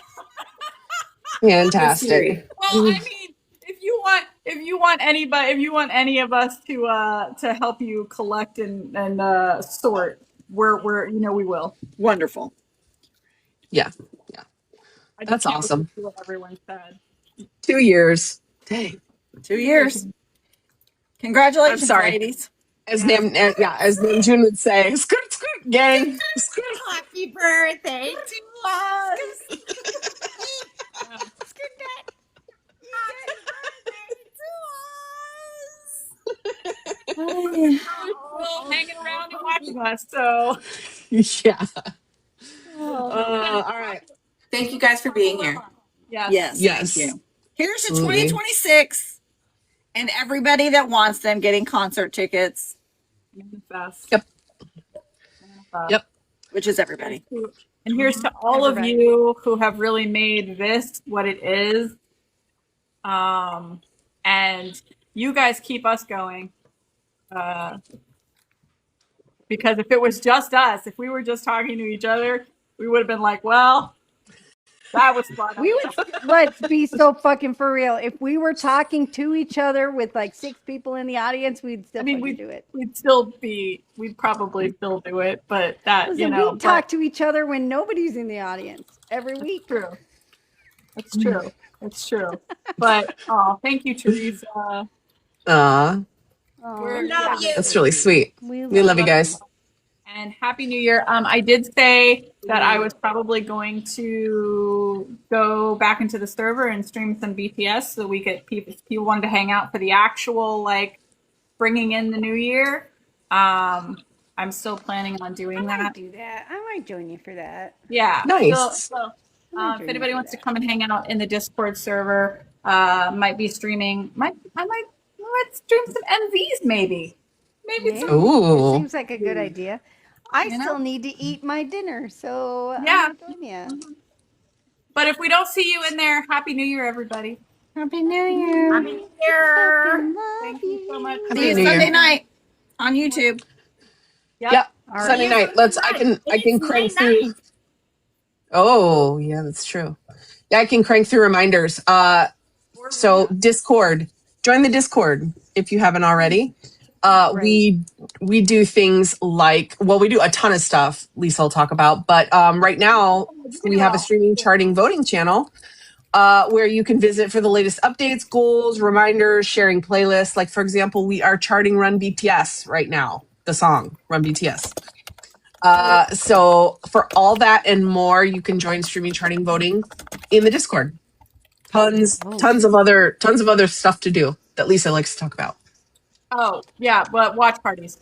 Speaker 2: Fantastic.
Speaker 3: Well, I mean, if you want any of us to help you collect and sort, we're we will.
Speaker 4: Wonderful.
Speaker 2: Yeah.
Speaker 3: I
Speaker 2: That's
Speaker 3: can't
Speaker 2: awesome.
Speaker 3: wait to see what everyone said.
Speaker 2: 2 years. Dang.
Speaker 4: 2 years. Congratulations,
Speaker 2: I'm sorry.
Speaker 4: ladies.
Speaker 2: As Namjoon would say, skirt, skirt, gang. Skirt.
Speaker 6: Happy birthday to us.
Speaker 3: Well, hanging around and watching us, so
Speaker 2: Yeah. All right.
Speaker 5: Thank you guys for being here.
Speaker 3: yes.
Speaker 2: Yes.
Speaker 4: Thank you. Here's to
Speaker 2: Absolutely.
Speaker 4: 2026 and everybody that wants them getting concert tickets,
Speaker 3: Manifest.
Speaker 2: Yep.
Speaker 3: Manifest.
Speaker 2: Yep.
Speaker 4: which is everybody.
Speaker 3: And here's to all of you who have really made this what it is. And you guys keep us going. Because if it was just us, if we were just talking to each other, we would have been like, well, that was fun.
Speaker 1: Let's be so fucking for real. If we were talking to each other with like 6 people in the audience, we'd still do it.
Speaker 3: We'd probably still do it, but that,
Speaker 1: Listen, we talk to each other when nobody's in the audience every week.
Speaker 3: True. It's true. It's true. But thank you, Teresa.
Speaker 6: We love you.
Speaker 2: That's really sweet. We love you guys.
Speaker 3: And Happy New Year. I did say that I was probably going to go back into the server and stream some BTS so that we could, if people wanted to hang out for the actual, like, bringing in the new year. I'm still planning on doing that.
Speaker 1: I might do that. I might join you for that.
Speaker 3: Yeah.
Speaker 2: Nice.
Speaker 3: So if anybody wants to come and hang out in the Discord server, might be streaming. Let's stream some MVs maybe. Maybe some.
Speaker 2: Ooh.
Speaker 1: Seems like a good idea. I still need to eat my dinner, so
Speaker 3: Yeah.
Speaker 1: I'm join you.
Speaker 3: But if we don't see you in there, Happy New Year, everybody.
Speaker 1: Happy New Year.
Speaker 3: Happy New Year.
Speaker 1: Thank
Speaker 3: you so much.
Speaker 4: See you
Speaker 2: New
Speaker 4: Sunday
Speaker 2: Year.
Speaker 4: night on YouTube.
Speaker 2: Yep. Sunday night. I can crank through. Oh, yeah, that's true. Yeah, I can crank through reminders. So Discord, join the Discord if you haven't already. We do things like, well, we do a ton of stuff Lisa will talk about, but right now we have a streaming charting voting channel where you can visit for the latest updates, goals, reminders, sharing playlists. Like, for example, we are charting Run BTS right now, the song Run BTS. So for all that and more, you can join streaming charting voting in the Discord. Tons of other stuff to do that Lisa likes to talk about.
Speaker 3: Oh, yeah, but watch parties.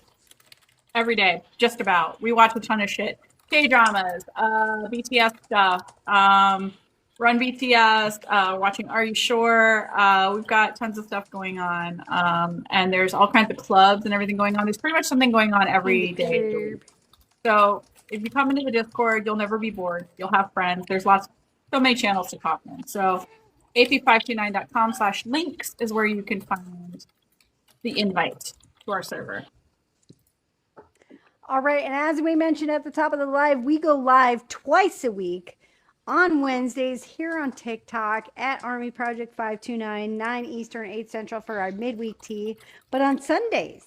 Speaker 3: Every day, just about. We watch a ton of shit. K-dramas, BTS stuff, Run BTS, watching Are You Sure? We've got tons of stuff going on. And there's all kinds of clubs and everything going on. There's pretty much something going on every day. So if you come into the Discord, you'll never be bored. You'll have friends. There's so many channels to talk in. So AP529.com/links is where you can find the invite to our server.
Speaker 1: All right, and as we mentioned at the top of the live, we go live twice a week on Wednesdays here on TikTok at Army Project 529, 9 Eastern, 8 Central for our midweek tea. But on Sundays,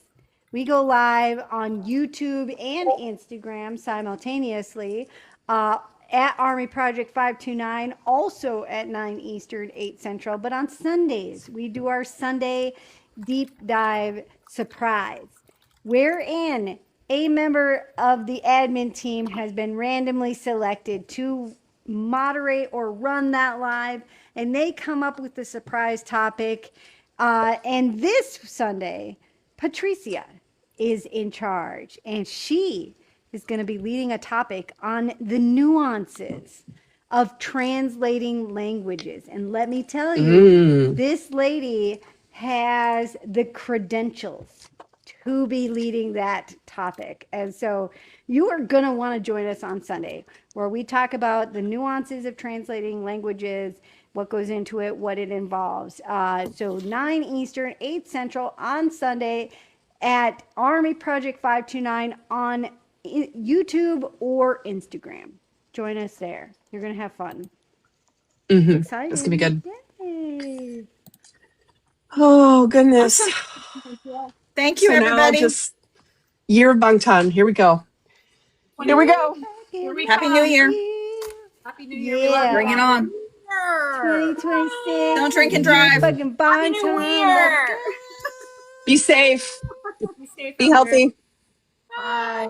Speaker 1: we go live on YouTube and Instagram simultaneously at Army Project 529, also at 9 Eastern, 8 Central. But on Sundays, we do our Sunday deep dive surprise, wherein a member of the admin team has been randomly selected to moderate or run that live, and they come up with the surprise topic. And this Sunday, Patricia is in charge, and she is going to be leading a topic on the nuances of translating languages. And let me tell you, this lady has the credentials to be leading that topic. And so you are going to want to join us on Sunday, where we talk about the nuances of translating languages, what goes into it, what it involves. So 9 Eastern, 8 Central on Sunday at Army Project 529 on YouTube or Instagram. Join us there. You're going to have fun. It's exciting.
Speaker 2: It's going to be good.
Speaker 1: Yay.
Speaker 2: Oh, goodness.
Speaker 4: Thank you,
Speaker 2: So now
Speaker 4: everybody.
Speaker 2: just year of Bangtan. Here we go. Here we go.
Speaker 4: Happy New Year.
Speaker 3: Happy New Year. We love
Speaker 1: Yeah.
Speaker 3: you.
Speaker 4: Bring it on.
Speaker 1: 2026.
Speaker 4: Don't drink and drive.
Speaker 1: Fucking bond
Speaker 3: New
Speaker 1: time.
Speaker 3: Year.
Speaker 2: Be safe.
Speaker 3: Be safe.
Speaker 2: Be healthy.
Speaker 3: Bye.